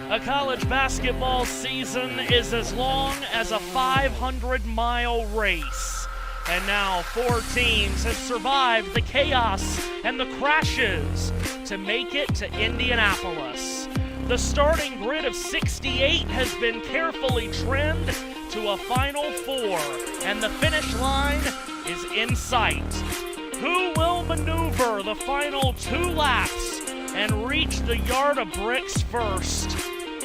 A college basketball season is as long as a 500-mile race. And now 4 teams have survived the chaos and the crashes to make it to Indianapolis. The starting grid of 68 has been carefully trimmed to a Final Four, and the finish line is in sight. Who will maneuver the final 2 laps and reach the yard of bricks first?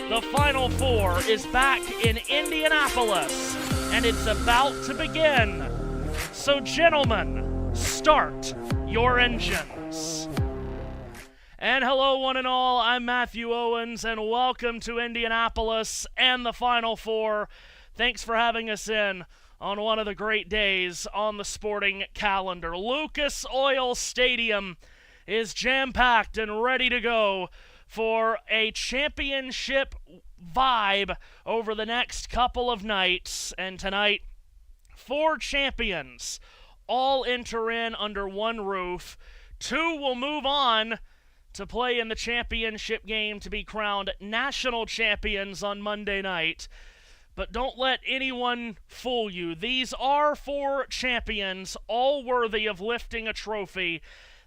The Final Four is back in Indianapolis, and it's about to begin. So, gentlemen, start your engines. And hello, one and all. I'm Matthew Owens, and welcome to Indianapolis and the Final Four. Thanks for having us in on one of the great days on the sporting calendar. Lucas Oil Stadium is jam-packed and ready to go for a championship vibe over the next couple of nights. And tonight, 4 champions all enter in under one roof. 2 will move on to play in the championship game to be crowned national champions on Monday night. But don't let anyone fool you. These are 4 champions, all worthy of lifting a trophy,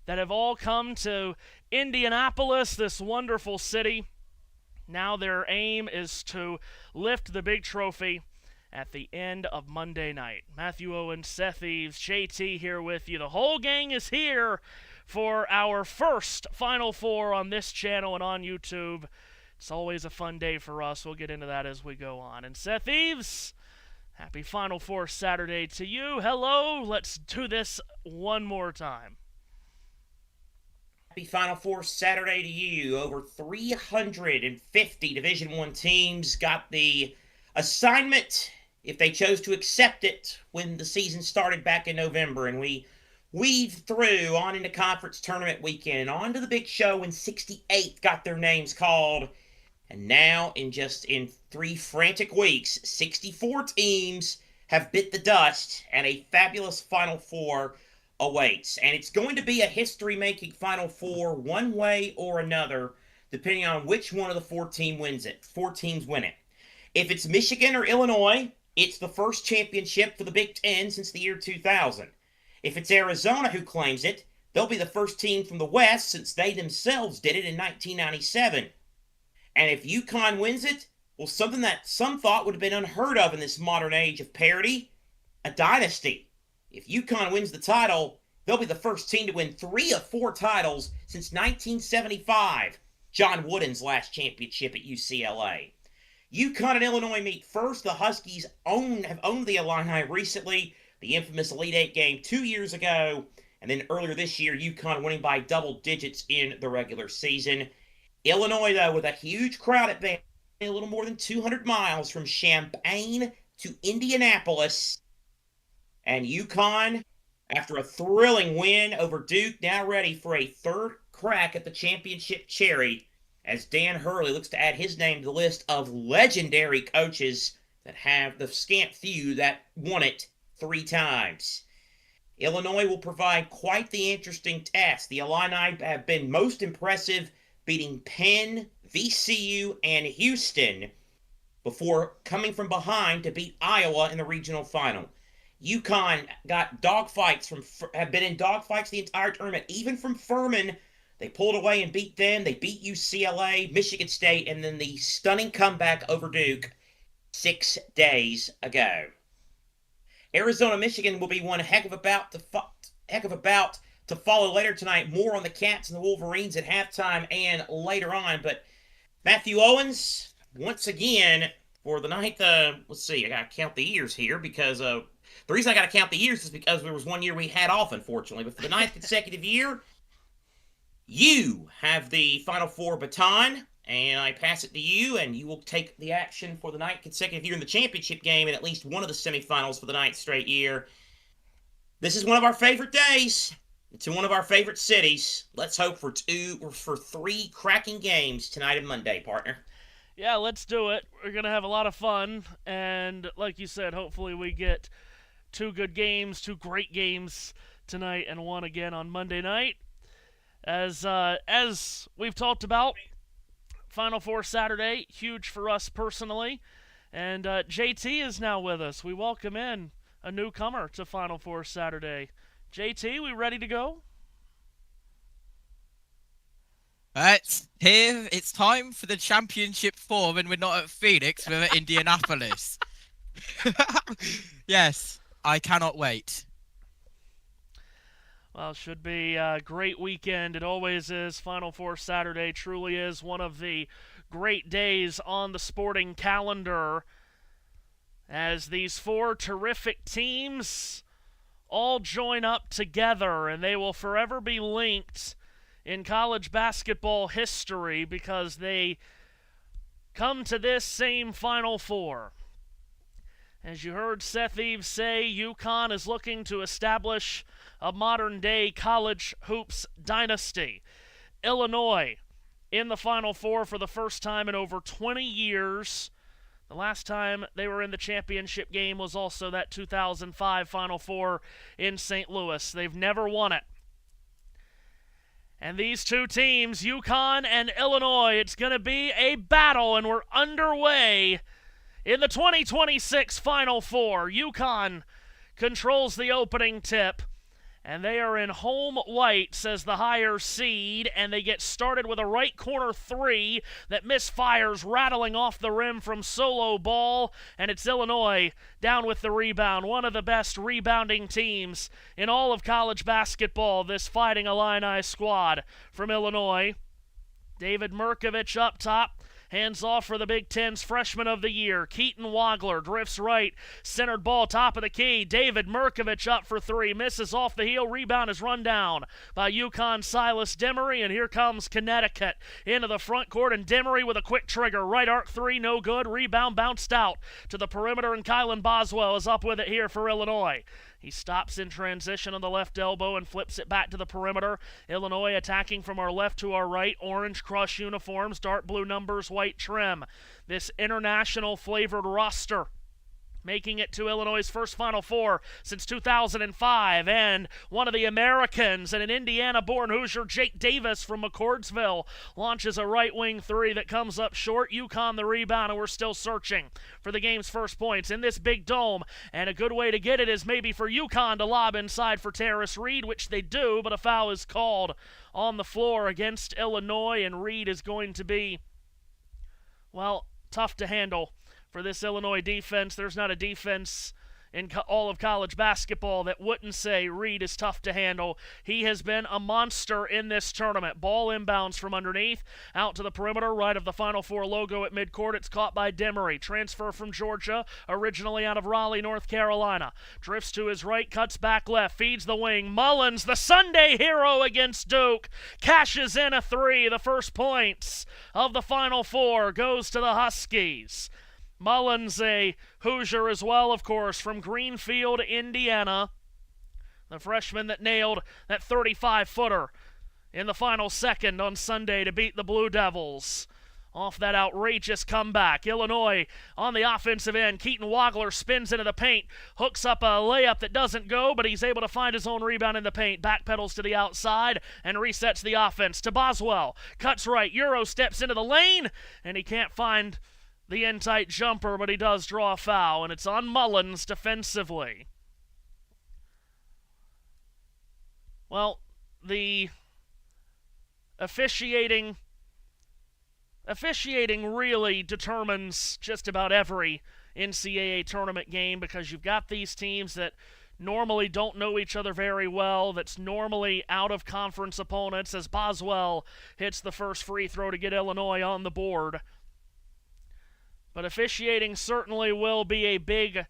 that have all come to Indianapolis, this wonderful city. Now their aim is to lift the big trophy at the end of Monday night. Matthew Owens, Seth Eaves, JT here with you. The whole gang is here for our first Final Four on this channel and on YouTube. It's always a fun day for us. We'll get into that as we go on. And Seth Eaves, happy Final Four Saturday to you. Hello. Let's do this one more time. Happy Final Four Saturday to you. Over 350 Division I teams got the assignment, if they chose to accept it, when the season started back in November. And we weaved through on into conference tournament weekend and on to the big show when 68 got their names called. And now, in 3 frantic weeks, 64 teams have bit the dust, and a fabulous Final Four awaits. And it's going to be a history-making Final Four one way or another, depending on which one of the 4 teams wins it. 4 teams win it. If it's Michigan or Illinois, it's the first championship for the Big Ten since the year 2000. If it's Arizona who claims it, they'll be the first team from the West since they themselves did it in 1997. And if UConn wins it, well, something that some thought would have been unheard of in this modern age of parity, a dynasty. If UConn wins the title, they'll be the first team to win 3 of 4 titles since 1975, John Wooden's last championship at UCLA. UConn and Illinois meet first. The Huskies have owned the Illini recently, the infamous Elite 8 game 2 years ago, and then earlier this year, UConn winning by double digits in the regular season. Illinois, though, with a huge crowd advantage, a little more than 200 miles from Champaign to Indianapolis. And UConn, after a thrilling win over Duke, now ready for a 3rd crack at the championship cherry, as Dan Hurley looks to add his name to the list of legendary coaches that have the scant few that won it 3 times. Illinois will provide quite the interesting task. The Illini have been most impressive, beating Penn, VCU, and Houston before coming from behind to beat Iowa in the regional final. UConn got have been in dogfights the entire tournament, even from Furman. They pulled away and beat them. They beat UCLA, Michigan State, and then the stunning comeback over Duke 6 days ago. Arizona, Michigan will be one heck of a bout to follow later tonight. More on the Cats and the Wolverines at halftime and later on. But Matthew Owens, once again, for the ninth, let's see, I got to count the years here because the reason I got to count the years is because there was one year we had off, unfortunately. But for the 9th consecutive year, you have the Final Four baton, and I pass it to you, and you will take the action for the 9th consecutive year in the championship game and at least one of the semifinals for the 9th straight year. This is one of our favorite days. It's in one of our favorite cities. Let's hope for 3 cracking games tonight and Monday, partner. Yeah, let's do it. We're going to have a lot of fun, and like you said, hopefully we get 2 good games, 2 great games tonight, and one again on Monday night. As we've talked about, Final Four Saturday, huge for us personally. And JT is now with us. We welcome in a newcomer to Final Four Saturday. JT, we ready to go? It's here. It's time for the championship four, and we're not at Phoenix, we're at Indianapolis. Yes, I cannot wait. Well, it should be a great weekend. It always is. Final Four Saturday truly is one of the great days on the sporting calendar, as these four terrific teams all join up together, and they will forever be linked in college basketball history because they come to this same Final Four. As you heard Seth Eaves say, UConn is looking to establish a modern-day college hoops dynasty. Illinois in the Final Four for the first time in over 20 years. The last time they were in the championship game was also that 2005 Final Four in St. Louis. They've never won it. And these two teams, UConn and Illinois, it's going to be a battle, and we're underway in the 2026 Final Four. UConn controls the opening tip, and they are in home whites as the higher seed, and they get started with a right corner three that misfires, rattling off the rim from solo ball, and it's Illinois down with the rebound. One of the best rebounding teams in all of college basketball, this Fighting Illini squad from Illinois. David Merkovich up top. Hands off for the Big Ten's Freshman of the Year. Keaton Wagler drifts right. Centered ball, top of the key. David Merkovich up for three. Misses off the heel. Rebound is run down by UConn Silas Demery. And here comes Connecticut into the front court. And Demery with a quick trigger. Right arc three, no good. Rebound bounced out to the perimeter. And Kylan Boswell is up with it here for Illinois. He stops in transition on the left elbow and flips it back to the perimeter. Illinois attacking from our left to our right. Orange crush uniforms, dark blue numbers, white trim. This international flavored roster making it to Illinois' first Final Four since 2005, and one of the Americans and an Indiana-born Hoosier, Jake Davis from McCordsville, launches a right-wing three that comes up short. UConn the rebound, and we're still searching for the game's first points in this big dome, and a good way to get it is maybe for UConn to lob inside for Terrace Reed, which they do, but a foul is called on the floor against Illinois, and Reed is going to be, well, tough to handle for this Illinois defense. There's not a defense in all of college basketball that wouldn't say Reed is tough to handle. He has been a monster in this tournament. Ball inbounds from underneath, out to the perimeter, right of the Final Four logo at midcourt. It's caught by Demery. Transfer from Georgia, originally out of Raleigh, North Carolina. Drifts to his right, cuts back left, feeds the wing. Mullins, the Sunday hero against Duke, cashes in a three. The first points of the Final Four goes to the Huskies. Mullins, a Hoosier as well, of course, from Greenfield, Indiana. The freshman that nailed that 35-footer in the final second on Sunday to beat the Blue Devils. Off that outrageous comeback. Illinois on the offensive end. Keaton Wagler spins into the paint. Hooks up a layup that doesn't go, but he's able to find his own rebound in the paint. Backpedals to the outside and resets the offense to Boswell. Cuts right. Euro steps into the lane, and he can't find the in-tight jumper, but he does draw a foul, and it's on Mullins defensively. Well, the officiating really determines just about every NCAA tournament game, because you've got these teams that normally don't know each other very well, that's normally out-of-conference opponents, as Boswell hits the first free throw to get Illinois on the board. But officiating certainly will be a big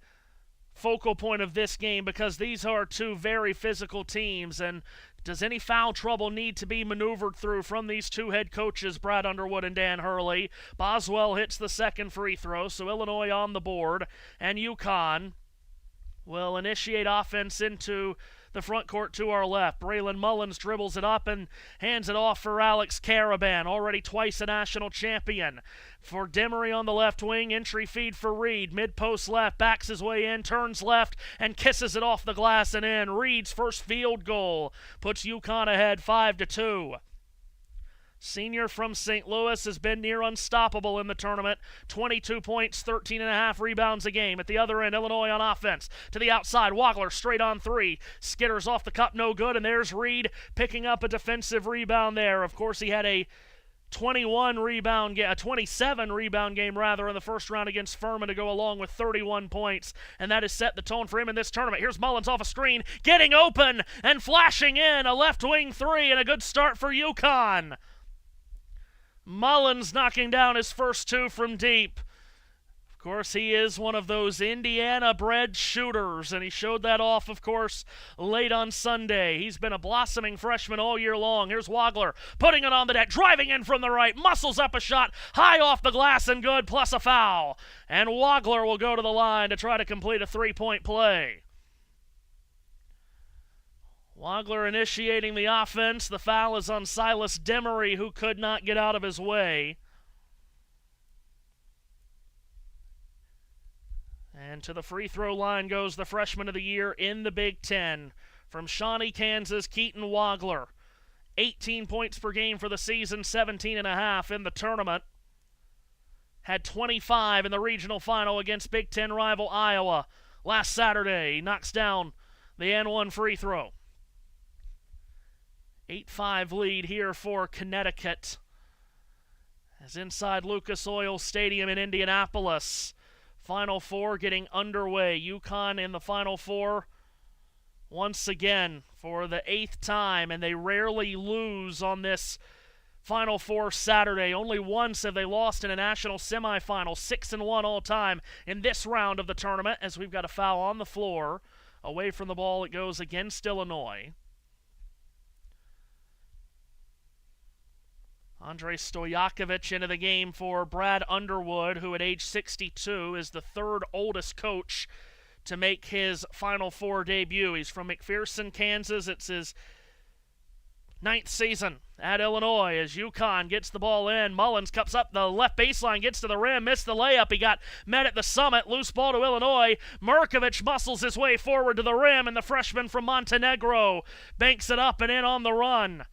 focal point of this game, because these are two very physical teams. And does any foul trouble need to be maneuvered through from these two head coaches, Brad Underwood and Dan Hurley? Boswell hits the second free throw, so Illinois on the board. And UConn will initiate offense into the front court to our left. Braylon Mullins dribbles it up and hands it off for Alex Caravan, already twice a national champion. For Demery on the left wing, entry feed for Reed. Mid-post left, backs his way in, turns left, and kisses it off the glass and in. Reed's first field goal puts UConn ahead 5-2. Senior from St. Louis has been near unstoppable in the tournament. 22 points, 13.5 rebounds a game. At the other end, Illinois on offense. To the outside, Wagler straight on three. Skitters off the cup, no good, and there's Reed picking up a defensive rebound there. Of course, he had a 27 rebound game in the first round against Furman to go along with 31 points, and that has set the tone for him in this tournament. Here's Mullins off a screen, getting open and flashing in a left wing three, and a good start for UConn. Mullins knocking down his first two from deep. Of course, he is one of those Indiana-bred shooters, and he showed that off, of course, late on Sunday. He's been a blossoming freshman all year long. Here's Wagler putting it on the deck, driving in from the right, muscles up a shot, high off the glass and good, plus a foul. And Wagler will go to the line to try to complete a three-point play. Wagler initiating the offense. The foul is on Silas Demery, who could not get out of his way. And to the free throw line goes the freshman of the year in the Big Ten. From Shawnee, Kansas, Keaton Wagler. 18 points per game for the season, 17.5 in the tournament. Had 25 in the regional final against Big Ten rival Iowa last Saturday. He knocks down the N1 free throw. 8-5 lead here for Connecticut. As inside Lucas Oil Stadium in Indianapolis. Final four getting underway. UConn in the Final Four once again for the 8th time, and they rarely lose on this Final Four Saturday. Only once have they lost in a national semifinal. 6-1 all time in this round of the tournament, as we've got a foul on the floor. Away from the ball it goes against Illinois. Andrei Stojakovic into the game for Brad Underwood, who at age 62 is the third oldest coach to make his Final Four debut. He's from McPherson, Kansas. It's his 9th season at Illinois as UConn gets the ball in. Mullins cups up the left baseline, gets to the rim, missed the layup. He got met at the summit. Loose ball to Illinois. Murkovic muscles his way forward to the rim, and the freshman from Montenegro banks it up and in on the run.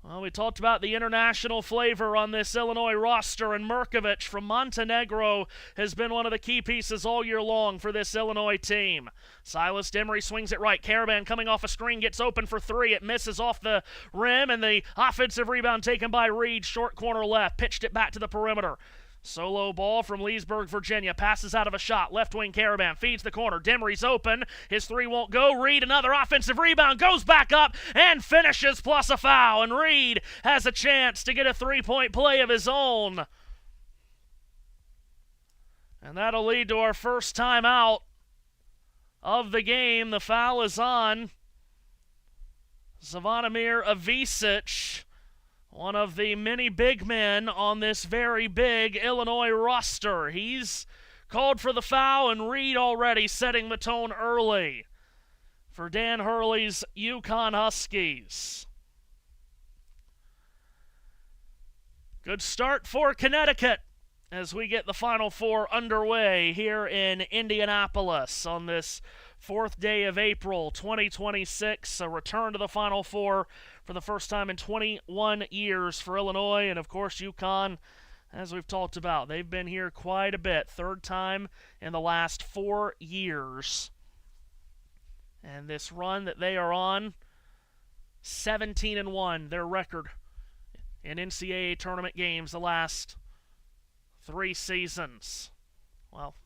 Well, we talked about the international flavor on this Illinois roster, and Murkovic from Montenegro has been one of the key pieces all year long for this Illinois team. Silas Demery swings it right. Caravan coming off a screen, gets open for three. It misses off the rim, and the offensive rebound taken by Reed, short corner left. Pitched it back to the perimeter. Solo ball from Leesburg, Virginia. Passes out of a shot. Left wing Caravan feeds the corner. Demery's open. His three won't go. Reed, another offensive rebound. Goes back up and finishes plus a foul. And Reed has a chance to get a three-point play of his own. And that'll lead to our first timeout of the game. The foul is on Zvonimir Avicic, one of the many big men on this very big Illinois roster. He's called for the foul, and Reed already setting the tone early for Dan Hurley's UConn Huskies. Good start for Connecticut as we get the Final Four underway here in Indianapolis on this 4th day of April 2026. A return to the Final Four for the first time in 21 years for Illinois, and of course UConn, as we've talked about, they've been here quite a bit. 3rd time in the last 4 years. And this run that they are on, 17-1, their record in NCAA tournament games the last 3 seasons. Well,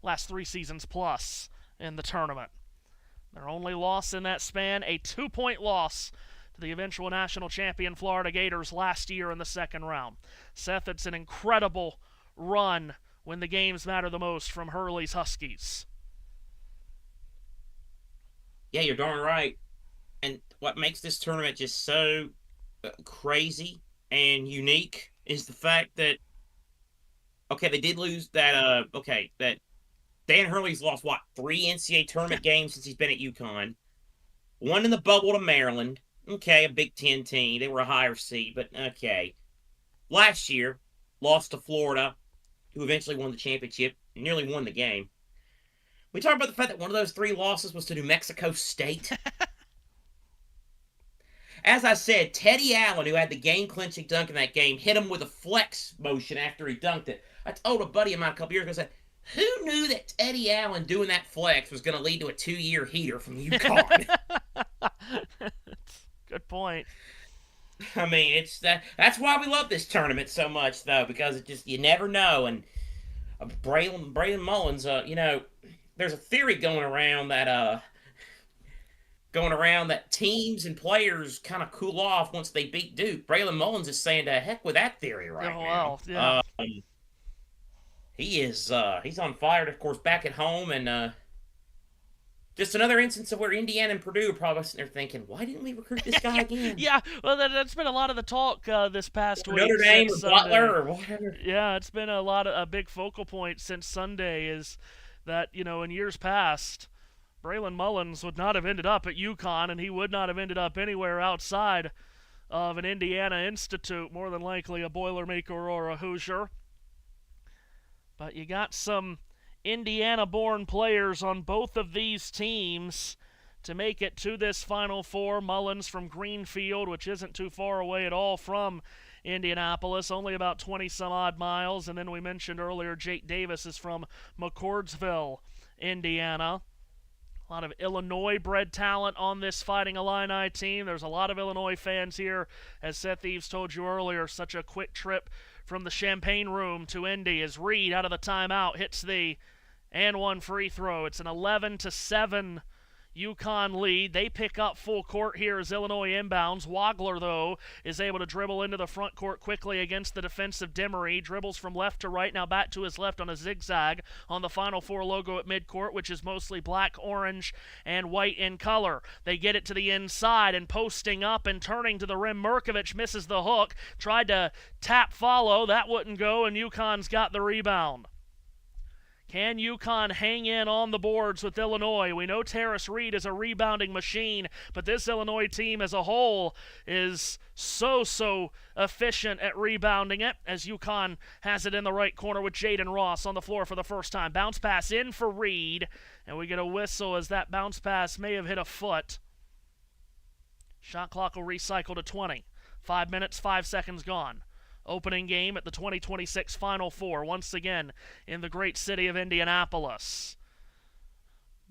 last 3 seasons plus in the tournament. Their only loss in that span, a 2-point loss to the eventual national champion Florida Gators last year in the 2nd round. Seth, it's an incredible run when the games matter the most from Hurley's Huskies. Yeah, you're darn right. And what makes this tournament just so crazy and unique is the fact that, okay, they did lose that, that Dan Hurley's lost, 3 NCAA tournament games since he's been at UConn. 1 in the bubble to Maryland. Okay, a Big Ten team. They were a higher seed, but okay. Last year, lost to Florida, who eventually won the championship, nearly won the game. We talk about the fact that one of those 3 losses was to New Mexico State. as I said, Teddy Allen, who had the game-clinching dunk in that game, hit him with a flex motion after he dunked it. I told a buddy of mine a couple years ago, I said, who knew that Teddy Allen doing that flex was going to lead to a 2-year heater from UConn? Good point. I mean, it's that's why we love this tournament so much, though, because it just, you never know. And Braylon Mullins, there's a theory going around that teams and players kind of cool off once they beat Duke. Braylon Mullins is saying to heck with that theory right now. Yeah. He is he's on fire, of course, back at home, and just another instance of where Indiana and Purdue are probably sitting there thinking, why didn't we recruit this guy again? Yeah, well, that's been a lot of the talk this past week. Notre Dame or Butler or whatever. Yeah, it's been a big focal point since Sunday is that, in years past, Braylon Mullins would not have ended up at UConn, and he would not have ended up anywhere outside of an Indiana institute, more than likely a Boilermaker or a Hoosier. But you got some Indiana-born players on both of these teams to make it to this Final Four. Mullins from Greenfield, which isn't too far away at all from Indianapolis, only about 20-some-odd miles. And then we mentioned earlier Jake Davis is from McCordsville, Indiana. A lot of Illinois-bred talent on this Fighting Illini team. There's a lot of Illinois fans here. As Seth Eaves told you earlier, such a quick trip from the Champagne Room to Indy as Reed out of the timeout hits the and one free throw. It's an 11-7 UConn lead. They pick up full court here as Illinois inbounds. Wagler, though, is able to dribble into the front court quickly against the defensive Demery. Dribbles from left to right, now back to his left on a zigzag on the Final Four logo at midcourt, which is mostly black, orange, and white in color. They get it to the inside, and posting up and turning to the rim, Mirkovic misses the hook. Tried to tap follow. That wouldn't go, and UConn's got the rebound. Can UConn hang in on the boards with Illinois? We know Terrace Reed is a rebounding machine, but this Illinois team as a whole is so efficient at rebounding it, as UConn has it in the right corner with Jaden Ross on the floor for the first time. Bounce pass in for Reed, and we get a whistle as that bounce pass may have hit a foot. Shot clock will recycle to 20. 5 minutes, 5 seconds gone. Opening game at the 2026 Final Four, once again in the great city of Indianapolis.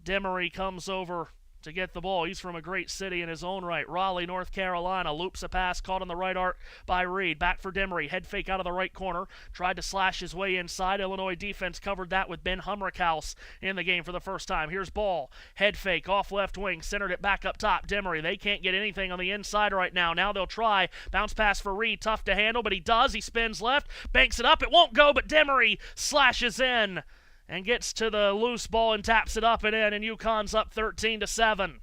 Demery comes over to get the ball. He's from a great city in his own right. Raleigh, North Carolina, loops a pass caught on the right arc by Reed. Back for Demery. Head fake out of the right corner. Tried to slash his way inside. Illinois defense covered that with Ben Humrickhouse in the game for the first time. Here's ball. Head fake off left wing. Centered it back up top. Demery. They can't get anything on the inside right now. Now they'll try. Bounce pass for Reed. Tough to handle, but he does. He spins left. Banks it up. It won't go, but Demery slashes in and gets to the loose ball and taps it up and in, and UConn's up 13-7.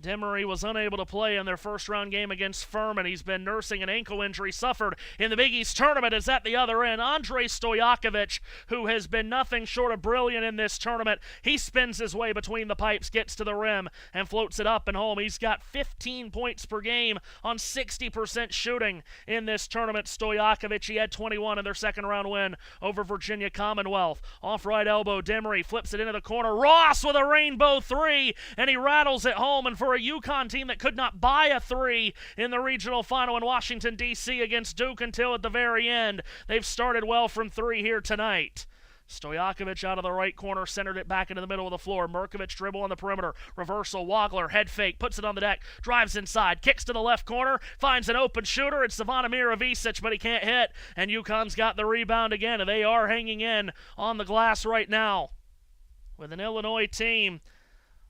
Demery was unable to play in their first-round game against Furman. He's been nursing an ankle injury suffered in the Big East tournament. Is at the other end. Andrei Stojakovic, who has been nothing short of brilliant in this tournament, he spins his way between the pipes, gets to the rim, and floats it up and home. He's got 15 points per game on 60% shooting in this tournament. Stojakovic, he had 21 in their second-round win over Virginia Commonwealth. Off right elbow, Demery flips it into the corner. Ross with a rainbow three, and he rattles it home. And for a UConn team that could not buy a three in the regional final in Washington, D.C. against Duke until at the very end, they've started well from three here tonight. Stojakovic out of the right corner, centered it back into the middle of the floor. Mirkovic dribble on the perimeter. Reversal, Wagler, head fake, puts it on the deck, drives inside, kicks to the left corner, finds an open shooter. It's Savonimir Ivisic, but he can't hit, and UConn's got the rebound again, and they are hanging in on the glass right now with an Illinois team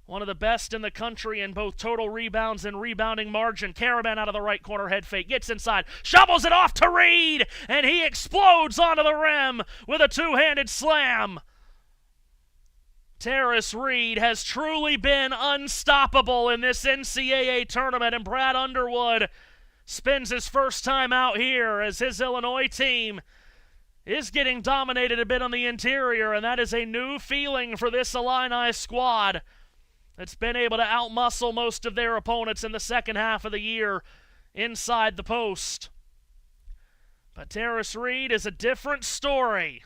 one of the best in the country in both total rebounds and rebounding margin. Karaman out of the right corner, head fake, gets inside, shovels it off to Reed, and he explodes onto the rim with a two-handed slam. Terrace Reed has truly been unstoppable in this NCAA tournament, and Brad Underwood spends his first time out here as his Illinois team is getting dominated a bit on the interior, and that is a new feeling for this Illini squad that's been able to outmuscle most of their opponents in the second half of the year inside the post. But Terrace Reed is a different story.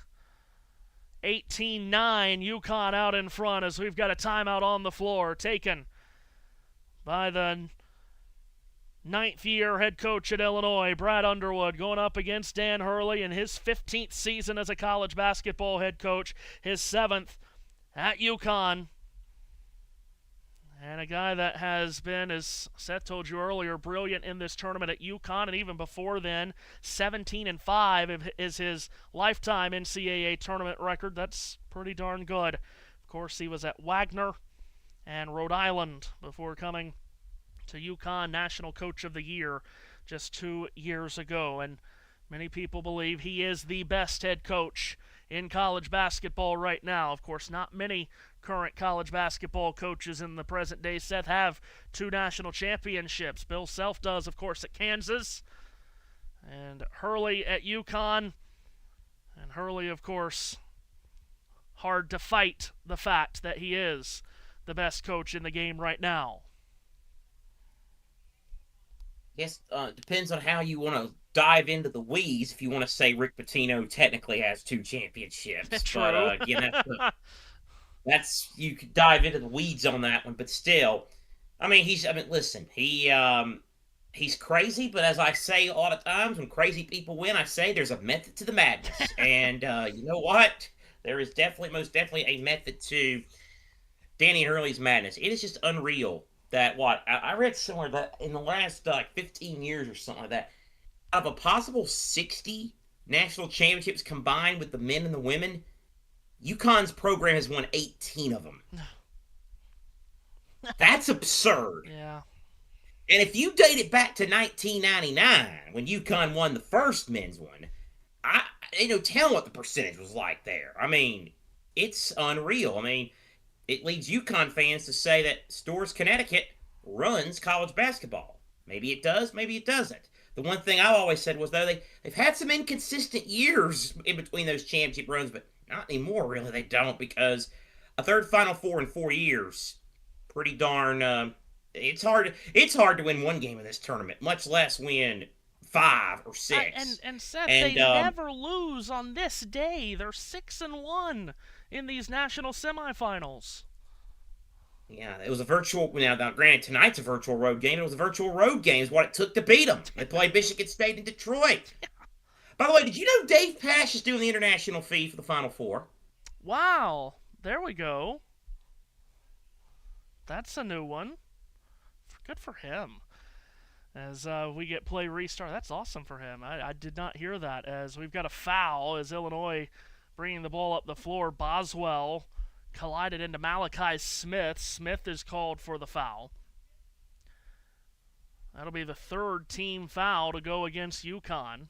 18-9, UConn out in front as we've got a timeout on the floor taken by the ninth-year head coach at Illinois, Brad Underwood, going up against Dan Hurley in his 15th season as a college basketball head coach, his 7th at UConn. And a guy that has been, as Seth told you earlier, brilliant in this tournament at UConn, and even before then, 17-5 is his lifetime NCAA tournament record. That's pretty darn good. Of course, he was at Wagner and Rhode Island before coming to UConn National Coach of the Year just 2 years ago. And many people believe he is the best head coach in college basketball right now. Of course, not many current college basketball coaches in the present day, Seth, have 2 national championships. Bill Self does, of course, at Kansas, and Hurley at UConn. And Hurley, of course, hard to fight the fact that he is the best coach in the game right now. Guess depends on how you want to dive into the weeds. If you want to say Rick Pitino technically has 2 championships, True. But again, that's you could dive into the weeds on that one. But still, listen, he's crazy. But as I say a lot of times, when crazy people win, I say there's a method to the madness. And you know what? There is most definitely a method to Danny Hurley's madness. It is just unreal. That I read somewhere that in the last 15 years or something like that, out of a possible 60 national championships combined with the men and the women, UConn's program has won 18 of them. That's absurd. Yeah. And if you date it back to 1999 when UConn won the first men's one, tell what the percentage was like there. I mean, it's unreal. I mean, it leads UConn fans to say that Storrs, Connecticut runs college basketball. Maybe it does, maybe it doesn't. The one thing I've always said was, though, they've had some inconsistent years in between those championship runs, but not anymore, really. They don't, because a third Final Four in 4 years, pretty darn, it's hard to win one game in this tournament, much less win 5 or 6. And Seth, they never lose on this day. They're 6-1 in these national semifinals. Yeah, it was a virtual. Now, granted, tonight's a virtual road game. It was a virtual road game, is what it took to beat them. They played Michigan State in Detroit. By the way, did you know Dave Pasch is doing the international fee for the Final Four? Wow, there we go. That's a new one. Good for him. As we get play restart, that's awesome for him. I did not hear that, as we've got a foul as Illinois bringing the ball up the floor. Boswell collided into Malachi Smith. Smith is called for the foul. That'll be the 3rd team foul to go against UConn.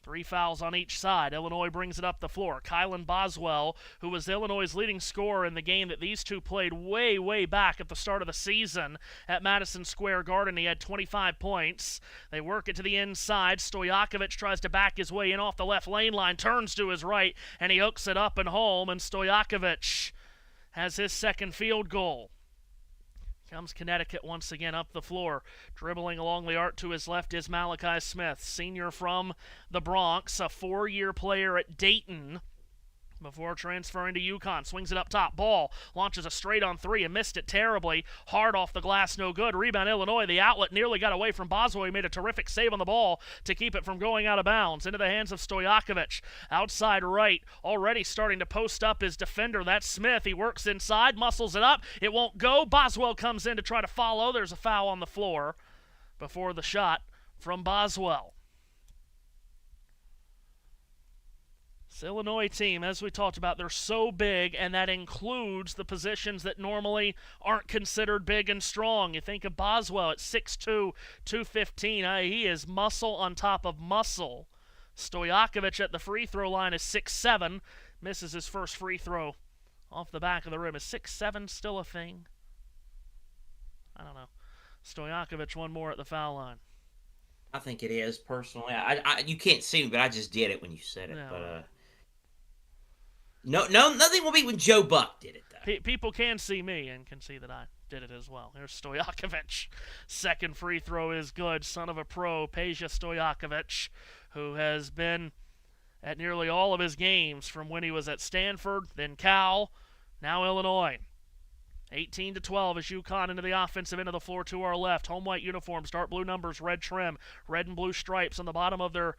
3 fouls on each side. Illinois brings it up the floor. Kylan Boswell, who was Illinois' leading scorer in the game that these two played way, way back at the start of the season at Madison Square Garden. He had 25 points. They work it to the inside. Stojakovic tries to back his way in off the left lane line, turns to his right, and he hooks it up and home, and Stojakovic has his 2nd field goal. Comes Connecticut once again up the floor. Dribbling along the arc to his left is Malachi Smith, senior from the Bronx, a 4-year player at Dayton before transferring to UConn. Swings it up top. Ball launches a straight on 3 and missed it terribly. Hard off the glass, no good. Rebound Illinois. The outlet nearly got away from Boswell. He made a terrific save on the ball to keep it from going out of bounds. Into the hands of Stojakovic. Outside right. Already starting to post up his defender. That's Smith. He works inside. Muscles it up. It won't go. Boswell comes in to try to follow. There's a foul on the floor before the shot from Boswell. This Illinois team, as we talked about, they're so big, and that includes the positions that normally aren't considered big and strong. You think of Boswell at 6'2", 215. He is muscle on top of muscle. Stojakovic at the free throw line is 6'7", misses his first free throw off the back of the rim. Is 6'7" still a thing? I don't know. Stojakovic one more at the foul line. I think it is, personally. You can't see me, but I just did it when you said it. Yeah. But no, nothing will beat when Joe Buck did it, though. People can see me and can see that I did it as well. Here's Stojakovic. 2nd free throw is good. Son of a pro, Peja Stojakovic, who has been at nearly all of his games from when he was at Stanford, then Cal, now Illinois. 18-12 as UConn into the offensive end of the floor to our left. Home white uniforms, dark blue numbers, red trim, red and blue stripes on the bottom of their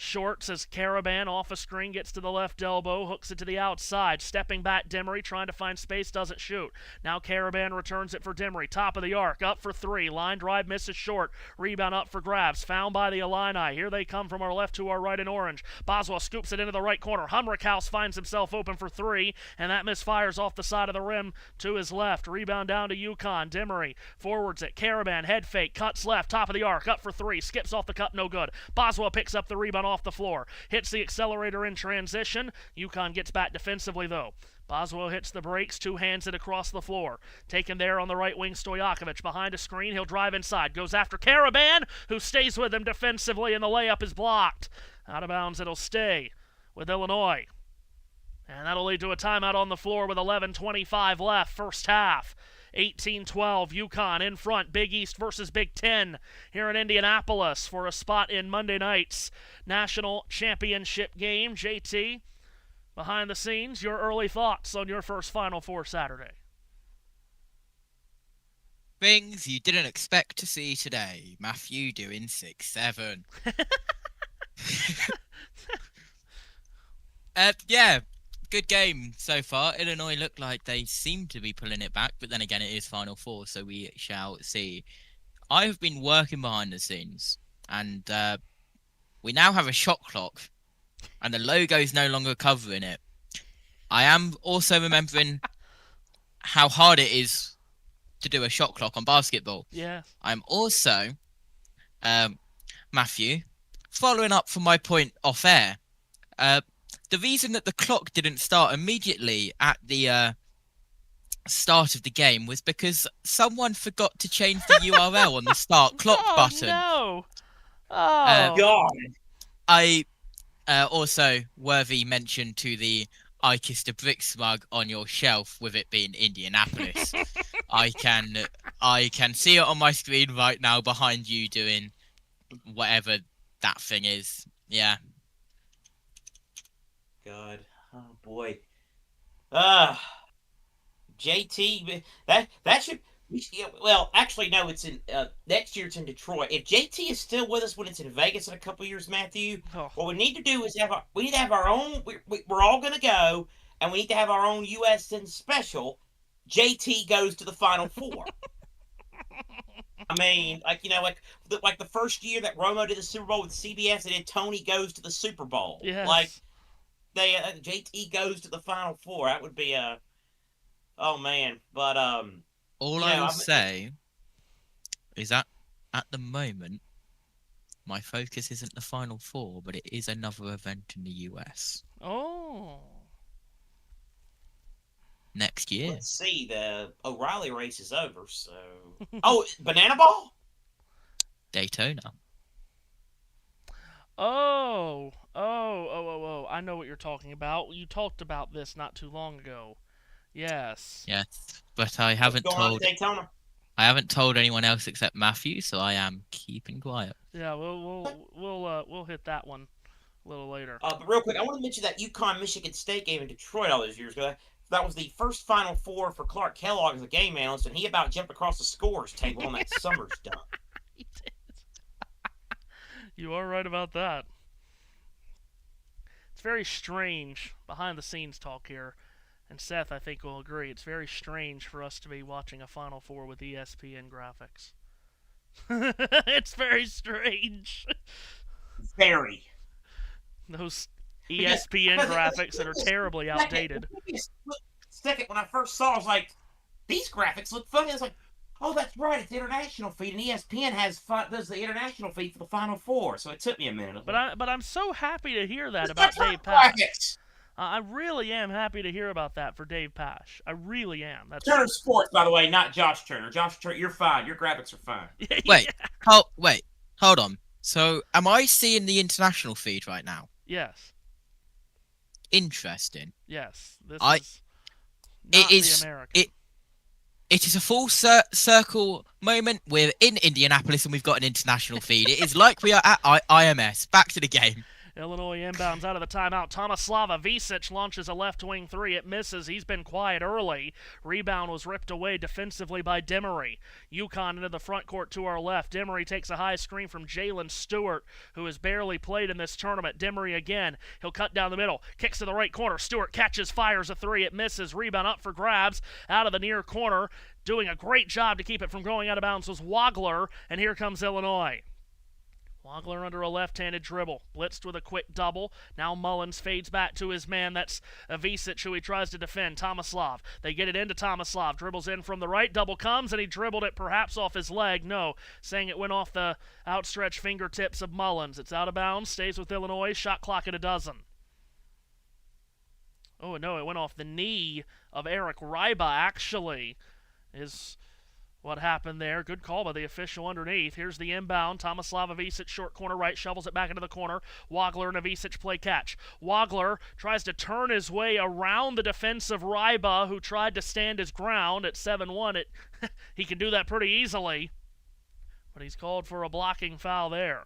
shorts as Caravan off a screen gets to the left elbow, hooks it to the outside. Stepping back, Demery trying to find space, doesn't shoot. Now Caravan returns it for Demery. Top of the arc, up for three. Line drive misses short. Rebound up for grabs. Found by the Illini. Here they come from our left to our right in orange. Boswell scoops it into the right corner. Humrickhouse finds himself open for three, and that misfires off the side of the rim to his left. Rebound down to UConn. Demery forwards it. Caravan head fake, cuts left. Top of the arc, up for three. Skips off the cup, no good. Boswell picks up the rebound off the floor. Hits the accelerator in transition. UConn gets back defensively, though. Boswell hits the brakes, two hands it across the floor. Taken there on the right wing, Stojakovic. Behind a screen, he'll drive inside. Goes after Caravan, who stays with him defensively, and the layup is blocked. Out of bounds, it'll stay with Illinois. And that'll lead to a timeout on the floor with 11:25 left, first half. 18-12, UConn in front, Big East versus Big Ten here in Indianapolis for a spot in Monday night's national championship game. JT, behind the scenes, your early thoughts on your first Final Four Saturday. Things you didn't expect to see today. Matthew doing 6-7. Yeah, good game so far. Illinois looked like they seem to be pulling it back, but then again, it is Final Four, so we shall see. I have been working behind the scenes, and we now have a shot clock, and the logo is no longer covering it. I am also remembering how hard it is to do a shot clock on basketball. Yeah. I'm also, Matthew, following up from my point off air. The reason that the clock didn't start immediately at the start of the game was because someone forgot to change the URL on the start clock button. No. God. I also worthy mention to the I Kissed a Brick smug on your shelf with it being Indianapolis. I can see it on my screen right now behind you doing whatever that thing is. Yeah. God. Oh boy. JT, that should. Well, actually, no. It's in next year. It's in Detroit. If JT is still with us when it's in Vegas in a couple years, Matthew, what we need to do is we need to have our own. We're all gonna go, and we need to have our own USN special. JT goes to the Final Four. I mean, like the first year that Romo did the Super Bowl with CBS, and then Tony goes to the Super Bowl. Yes. Like JT goes to the Final Four. That would be a. Oh man, but all I will say is that at the moment, my focus isn't the Final Four, but it is another event in the US. Oh. Next year. Let's see. The O'Reilly race is over, so. Oh, Banana Ball? Daytona. Oh. I know what you're talking about. You talked about this not too long ago. Yes. Yes, but I haven't told. Daytona. I haven't told anyone else except Matthew, so I am keeping quiet. Yeah, we'll hit that one a little later. But real quick, I want to mention that UConn Michigan State game in Detroit all those years ago. That was the first Final Four for Clark Kellogg as a game analyst, and he about jumped across the scores table on that Summers dunk. He did. You are right about that. It's very strange behind the scenes talk here. And Seth, I think, will agree. It's very strange for us to be watching a Final Four with ESPN graphics. It's very strange. Very. Those ESPN graphics that are terribly outdated. Second, when I first saw it, I was like, these graphics look funny. I was like, oh, that's right. It's the international feed, and ESPN does the international feed for the Final Four. So it took me a minute. But I'm so happy to hear that about Dave Pash. I really am happy to hear about that for Dave Pash. I really am. That's Turner Sports, by the way, not Josh Turner. Josh Turner, you're fine. Your graphics are fine. Wait, hold on. So, am I seeing the international feed right now? Yes. Interesting. Yes. This is not the American. It is a full circle moment. We're in Indianapolis and we've got an international feed. It is like we are at IMS. Back to the game. Illinois inbounds out of the timeout. Tomislava Visic launches a left wing three. It misses. He's been quiet early. Rebound was ripped away defensively by Demery. UConn into the front court to our left. Demery takes a high screen from Jalen Stewart, who has barely played in this tournament. Demery again. He'll cut down the middle. Kicks to the right corner. Stewart catches, fires a three. It misses. Rebound up for grabs out of the near corner. Doing a great job to keep it from going out of bounds was Wagler, and here comes Illinois. Wagler under a left-handed dribble. Blitzed with a quick double. Now Mullins fades back to his man. That's Visic, who he tries to defend. Tomislav. They get it into Tomislav. Dribbles in from the right. Double comes, and he dribbled it perhaps off his leg. No, saying it went off the outstretched fingertips of Mullins. It's out of bounds. Stays with Illinois. Shot clock at 12. Oh, no, it went off the knee of Eric Ryba, actually, is what happened there. Good call by the official underneath. Here's the inbound. Tomislav Visic, short corner right, shovels it back into the corner. Wagler and Visic play catch. Wagler tries to turn his way around the defensive Ryba, who tried to stand his ground at 7-1. He can do that pretty easily, but he's called for a blocking foul there.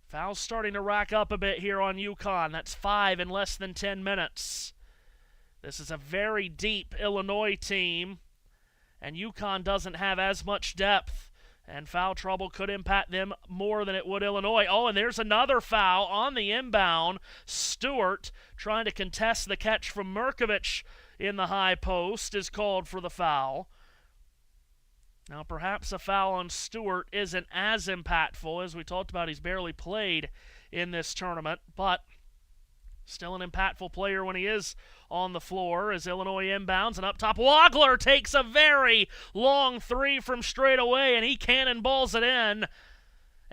Fouls starting to rack up a bit here on UConn. That's 5 in less than 10 minutes. This is a very deep Illinois team, and UConn doesn't have as much depth, and foul trouble could impact them more than it would Illinois. Oh, and there's another foul on the inbound. Stewart, trying to contest the catch from Merkovich in the high post, is called for the foul. Now, perhaps a foul on Stewart isn't as impactful. As we talked about, he's barely played in this tournament, but still an impactful player when he is on the floor. As Illinois inbounds, and up top, Wagler takes a very long three from straight away, and he cannonballs it in.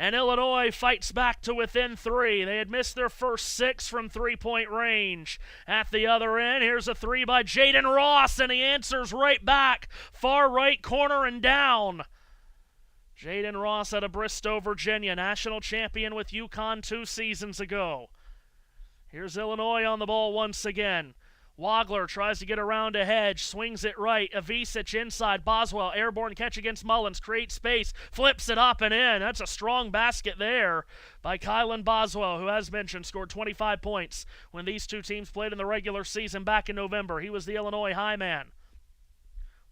And Illinois fights back to within 3. They had missed their first 6 from three-point range. At the other end, here's a three by Jaden Ross, and he answers right back. Far right corner and down. Jaden Ross out of Bristow, Virginia, national champion with UConn 2 seasons ago. Here's Illinois on the ball once again. Wagler tries to get around a hedge, swings it right. Visic inside. Boswell, airborne catch against Mullins, creates space, flips it up and in. That's a strong basket there by Kylan Boswell, who, as mentioned, scored 25 points when these two teams played in the regular season back in November. He was the Illinois high man.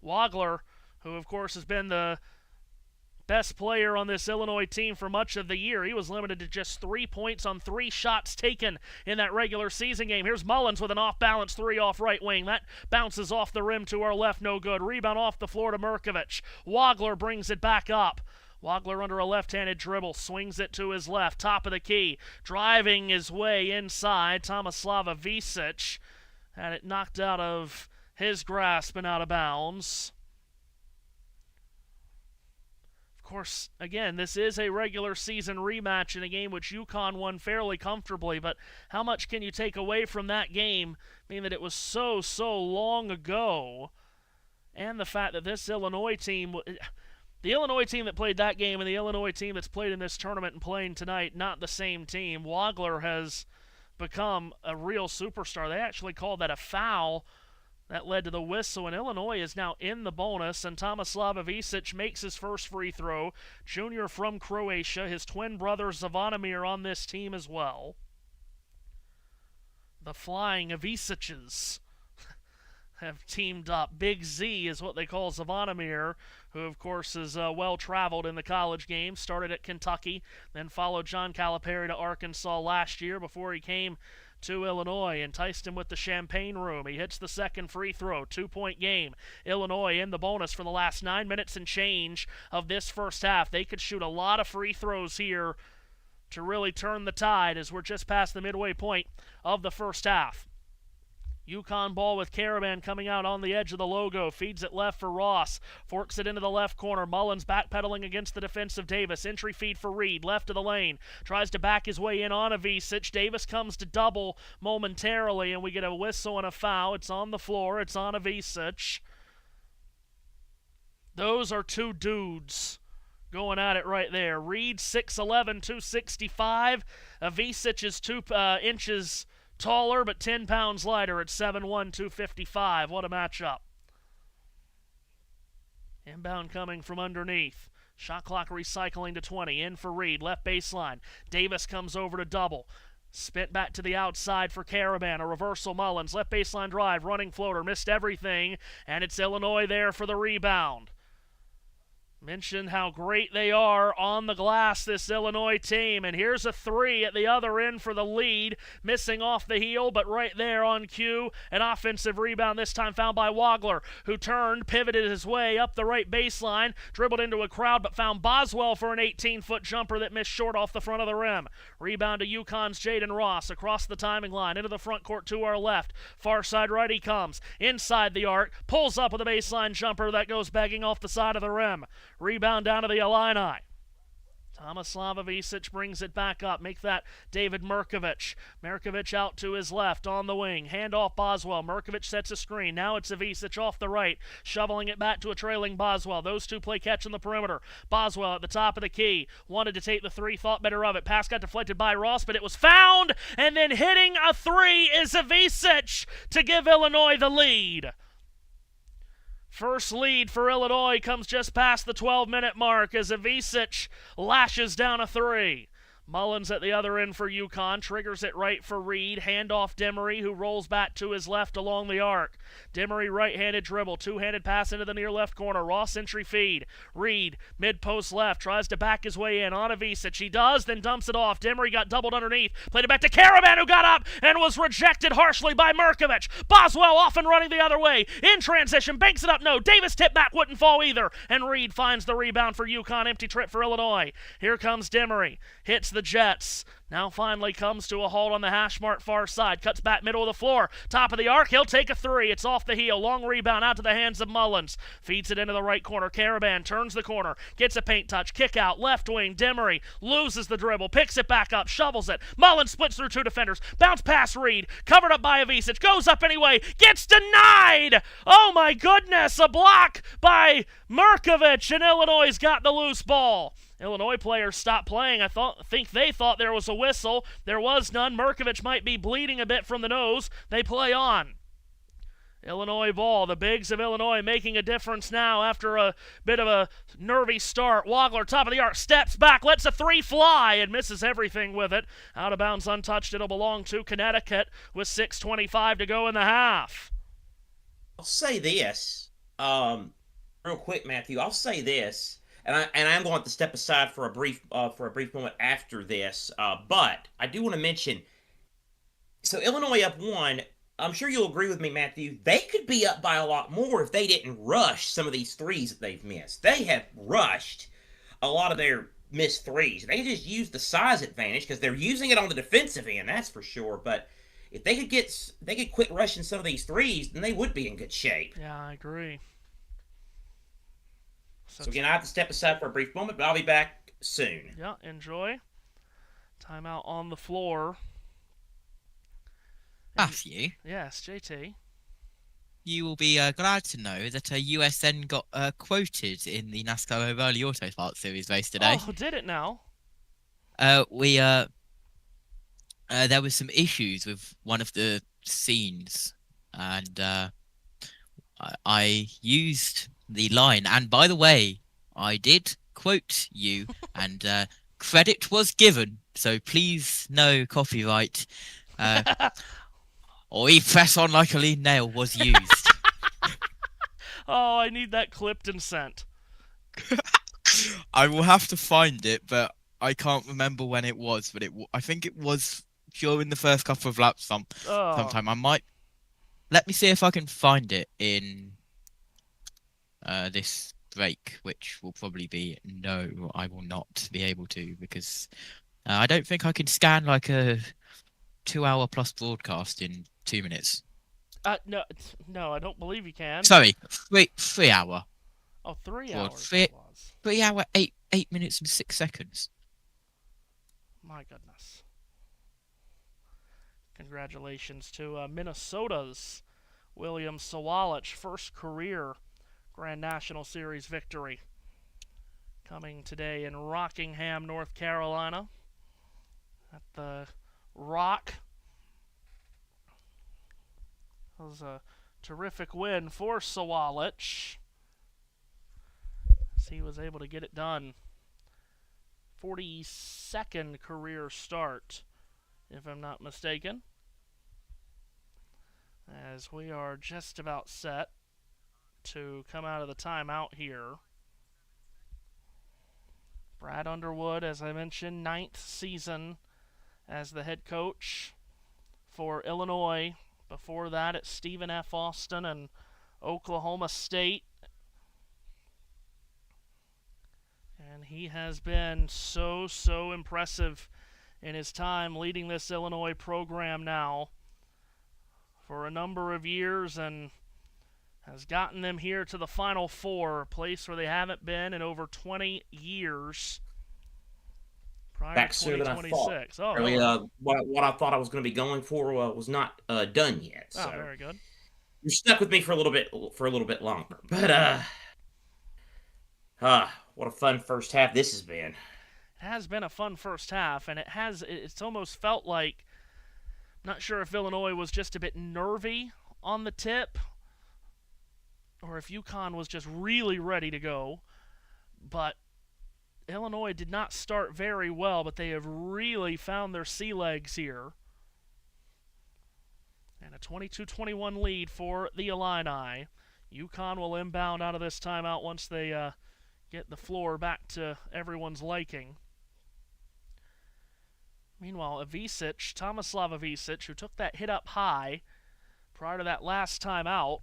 Wagler, who, of course, has been the best player on this Illinois team for much of the year. He was limited to just 3 points on 3 shots taken in that regular season game. Here's Mullins with an off-balance three off right wing. That bounces off the rim to our left, no good. Rebound off the floor to Merkovich. Wagler brings it back up. Wagler under a left-handed dribble, swings it to his left, top of the key. Driving his way inside, Tomislav Visic had it knocked out of his grasp and out of bounds. Of course, again, this is a regular season rematch in a game which UConn won fairly comfortably, but how much can you take away from that game, being that it was so long ago, and the fact that this Illinois team, the Illinois team that played that game and the Illinois team that's played in this tournament and playing tonight, not the same team. Wagler has become a real superstar. They actually called that a foul. That led to the whistle, and Illinois is now in the bonus, and Tomislav Visic makes his first free throw. Junior from Croatia, his twin brother Zvonimir on this team as well. The Flying Visic's have teamed up. Big Z is what they call Zvonimir, who of course is well-traveled in the college game. Started at Kentucky, then followed John Calipari to Arkansas last year before he came to Illinois, enticed him with the champagne room. He hits the second free throw, 2-point game. Illinois in the bonus for the last 9 minutes and change of this first half. They could shoot a lot of free throws here to really turn the tide as we're just past the midway point of the first half. UConn ball with Caravan coming out on the edge of the logo. Feeds it left for Ross. Forks it into the left corner. Mullins backpedaling against the defensive Davis. Entry feed for Reed. Left of the lane. Tries to back his way in on a Visic. Davis comes to double momentarily, and we get a whistle and a foul. It's on the floor. It's on a Visic. Those are two dudes going at it right there. Reed, 6'11", 265. Visic is 2 inches taller, but 10 pounds lighter at 7'1", 255. What a matchup. Inbound coming from underneath. Shot clock recycling to 20. In for Reed. Left baseline. Davis comes over to double. Spit back to the outside for Caravan. A reversal Mullins. Left baseline drive. Running floater. Missed everything. And it's Illinois there for the rebound. Mentioned how great they are on the glass, this Illinois team. And here's a three at the other end for the lead. Missing off the heel, but right there on cue. An offensive rebound, this time found by Wagler, who turned, pivoted his way up the right baseline, dribbled into a crowd, but found Boswell for an 18-foot jumper that missed short off the front of the rim. Rebound to UConn's Jaden Ross across the timing line, into the front court to our left. Far side right he comes. Inside the arc, pulls up with a baseline jumper that goes begging off the side of the rim. Rebound down to the Illini. Tomislav Ivisic brings it back up. Make that David Mirkovic. Mirkovic out to his left on the wing. Hand off Boswell. Mirkovic sets a screen. Now it's Ivisic off the right. Shoveling it back to a trailing Boswell. Those two play catch on the perimeter. Boswell at the top of the key. Wanted to take the three. Thought better of it. Pass got deflected by Ross, but it was found. And then hitting a three is Ivisic to give Illinois the lead. First lead for Illinois comes just past the 12-minute mark as Ivisic lashes down a three. Mullins at the other end for UConn, triggers it right for Reed, handoff Demery, who rolls back to his left along the arc. Demery right-handed dribble, two-handed pass into the near left corner, Ross entry feed. Reed, mid-post left, tries to back his way in on Ivisic. He does, then dumps it off. Demery got doubled underneath, played it back to Caravan, who got up and was rejected harshly by Mirkovic. Boswell off and running the other way, in transition, banks it up, no. Davis tip back, wouldn't fall either, and Reed finds the rebound for UConn, empty trip for Illinois. Here comes Demery, hits the Jets. Now finally comes to a halt on the hash mark far side. Cuts back middle of the floor. Top of the arc. He'll take a three. It's off the heel. Long rebound out to the hands of Mullins. Feeds it into the right corner. Caravan turns the corner. Gets a paint touch. Kick out. Left wing. Demery loses the dribble. Picks it back up. Shovels it. Mullins splits through two defenders. Bounce pass Reed. Covered up by Ivisic. Goes up anyway. Gets denied. Oh my goodness. A block by Mirkovic. And Illinois got the loose ball. Illinois players stopped playing. I think they thought there was a whistle. There was none. Mirkovic might be bleeding a bit from the nose. They play on. Illinois ball. The bigs of Illinois making a difference now after a bit of a nervy start. Wagler, top of the arc, steps back, lets a three fly and misses everything with it. Out of bounds, untouched. It'll belong to Connecticut with 6:25 to go in the half. I'll say this, real quick, Matthew. I'll say this. And I'm going to step aside for a brief moment after this. But I do want to mention, so Illinois up one. I'm sure you'll agree with me, Matthew. They could be up by a lot more if they didn't rush some of these threes that they've missed. They have rushed a lot of their missed threes. They just used the size advantage because they're using it on the defensive end, that's for sure. But if they could quit rushing some of these threes, then they would be in good shape. Yeah, I agree. So again, I have to step aside for a brief moment, but I'll be back soon. Yeah, enjoy. Timeout on the floor. Matthew? Yes, JT. You will be glad to know that USN got quoted in the NASCAR O'Reilly Auto Parts Series race today. Oh, did it now? There was some issues with one of the scenes, and I used the line, and by the way, I did quote you, and credit was given, so please no copyright. Or he press on like a lean nail was used. Oh, I need that clipped and sent. I will have to find it, but I can't remember when it was, but I think it was during the first couple of laps sometime. I might... Let me see if I can find it in this break, which will probably be no, I will not be able to, because I don't think I can scan like a 2-hour plus broadcast in 2 minutes. No, I don't believe you can. Sorry, 3 hour. Oh, 3 Well, hours. 3 hour, 8 minutes and 6 seconds. My goodness. Congratulations to Minnesota's William Sawalich, first career Grand National Series victory. Coming today in Rockingham, North Carolina at the Rock. That was a terrific win for Sawalich. as he was able to get it done. 42nd career start, if I'm not mistaken. As we are just about set to come out of the timeout here. Brad Underwood, as I mentioned, 9th season as the head coach for Illinois. Before that, at Stephen F. Austin and Oklahoma State. And he has been so impressive in his time leading this Illinois program now for a number of years, and has gotten them here to the Final Four, a place where they haven't been in over 20 years. Prior Back to sooner than I thought. 2026. Oh, Really, really? what I thought I was going to be going for was not done yet. Oh, So very good. you're stuck with me for a little bit longer. But what a fun first half this has been. It has been a fun first half, and it's almost felt like, not sure if Illinois was just a bit nervy on the tip, or if UConn was just really ready to go. But Illinois did not start very well, but they have really found their sea legs here. And a 22-21 lead for the Illini. UConn will inbound out of this timeout once they get the floor back to everyone's liking. Meanwhile, Tomislav Ivisic, who took that hit up high prior to that last timeout,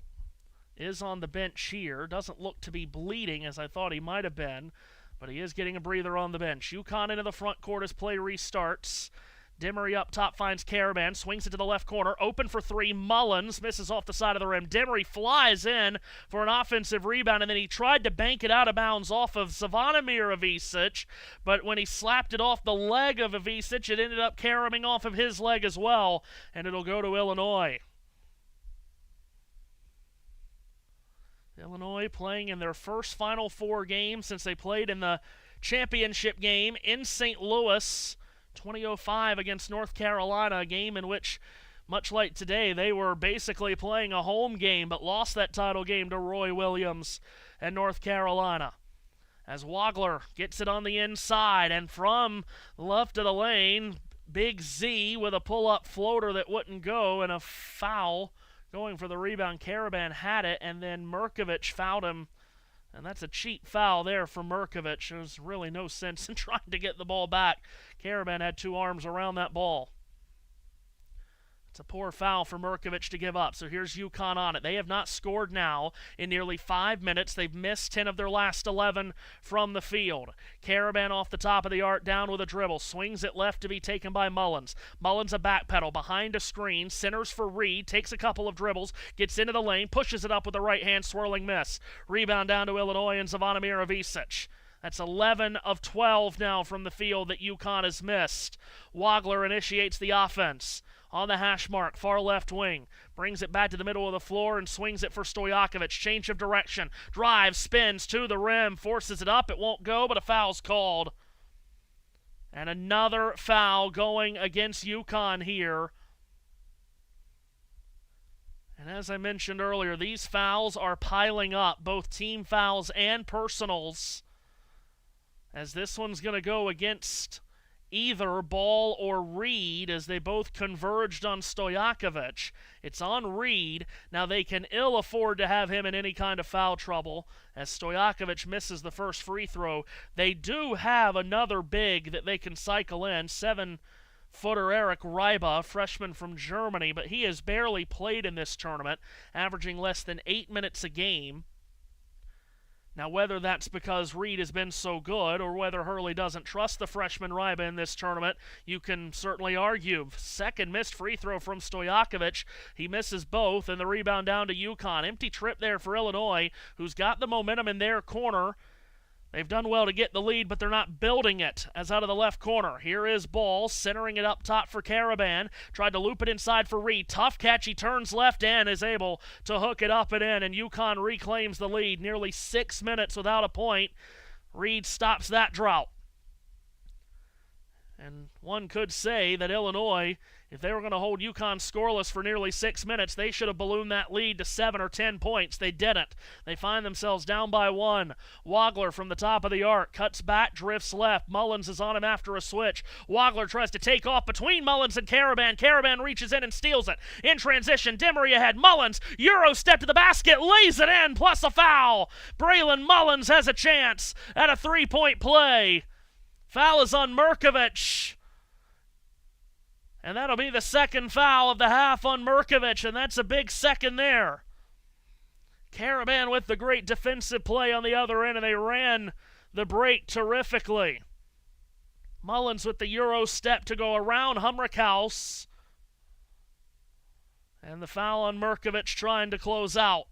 is on the bench here. Doesn't look to be bleeding as I thought he might have been, but he is getting a breather on the bench. UConn into the front court as play restarts. Demery up top finds Karaban, swings it to the left corner, open for three. Mullins misses off the side of the rim. Demery flies in for an offensive rebound, and then he tried to bank it out of bounds off of Zvonimir Ivisic, but when he slapped it off the leg of Ivisic, it ended up caromming off of his leg as well, and it'll go to Illinois. Illinois playing in their first Final Four game since they played in the championship game in St. Louis, 2005 against North Carolina, a game in which, much like today, they were basically playing a home game but lost that title game to Roy Williams and North Carolina. As Wagler gets it on the inside, and from left of the lane, Big Z with a pull-up floater that wouldn't go, and a foul going for the rebound. Karaban had it, and then Merkovich fouled him. And that's a cheap foul there for Merkovich. There's really no sense in trying to get the ball back. Karaban had two arms around that ball. It's a poor foul for Merkovich to give up. So here's UConn on it. They have not scored now in nearly 5 minutes. They've missed 10 of their last 11 from the field. Karaban off the top of the arc, down with a dribble. Swings it left to be taken by Mullins. Mullins a backpedal behind a screen. Centers for Reed. Takes a couple of dribbles. Gets into the lane. Pushes it up with the right hand. Swirling miss. Rebound down to Illinois and Zvonimir Ivisic. That's 11 of 12 now from the field that UConn has missed. Wagler initiates the offense. On the hash mark, far left wing. Brings it back to the middle of the floor and swings it for Stojakovic. Change of direction. Drives, spins to the rim. Forces it up. It won't go, but a foul's called. And another foul going against UConn here. And as I mentioned earlier, these fouls are piling up, both team fouls and personals. As this one's going to go against either Ball or Reed, as they both converged on Stojakovic. It's on Reed. Now they can ill afford to have him in any kind of foul trouble, as Stojakovic misses the first free throw. They do have another big that they can cycle in, 7-footer Eric Reiba, freshman from Germany, but he has barely played in this tournament, averaging less than 8 minutes a game. Now, whether that's because Reed has been so good or whether Hurley doesn't trust the freshman Reiba in this tournament, you can certainly argue. Second missed free throw from Stojakovic. He misses both, and the rebound down to UConn. Empty trip there for Illinois, who's got the momentum in their corner. They've done well to get the lead, but they're not building it. As out of the left corner, here is Ball, centering it up top for Karaban. Tried to loop it inside for Reed. Tough catch. He turns left and is able to hook it up and in, and UConn reclaims the lead. Nearly 6 minutes without a point. Reed stops that drought. And one could say that Illinois, if they were going to hold UConn scoreless for nearly 6 minutes, they should have ballooned that lead to 7 or 10 points. They didn't. They find themselves down by 1. Wagler from the top of the arc cuts back, drifts left. Mullins is on him after a switch. Wagler tries to take off between Mullins and Caravan. Caravan reaches in and steals it. In transition, Demery ahead. Mullins, Euro step to the basket, lays it in, plus a foul. Braylon Mullins has a chance at a 3-point play. Foul is on Merkovich. And that'll be the second foul of the half on Merkovich, and that's a big second there. Caravan with the great defensive play on the other end, and they ran the break terrifically. Mullins with the Euro step to go around Humrickhouse. And the foul on Merkovich trying to close out.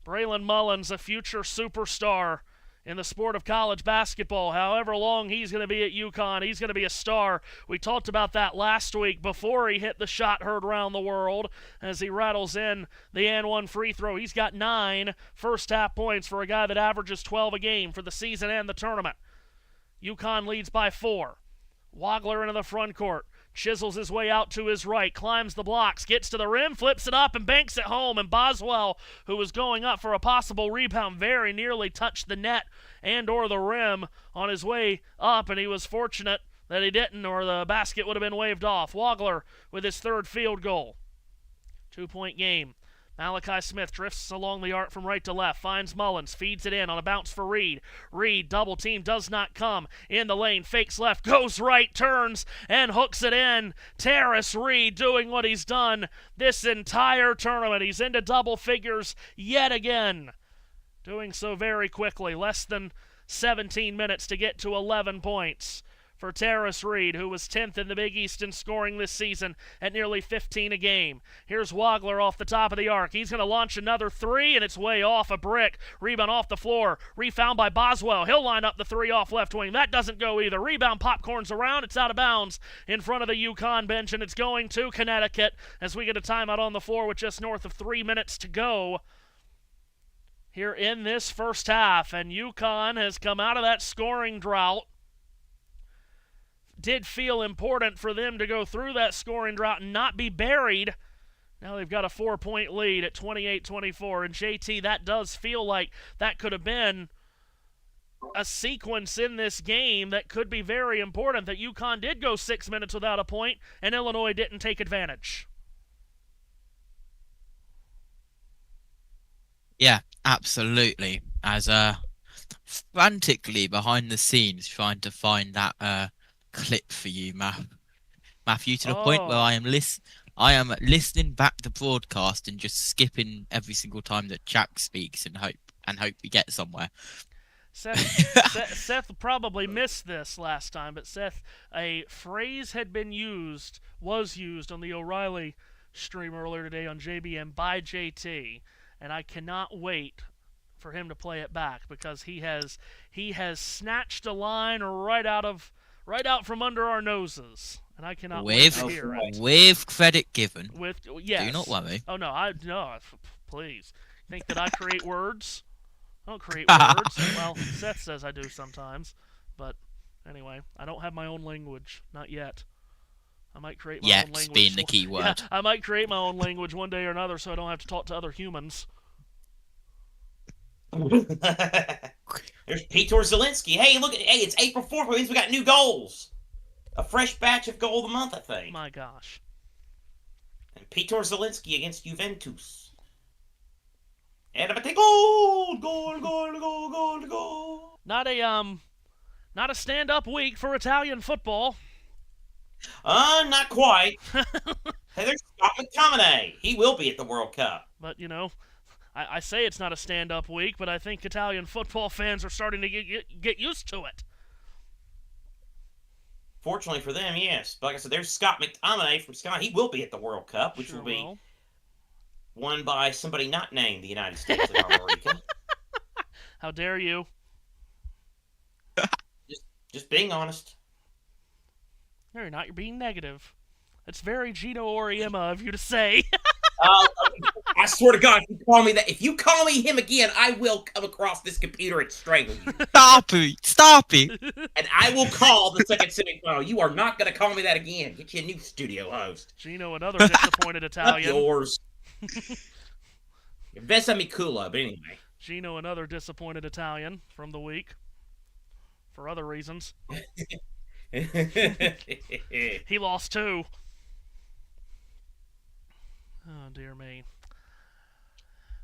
Braylon Mullins, a future superstar in the sport of college basketball. However long he's going to be at UConn, he's going to be a star. We talked about that last week before he hit the shot heard around the world as he rattles in the and one free throw. He's got 9 first-half points for a guy that averages 12 a game for the season and the tournament. UConn leads by 4. Wagler into the front court. Chisels his way out to his right, climbs the blocks, gets to the rim, flips it up, and banks it home. And Boswell, who was going up for a possible rebound, very nearly touched the net and or the rim on his way up, and he was fortunate that he didn't, or the basket would have been waved off. Wagler with his 3rd field goal. 2-point game. Malachi Smith drifts along the arc from right to left, finds Mullins, feeds it in on a bounce for Reed. Reed, double team, does not come. In the lane, fakes left, goes right, turns, and hooks it in. Terrace Reed doing what he's done this entire tournament. He's into double figures yet again. Doing so very quickly, less than 17 minutes to get to 11 points for Terrace Reed, who was 10th in the Big East in scoring this season at nearly 15 a game. Here's Wagler off the top of the arc. He's going to launch another 3, and it's way off a brick. Rebound off the floor. Refound by Boswell. He'll line up the 3 off left wing. That doesn't go either. Rebound popcorns around. It's out of bounds in front of the UConn bench, and it's going to Connecticut as we get a timeout on the floor with just north of 3 minutes to go here in this first half. And UConn has come out of that scoring drought. Did feel important for them to go through that scoring drought and not be buried. Now they've got a 4-point lead at 28-24. And JT, that does feel like that could have been a sequence in this game that could be very important, that UConn did go 6 minutes without a point and Illinois didn't take advantage. Yeah, absolutely. As frantically behind the scenes trying to find that clip for you, Matthew, to the point where I am listening back the broadcast and just skipping every single time that Jack speaks and hope we get somewhere. Seth probably missed this last time, but Seth, a phrase was used on the O'Reilly stream earlier today on JBM by JT, and I cannot wait for him to play it back because he has snatched a line right out from under our noses, and I cannot wait to hear it. With credit given. Yes. Do not worry. Oh no, please. Think that I create words? I don't create words. Well, Seth says I do sometimes, but anyway, I don't have my own language, not yet. I might create my own language. Being the key word. Yeah, I might create my own language one day or another, so I don't have to talk to other humans. There's Peter Zielinski. Hey, look! Hey, it's April 4th. Which means we got new goals. A fresh batch of goal of the month, I think. My gosh. And Peter Zielinski against Juventus. And I'm gonna goal. Not a stand-up week for Italian football. Not quite. Hey, there's Scott McTominay. He will be at the World Cup. But I say it's not a stand-up week, but I think Italian football fans are starting to get used to it. Fortunately for them, yes. But like I said, there's Scott McTominay from Scott. He will be at the World Cup, which will be won by somebody not named the United States of America. How dare you? Just being honest. No, you're not. You're being negative. It's very Gino Auriemma of you to say. I swear to God, if you call me him again, I will come across this computer and strangle you. Stop it. And I will call the second semifinal. You are not going to call me that again. Get you a new studio host. Gino, another disappointed Italian. Up yours. Vesa Mikula, but anyway. Gino, another disappointed Italian from the week. For other reasons. He lost 2. Oh, dear me.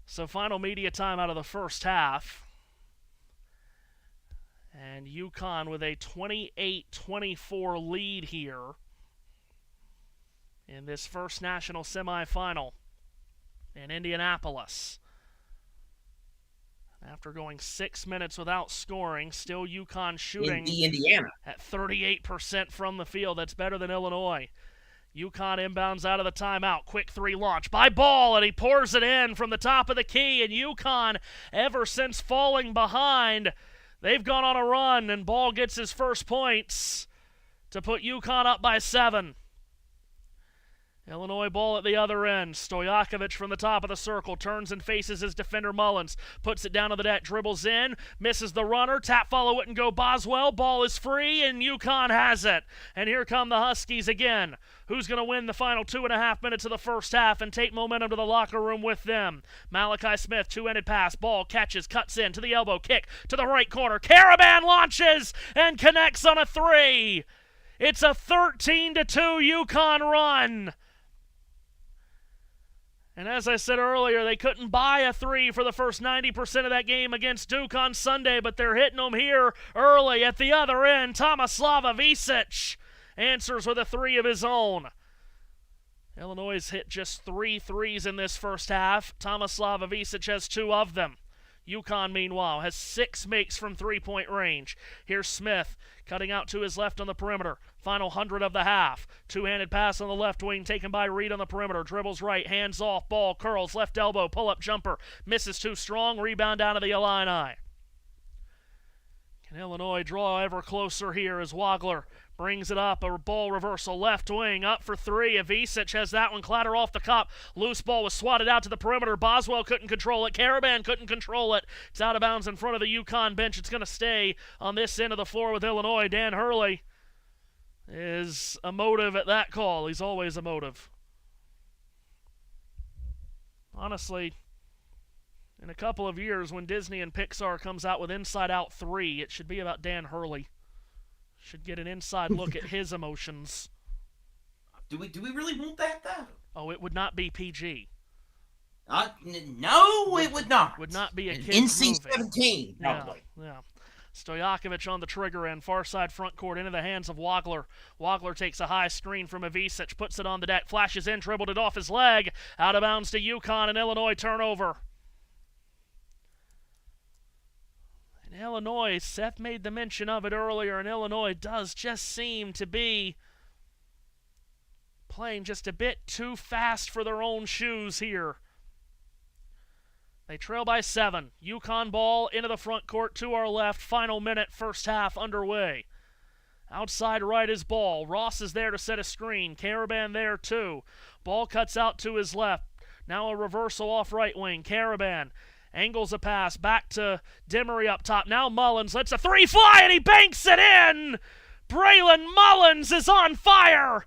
So final media time out of the first half. And UConn with a 28-24 lead here in this first national semifinal in Indianapolis. After going 6 minutes without scoring, still UConn shooting in Indiana at 38% from the field. That's better than Illinois. UConn inbounds out of the timeout. Quick 3 launch by Ball, and he pours it in from the top of the key. And UConn, ever since falling behind, they've gone on a run, and Ball gets his first points to put UConn up by 7. Illinois ball at the other end. Stojakovic from the top of the circle turns and faces his defender Mullins. Puts it down to the net, dribbles in, misses the runner. Tap follow it and go Boswell. Ball is free, and UConn has it. And here come the Huskies again. Who's going to win the final 2.5 minutes of the first half and take momentum to the locker room with them? Malachi Smith, two-handed pass. Ball catches, cuts in to the elbow. Kick to the right corner. Caravan launches and connects on a 3. It's a 13-2 UConn run. And as I said earlier, they couldn't buy a 3 for the first 90% of that game against Duke on Sunday, but they're hitting them here early at the other end. Tomislav Ivisic answers with a 3 of his own. Illinois has hit just 3 threes in this first half. Tomislav Ivisic has 2 of them. UConn, meanwhile, has 6 makes from three-point range. Here's Smith cutting out to his left on the perimeter. Final 100 of the half. Two-handed pass on the left wing taken by Reed on the perimeter. Dribbles right, hands off, ball, curls, left elbow, pull-up jumper. Misses too strong, rebound down to the Illini. Can Illinois draw ever closer here as Wagler brings it up, a ball reversal, left wing, up for 3. Ivisic has that one clatter off the cup. Loose ball was swatted out to the perimeter. Boswell couldn't control it. Caravan couldn't control it. It's out of bounds in front of the UConn bench. It's going to stay on this end of the floor with Illinois. Dan Hurley is emotive at that call. He's always emotive. Honestly, in a couple of years when Disney and Pixar comes out with Inside Out 3, it should be about Dan Hurley. Should get an inside look at his emotions. Do we really want that, though? Oh, it would not be PG. No, it would not. Would not be a kid's movie. NC-17, probably. Yeah. Stojakovic on the trigger end, far side front court into the hands of Wagler. Wagler takes a high screen from Ivisic, puts it on the deck, flashes in, dribbled it off his leg. Out of bounds to UConn, and Illinois turnover. In Illinois, Seth made the mention of it earlier, and Illinois does just seem to be playing just a bit too fast for their own shoes here. They trail by 7. UConn ball into the front court to our left. Final minute, first half underway. Outside right is Ball. Ross is there to set a screen. Caravan there too. Ball cuts out to his left. Now a reversal off right wing. Caravan angles a pass back to Demery up top. Now Mullins lets a 3 fly, and he banks it in! Braylon Mullins is on fire!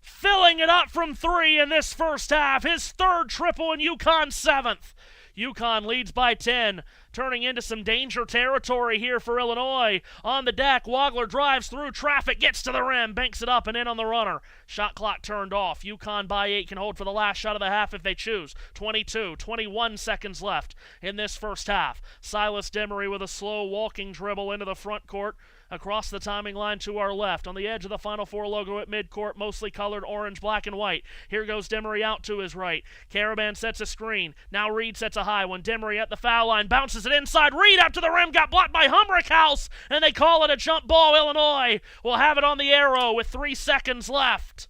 Filling it up from 3 in this first half. His 3rd triple and UConn's 7th. UConn leads by 10, turning into some danger territory here for Illinois. On the deck, Wagler drives through traffic, gets to the rim, banks it up and in on the runner. Shot clock turned off. UConn by 8 can hold for the last shot of the half if they choose. 21 seconds left in this first half. Silas Demery with a slow walking dribble into the front court. Across the timing line to our left. On the edge of the Final Four logo at midcourt, mostly colored orange, black, and white. Here goes Demery out to his right. Caravan sets a screen. Now Reed sets a high one. Demery at the foul line. Bounces it inside. Reed up to the rim. Got blocked by Humrickhouse. And they call it a jump ball. Illinois will have it on the arrow with 3 seconds left.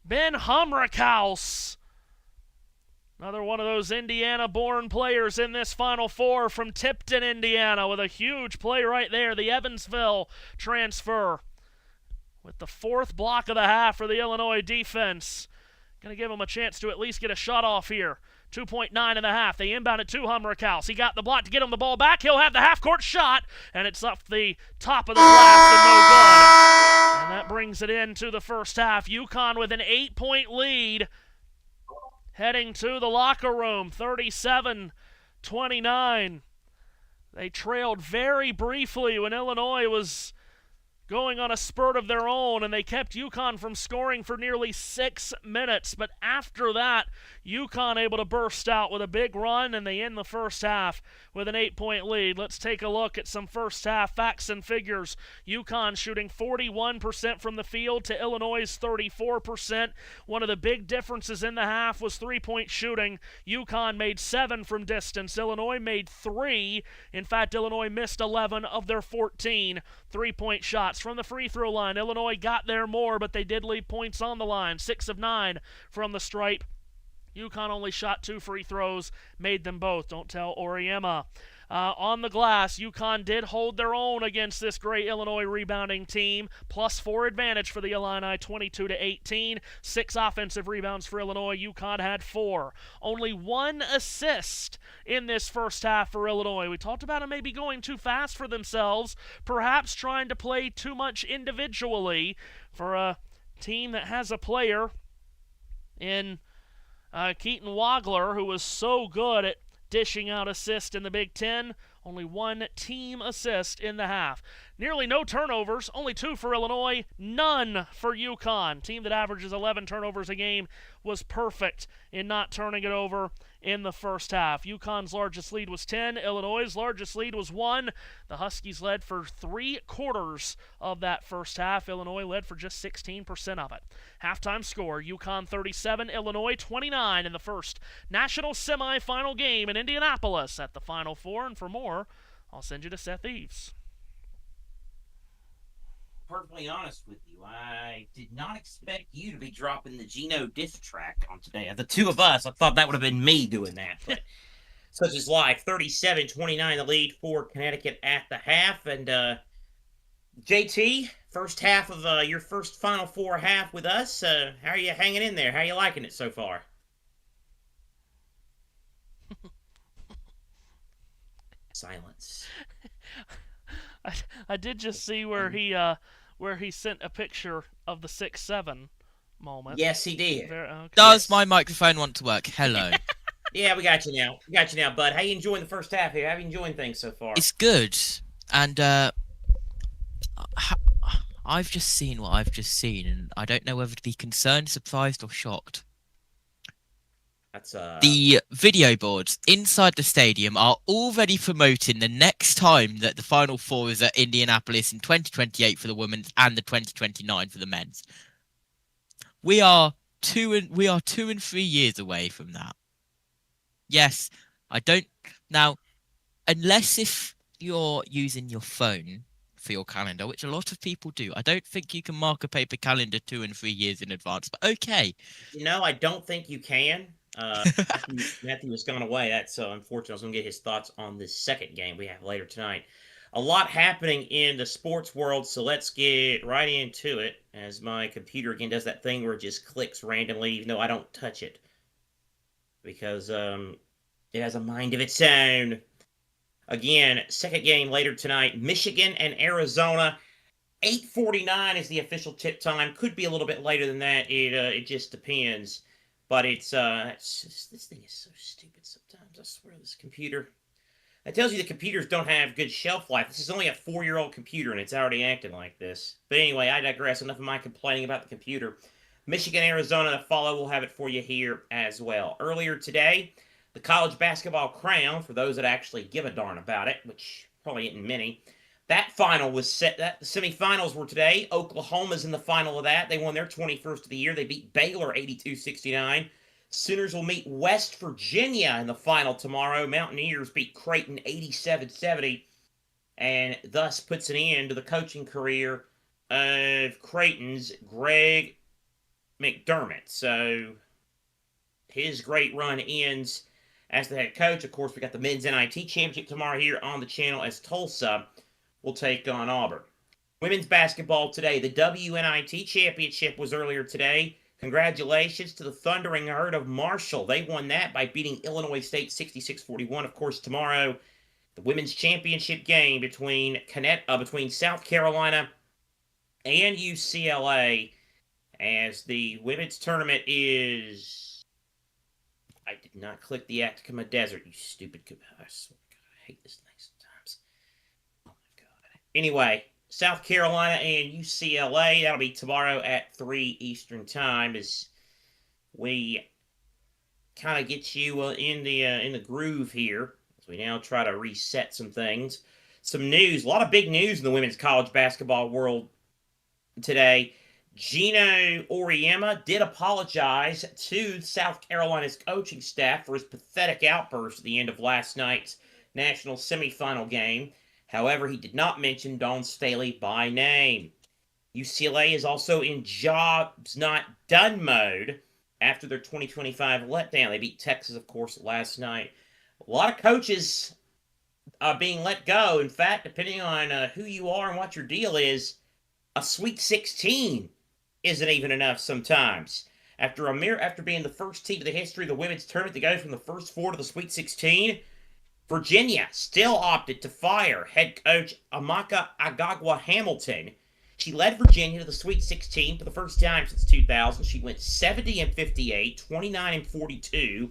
Ben Humrickhouse. Another one of those Indiana-born players in this Final Four from Tipton, Indiana, with a huge play right there, the Evansville transfer. With the 4th block of the half for the Illinois defense. Going to give them a chance to at least get a shot off here. 2.9 in the half. They inbound it to Hummerkaus. He got the block to get him the ball back. He'll have the half-court shot, and it's up the top of the glass and no good. And that brings it into the first half. UConn with an 8-point lead heading to the locker room, 37-29. They trailed very briefly when Illinois was going on a spurt of their own, and they kept UConn from scoring for nearly 6 minutes. But after that, UConn able to burst out with a big run, and they end the first half with an 8-point lead. Let's take a look at some first half facts and figures. UConn shooting 41% from the field to Illinois' 34%. One of the big differences in the half was three-point shooting. UConn made 7 from distance. Illinois made 3. In fact, Illinois missed 11 of their 14 three-point shots. From the free throw line, Illinois got there more, but they did leave points on the line. 6 of 9 from the stripe. UConn only shot 2 free throws, made them both. Don't tell Oriema. On the glass, UConn did hold their own against this great Illinois rebounding team. +4 advantage for the Illini, 22-18. 6 offensive rebounds for Illinois. UConn had 4. Only 1 assist in this first half for Illinois. We talked about them maybe going too fast for themselves, perhaps trying to play too much individually for a team that has a player in Keaton Wagler, who was so good at dishing out assists in the Big Ten. Only 1 team assist in the half. Nearly no turnovers, only 2 for Illinois, none for UConn. Team that averages 11 turnovers a game was perfect in not turning it over in the first half. UConn's largest lead was 10. Illinois' largest lead was 1. The Huskies led for 3/4 of that first half. Illinois led for just 16% of it. Halftime score, UConn 37, Illinois 29 in the first National Semifinal game in Indianapolis at the Final Four. And for more, I'll send you to Seth Eaves. Perfectly honest with you, I did not expect you to be dropping the Geno diss track on today. Of the two of us, I thought that would have been me doing that. But such is life. 37-29 the lead for Connecticut at the half. And JT, first half of your first Final Four half with us. How are you hanging in there? How are you liking it so far? Silence. I did just see where he sent a picture of the 6-7 moment. Yes, he did. Okay. Does my microphone want to work? Hello. Yeah, we got you now. We got you now, bud. How you enjoying the first half here? How you enjoying things so far? It's good. And I've just seen what I've just seen, and I don't know whether to be concerned, surprised, or shocked. That's The video boards inside the stadium are already promoting the next time that the Final Four is at Indianapolis in 2028 for the women's and the 2029 for the men's. We are 2 and 3 years away from that. Yes, I don't now, unless if you're using your phone for your calendar, which a lot of people do. I don't think you can mark a paper calendar 2 and 3 years in advance, but okay. No, I don't think you can. Matthew has gone away. That's unfortunate. I was going to get his thoughts on this second game we have later tonight. A lot happening in the sports world, so let's get right into it as my computer again does that thing where it just clicks randomly, even though I don't touch it because it has a mind of its own. Again, second game later tonight, Michigan and Arizona. 8:49 is the official tip time. Could be a little bit later than that. It just depends. But it's this thing is so stupid sometimes. I swear, this computer. That tells you the computers don't have good shelf life. This is only a 4-year-old computer, and it's already acting like this. But anyway, I digress. Enough of my complaining about the computer. Michigan, Arizona to follow. We'll have it for you here as well. Earlier today, the college basketball crown, for those that actually give a darn about it, which probably isn't many, that final was set. The semifinals were today. Oklahoma's in the final of that. They won their 21st of the year. They beat Baylor 82-69. Sooners will meet West Virginia in the final tomorrow. Mountaineers beat Creighton 87-70, and thus puts an end to the coaching career of Creighton's Greg McDermott. So his great run ends as the head coach. Of course, we got the men's NIT championship tomorrow here on the channel as Tulsa will take on Auburn. Women's basketball today. The WNIT championship was earlier today. Congratulations to the Thundering Herd of Marshall. They won that by beating Illinois State 66-41. Of course, tomorrow, the women's championship game between South Carolina and UCLA, as the women's tournament is... I did not click the Atacama Desert, you stupid... I swear to God, I hate this thing sometimes. Oh my God. Anyway, South Carolina and UCLA, that'll be tomorrow at 3 Eastern Time, as we kind of get you in the groove here, as we now try to reset some things. Some news, a lot of big news in the women's college basketball world today. Gino Auriemma did apologize to South Carolina's coaching staff for his pathetic outburst at the end of last night's national semifinal game. However, he did not mention Dawn Staley by name. UCLA is also in jobs not done mode after their 2025 letdown. They beat Texas, of course, last night. A lot of coaches are being let go. In fact, depending on who you are and what your deal is, a Sweet 16 isn't even enough sometimes. After being the first team in the history of the women's tournament to go from the first four to the Sweet 16, Virginia still opted to fire head coach Amaka Agagwa-Hamilton. She led Virginia to the Sweet 16 for the first time since 2000. She went 70-58, 29-42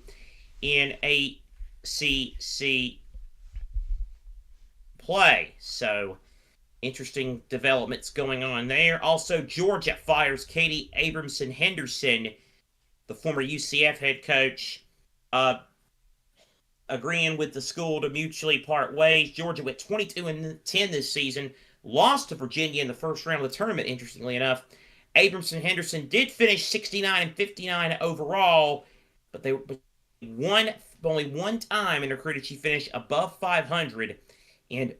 in ACC play. So, interesting developments going on there. Also, Georgia fires Katie Abramson-Henderson, the former UCF head coach, agreeing with the school to mutually part ways. Georgia went 22-10 this season, lost to Virginia in the first round of the tournament, interestingly enough. Abramson-Henderson did finish 69-59 overall, but only one time in her career did she finish above 500 in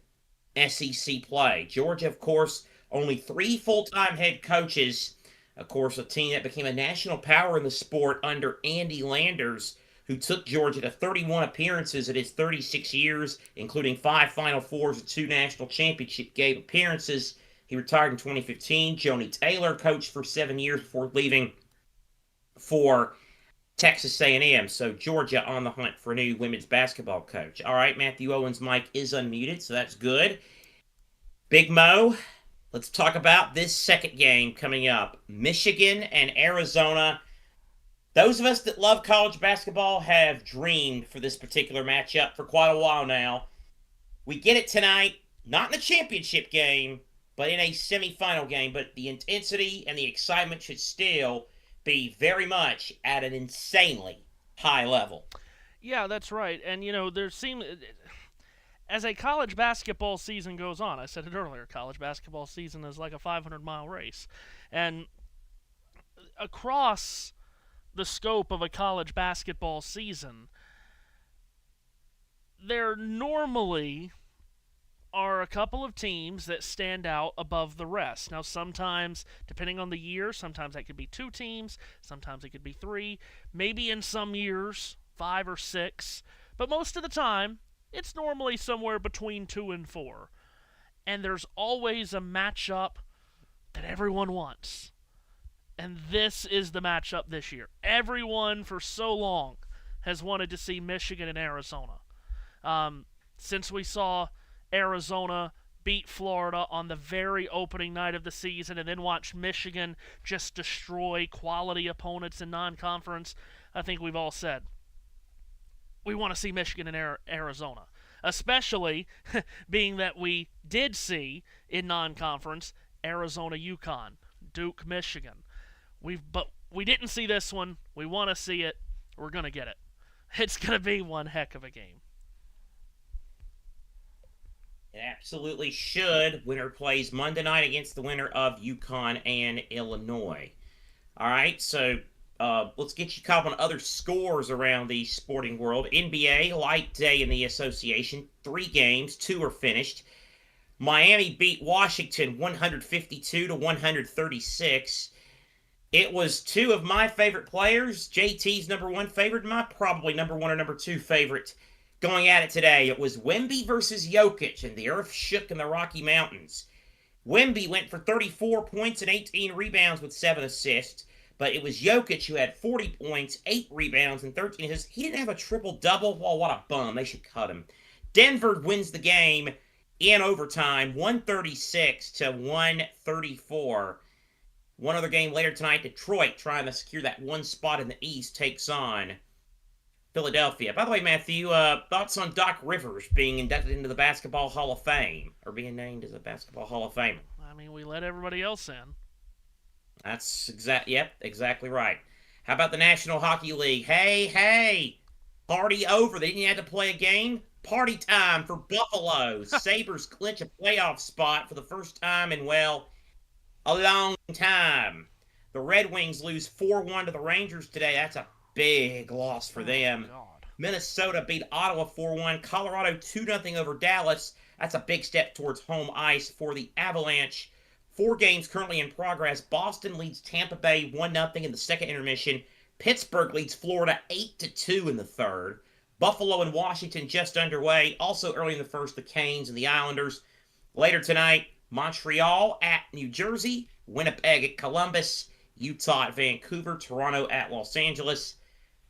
SEC play. Georgia, of course, only 3 full-time head coaches. Of course, a team that became a national power in the sport under Andy Landers, who took Georgia to 31 appearances in his 36 years, including 5 Final Fours and 2 national championship game appearances. He retired in 2015. Joni Taylor coached for 7 years before leaving for Texas A&M. So Georgia on the hunt for a new women's basketball coach. All right, Matthew Owens' mic is unmuted, so that's good. Big Mo, let's talk about this second game coming up. Michigan and Arizona. Those of us that love college basketball have dreamed for this particular matchup for quite a while now. We get it tonight, not in the championship game, but in a semifinal game. But the intensity and the excitement should still be very much at an insanely high level. Yeah, that's right. And, as a college basketball season goes on, I said it earlier, college basketball season is like a 500-mile race. And across the scope of a college basketball season, there normally are a couple of teams that stand out above the rest. Now, sometimes, depending on the year, sometimes that could be 2 teams, sometimes it could be 3, maybe in some years 5 or 6, but most of the time, it's normally somewhere between 2 and 4. And there's always a matchup that everyone wants. And this is the matchup this year. Everyone for so long has wanted to see Michigan and Arizona. Since we saw Arizona beat Florida on the very opening night of the season and then watched Michigan just destroy quality opponents in non-conference, I think we've all said, we want to see Michigan and Arizona. Especially being that we did see in non-conference Arizona, UConn, Duke, Michigan. But we didn't see this one. We want to see it. We're going to get it. It's going to be one heck of a game. It absolutely should. Winner plays Monday night against the winner of UConn and Illinois. All right, so let's get you caught up on other scores around the sporting world. NBA, light day in the association. 3 games, 2 are finished. Miami beat Washington 152-136. It was 2 of my favorite players, JT's number 1 favorite, and my probably number 1 or number 2 favorite, going at it today. It was Wemby versus Jokic, and the earth shook in the Rocky Mountains. Wemby went for 34 points and 18 rebounds with 7 assists, But it was Jokic who had 40 points, 8 rebounds, and 13 assists. He didn't have a triple-double. Well, what a bum. They should cut him. Denver wins the game in overtime, 136 to 134. One other game later tonight, Detroit, trying to secure that one spot in the East, takes on Philadelphia. By the way, Matthew, thoughts on Doc Rivers being inducted into the Basketball Hall of Fame, or being named as a Basketball Hall of Famer? I mean, we let everybody else in. That's exactly right. How about the National Hockey League? Hey, party over. They didn't have to play a game. Party time for Buffalo. Sabres clinch a playoff spot for the first time in, well, a long time. The Red Wings lose 4-1 to the Rangers today. That's a big loss for them. God. Minnesota beat Ottawa 4-1. Colorado 2-0 over Dallas. That's a big step towards home ice for the Avalanche. 4 games currently in progress. Boston leads Tampa Bay 1-0 in the second intermission. Pittsburgh leads Florida 8-2 in the third. Buffalo and Washington just underway. Also early in the first, the Canes and the Islanders. Later tonight, Montreal at New Jersey. Winnipeg at Columbus. Utah at Vancouver. Toronto at Los Angeles.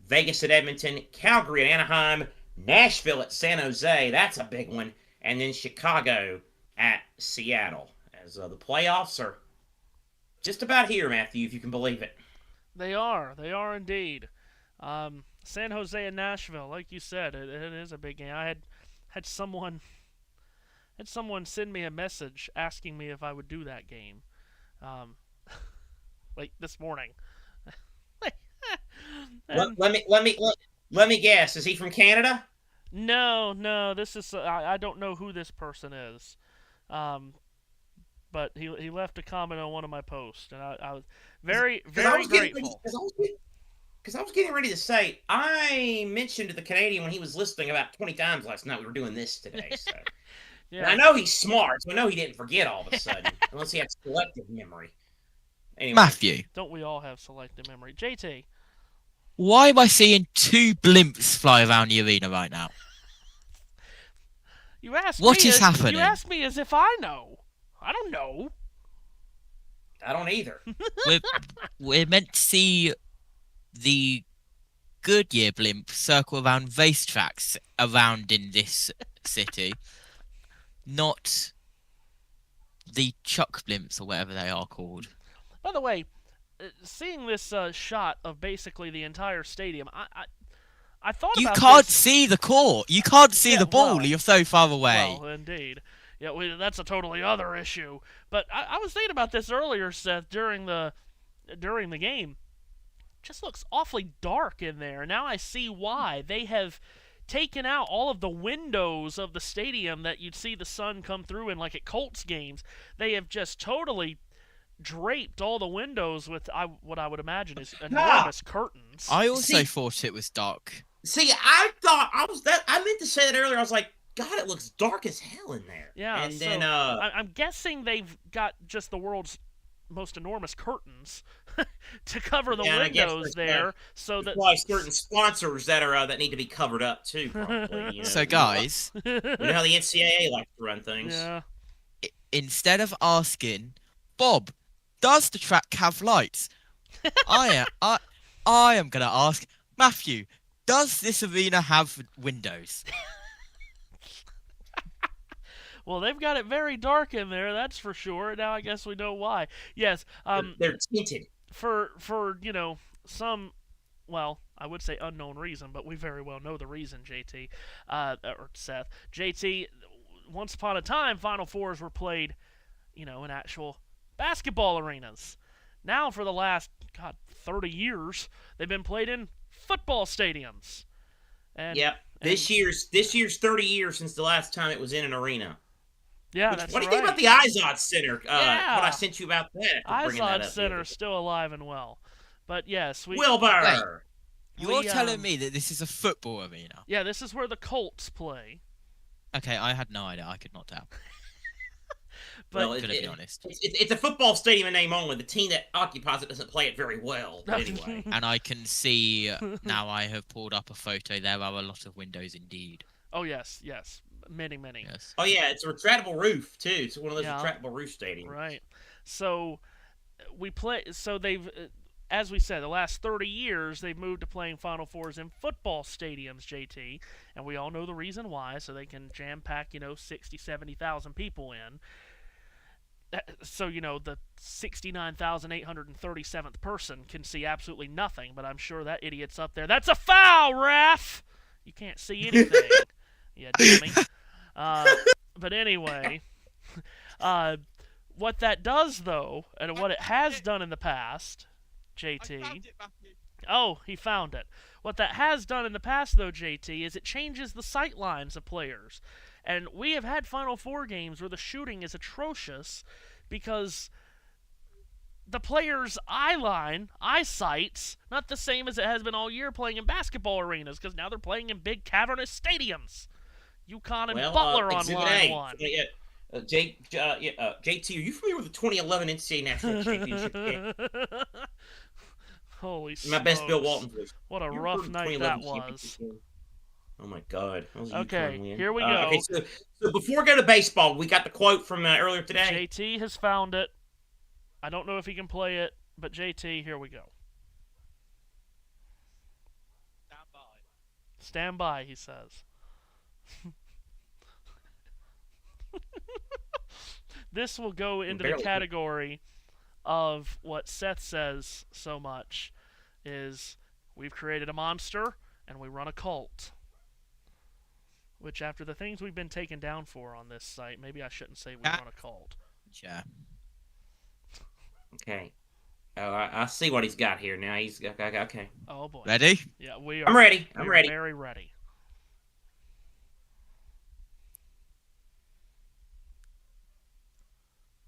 Vegas at Edmonton. Calgary at Anaheim. Nashville at San Jose. That's a big one. And then Chicago at Seattle. As the playoffs are just about here, Matthew, if you can believe it. They are indeed. San Jose and Nashville, like you said, it is a big game. I had someone send me a message asking me if I would do that game, like this morning. Let me guess. Is he from Canada? No. This is I don't know who this person is. But he left a comment on one of my posts, and I was very grateful. Because I was getting ready to say, I mentioned to the Canadian when he was listening about 20 times last night, we were doing this today. So. Yeah. And I know he's smart, so I know he didn't forget all of a sudden, unless he had selective memory. Anyway. Matthew. Don't we all have selective memory? JT. Why am I seeing 2 blimps fly around the arena right now? You asked What me is as, happening? You asked me as if I know. I don't know. I don't either. We're meant to see the Goodyear blimp circle around racetracks around in this city, not the Chuck blimps or whatever they are called. By the way, seeing this shot of basically the entire stadium, I thought you about can't this. see the court. You can't see the ball. Well, you're so far away. Well, indeed. Yeah, that's a totally other issue. But I was thinking about this earlier, Seth, during the game. It just looks awfully dark in there. Now I see why. They have taken out all of the windows of the stadium that you'd see the sun come through in, like at Colts games. They have just totally draped all the windows with what I would imagine is enormous curtains. I also thought it was dark. See, I meant to say that earlier. I was like, God, it looks dark as hell in there. Yeah, and so then I'm guessing they've got just the world's most enormous curtains to cover the windows there, so that why certain sponsors that need to be covered up too. Probably. You know, So, guys, you know how the NCAA likes to run things. Yeah. Instead of asking, Bob, does the track have lights? I am gonna ask Matthew, does this arena have windows? Well, they've got it very dark in there, that's for sure. Now I guess we know why. Yes, they're tinted. For some, well, I would say unknown reason, but we very well know the reason, JT, or Seth. JT, once upon a time, Final Fours were played, in actual basketball arenas. Now, for the last, 30 years, they've been played in football stadiums. And, yep. This year's 30 years since the last time it was in an arena. Yeah, that's right. What do you think about the Izod Center? Yeah. What I sent you about that? Izod Center is still alive and well. But yes, Wilbur! You're telling me that this is a football arena? Yeah, this is where the Colts play. Okay, I had no idea. I could not tell. But to be honest. It's a football stadium in name only. The team that occupies it doesn't play it very well. But anyway. And I can see, now I have pulled up a photo, there are a lot of windows indeed. Oh, yes. Many. Yes. Oh, yeah, it's a retractable roof, too. It's one of those retractable roof stadiums. Right. So, they've, as we said, the last 30 years, they've moved to playing Final Fours in football stadiums, JT, and we all know the reason why, so they can jam-pack, 60, 70,000 people in. So, the 69,837th person can see absolutely nothing, but I'm sure that idiot's up there. That's a foul, ref! You can't see anything. Yeah, dummy. But anyway, what that does, though, and what it has done in the past, JT... Oh, he found it. What that has done in the past, though, JT, is it changes the sight lines of players. And we have had Final Four games where the shooting is atrocious because the players' eyesight's not the same as it has been all year playing in basketball arenas, because now they're playing in big cavernous stadiums. UConn and Butler on line one. JT, are you familiar with the 2011 NCAA National Championship game? Holy smokes. My best Bill Walton voice. What a rough night that was. Oh my God. Okay, here we go. Okay, so before we go to baseball, we got the quote from earlier today. JT has found it. I don't know if he can play it, but JT, here we go. Stand by, he says. This will go into the category of what Seth says so much, is we've created a monster and we run a cult. Which, after the things we've been taken down for on this site, maybe I shouldn't say we run a cult. Yeah. Okay. Oh, I see what he's got here now. He's okay. Oh boy. Ready? Yeah, we are. I'm ready. I'm ready. Very ready.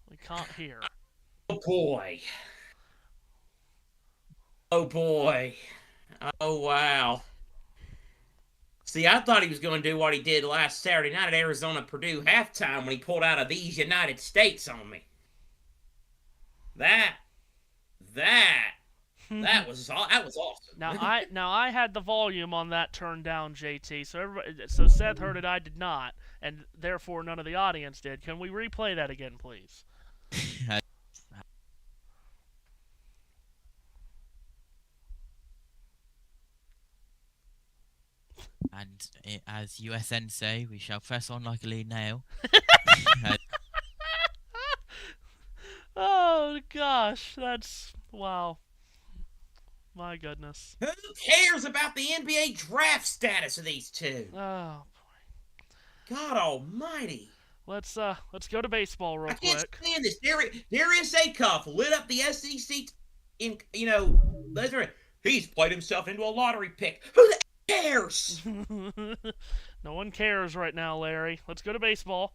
We can't hear. Oh boy. Oh boy. Oh wow. See, I thought he was going to do what he did last Saturday night at Arizona-Purdue halftime when he pulled out of these United States on me. That was awesome. Now I had the volume on that turned down, JT. So Seth heard it, I did not, and therefore none of the audience did. Can we replay that again, please? And as USN say, we shall press on like a lead nail. Oh gosh, that's wow. My goodness. Who cares about the NBA draft status of these two? Oh boy. God almighty. Let's go to baseball real quick. I can't stand this. There is a cuff lit up the SEC in he's played himself into a lottery pick. Who the cares? No one cares right now, Larry. Let's go to baseball.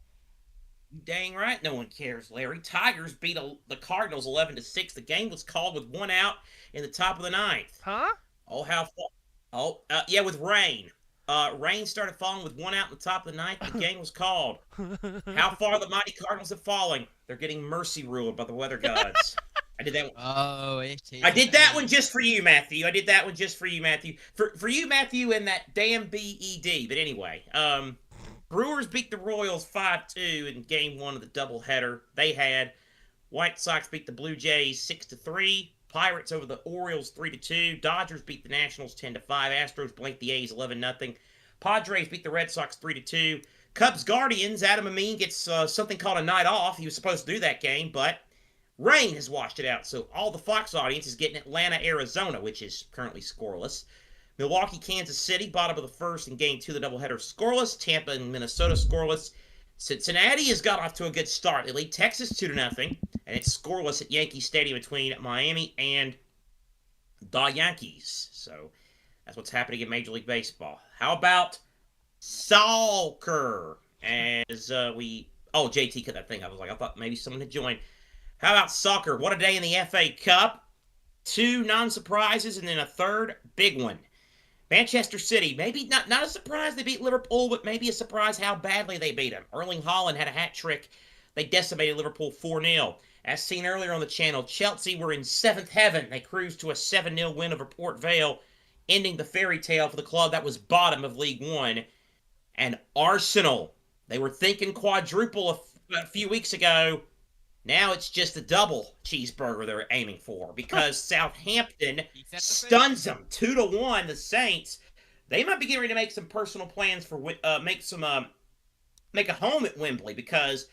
Dang right, no one cares, Larry. Tigers beat the Cardinals 11-6. The game was called with one out in the top of the ninth. Huh? Oh, how far? Oh, yeah, with rain. Rain started falling with one out in the top of the ninth. The game was called. How far the mighty Cardinals have fallen. They're getting mercy ruled by the weather gods. I did that one. Oh, it is. I did that one just for you, Matthew. I did that one just for you, Matthew. For you, Matthew, and that damn BED. But anyway, Brewers beat the Royals 5-2 in Game 1 of the doubleheader they had. White Sox beat the Blue Jays 6-3. Pirates over the Orioles 3-2. Dodgers beat the Nationals 10-5. Astros blanked the A's 11-0. Padres beat the Red Sox 3-2. Cubs Guardians, Adam Amin gets something called a night off. He was supposed to do that game, but rain has washed it out. So all the Fox audience is getting Atlanta, Arizona, which is currently scoreless. Milwaukee, Kansas City, bottom of the first in Game 2 of the doubleheader, scoreless. Tampa and Minnesota, scoreless. Cincinnati has got off to a good start. They lead Texas 2-0, and it's scoreless at Yankee Stadium between Miami and the Yankees. So that's what's happening in Major League Baseball. How about soccer? JT cut that thing. I thought maybe someone had joined. How about soccer? What a day in the FA Cup. 2 non-surprises and then a third big one. Manchester City, maybe not a surprise they beat Liverpool, but maybe a surprise how badly they beat them. Erling Haaland had a hat trick. They decimated Liverpool 4-0. As seen earlier on the channel, Chelsea were in 7th heaven. They cruised to a 7-0 win over Port Vale, ending the fairy tale for the club that was bottom of League One. And Arsenal, they were thinking quadruple a few weeks ago. Now it's just a double cheeseburger they're aiming for because Southampton He set the stuns them 2-1. The Saints, they might be getting ready to make some personal plans for make a home at Wembley because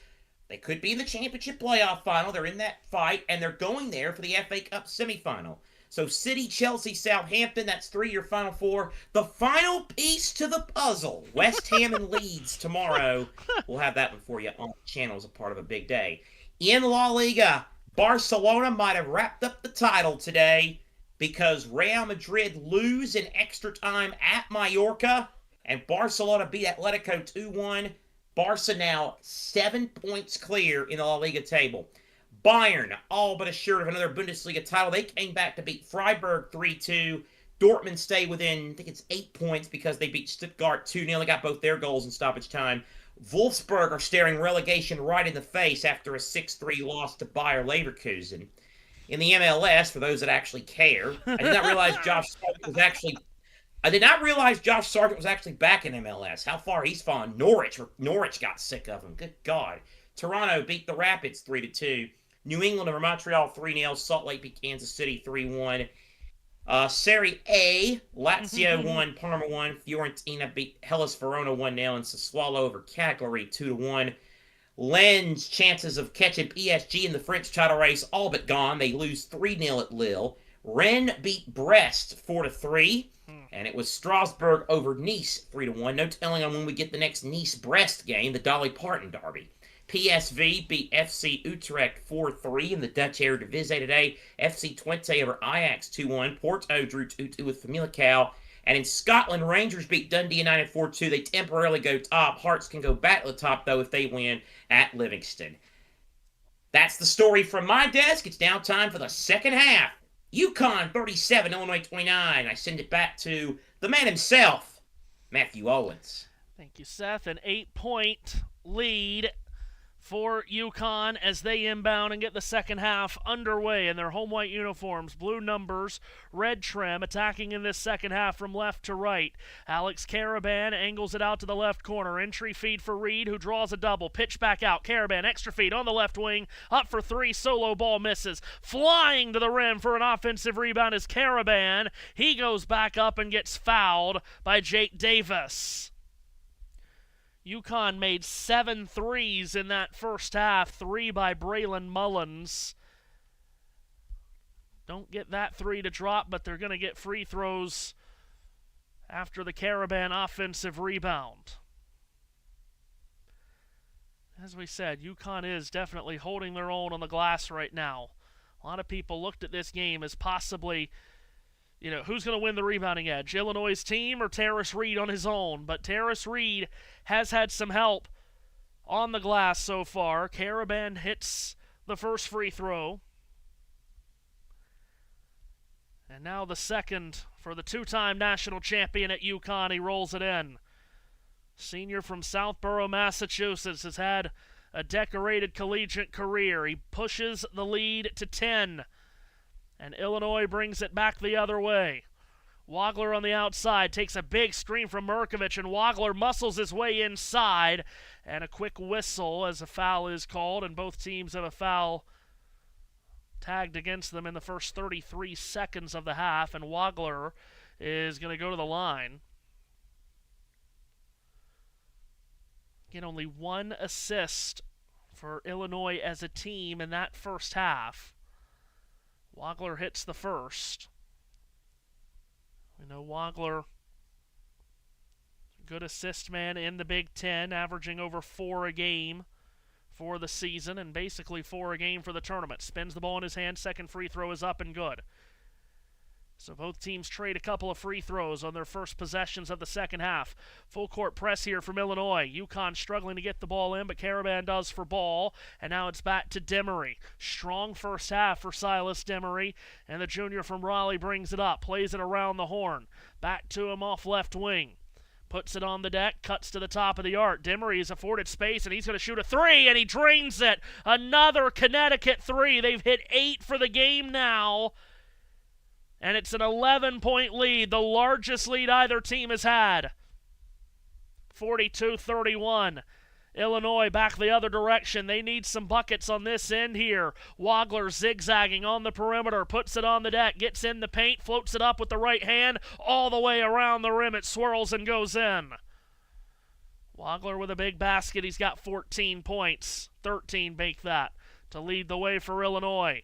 they could be in the championship playoff final. They're in that fight, and they're going there for the FA Cup semifinal. So City, Chelsea, Southampton, that's 3-year Final Four. The final piece to the puzzle, West Ham and Leeds tomorrow. We'll have that one for you on the channel as a part of a big day. In La Liga, Barcelona might have wrapped up the title today because Real Madrid lose in extra time at Mallorca, and Barcelona beat Atletico 2-1. Barca now 7 points clear in the La Liga table. Bayern, all but assured of another Bundesliga title. They came back to beat Freiburg 3-2. Dortmund stay within, I think it's 8 points because they beat Stuttgart 2-0. They got both their goals in stoppage time. Wolfsburg are staring relegation right in the face after a 6-3 loss to Bayer Leverkusen. In the MLS, for those that actually care, I did not realize Josh Sargent was actually back in MLS. How far he's fallen. Norwich got sick of him. Good God. Toronto beat the Rapids 3-2. New England over Montreal 3-0. Salt Lake beat Kansas City 3-1. Serie A, Lazio 1, Parma 1. Fiorentina beat Hellas Verona 1-0. And Sassuolo over Cagliari 2-1. Lens' chances of catching PSG in the French title race all but gone. They lose 3-0 at Lille. Rennes beat Brest 4-3. And it was Strasbourg over Nice 3-1. No telling on when we get the next Nice-Brest game, the Dolly Parton derby. PSV beat FC Utrecht 4-3 in the Dutch Eredivisie today. FC Twente over Ajax 2-1. Porto drew 2-2 with Famalicão. And in Scotland, Rangers beat Dundee United 4-2. They temporarily go top. Hearts can go back to the top, though, if they win at Livingston. That's the story from my desk. It's now time for the second half. UConn 37, Illinois 29. I send it back to the man himself, Matthew Owens. Thank you, Seth. An 8-point lead for UConn as they inbound and get the second half underway in their home white uniforms. Blue numbers, red trim, attacking in this second half from left to right. Alex Caraban angles it out to the left corner. Entry feed for Reed, who draws a double. Pitch back out. Caraban, extra feed on the left wing. Up for three. Solo ball misses. Flying to the rim for an offensive rebound is Caraban. He goes back up and gets fouled by Jake Davis. UConn made 7 threes in that first half, 3 by Braylon Mullins. Don't get that 3 to drop, but they're going to get free throws after the Caravan offensive rebound. As we said, UConn is definitely holding their own on the glass right now. A lot of people looked at this game as possibly, who's going to win the rebounding edge? Illinois' team or Terrace Reed on his own? But Terrace Reed has had some help on the glass so far. Caraban hits the first free throw. And now the second for the two-time national champion at UConn. He rolls it in. Senior from Southborough, Massachusetts, has had a decorated collegiate career. He pushes the lead to 10. And Illinois brings it back the other way. Wagler on the outside takes a big screen from Merkovich, and Wagler muscles his way inside. And a quick whistle as a foul is called, and both teams have a foul tagged against them in the first 33 seconds of the half, and Wagler is going to go to the line. Get only 1 assist for Illinois as a team in that first half. Wagler hits the first. We know Wagler, good assist man in the Big Ten, averaging over 4 a game for the season and basically 4 a game for the tournament. Spins the ball in his hand, second free throw is up and good. So both teams trade a couple of free throws on their first possessions of the second half. Full court press here from Illinois. UConn struggling to get the ball in, but Caravan does for ball. And now it's back to Demery. Strong first half for Silas Demery. And the junior from Raleigh brings it up. Plays it around the horn. Back to him off left wing. Puts it on the deck, cuts to the top of the arc. Demery is afforded space, and he's going to shoot a 3, and he drains it. Another Connecticut 3. They've hit 8 for the game now. And it's an 11-point lead, the largest lead either team has had. 42-31. Illinois back the other direction. They need some buckets on this end here. Wagler zigzagging on the perimeter, puts it on the deck, gets in the paint, floats it up with the right hand, all the way around the rim. It swirls and goes in. Wagler with a big basket. He's got 14 points. 13 make that to lead the way for Illinois.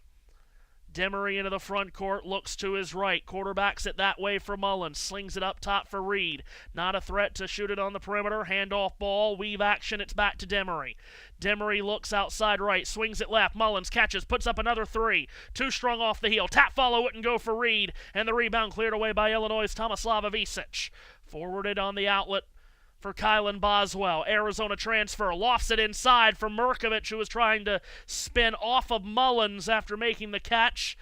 Demery into the front court, looks to his right, quarterbacks it that way for Mullins, slings it up top for Reed. Not a threat to shoot it on the perimeter, handoff ball, weave action, it's back to Demery. Demery looks outside right, swings it left, Mullins catches, puts up another three. Too strong off the heel, tap follow wouldn't go for Reed, and the rebound cleared away by Illinois' Tomislav Ivicic. Forwarded on the outlet for Kylan Boswell. Arizona transfer, lofts it inside for Merkovich, who was trying to spin off of Mullins after making the catch.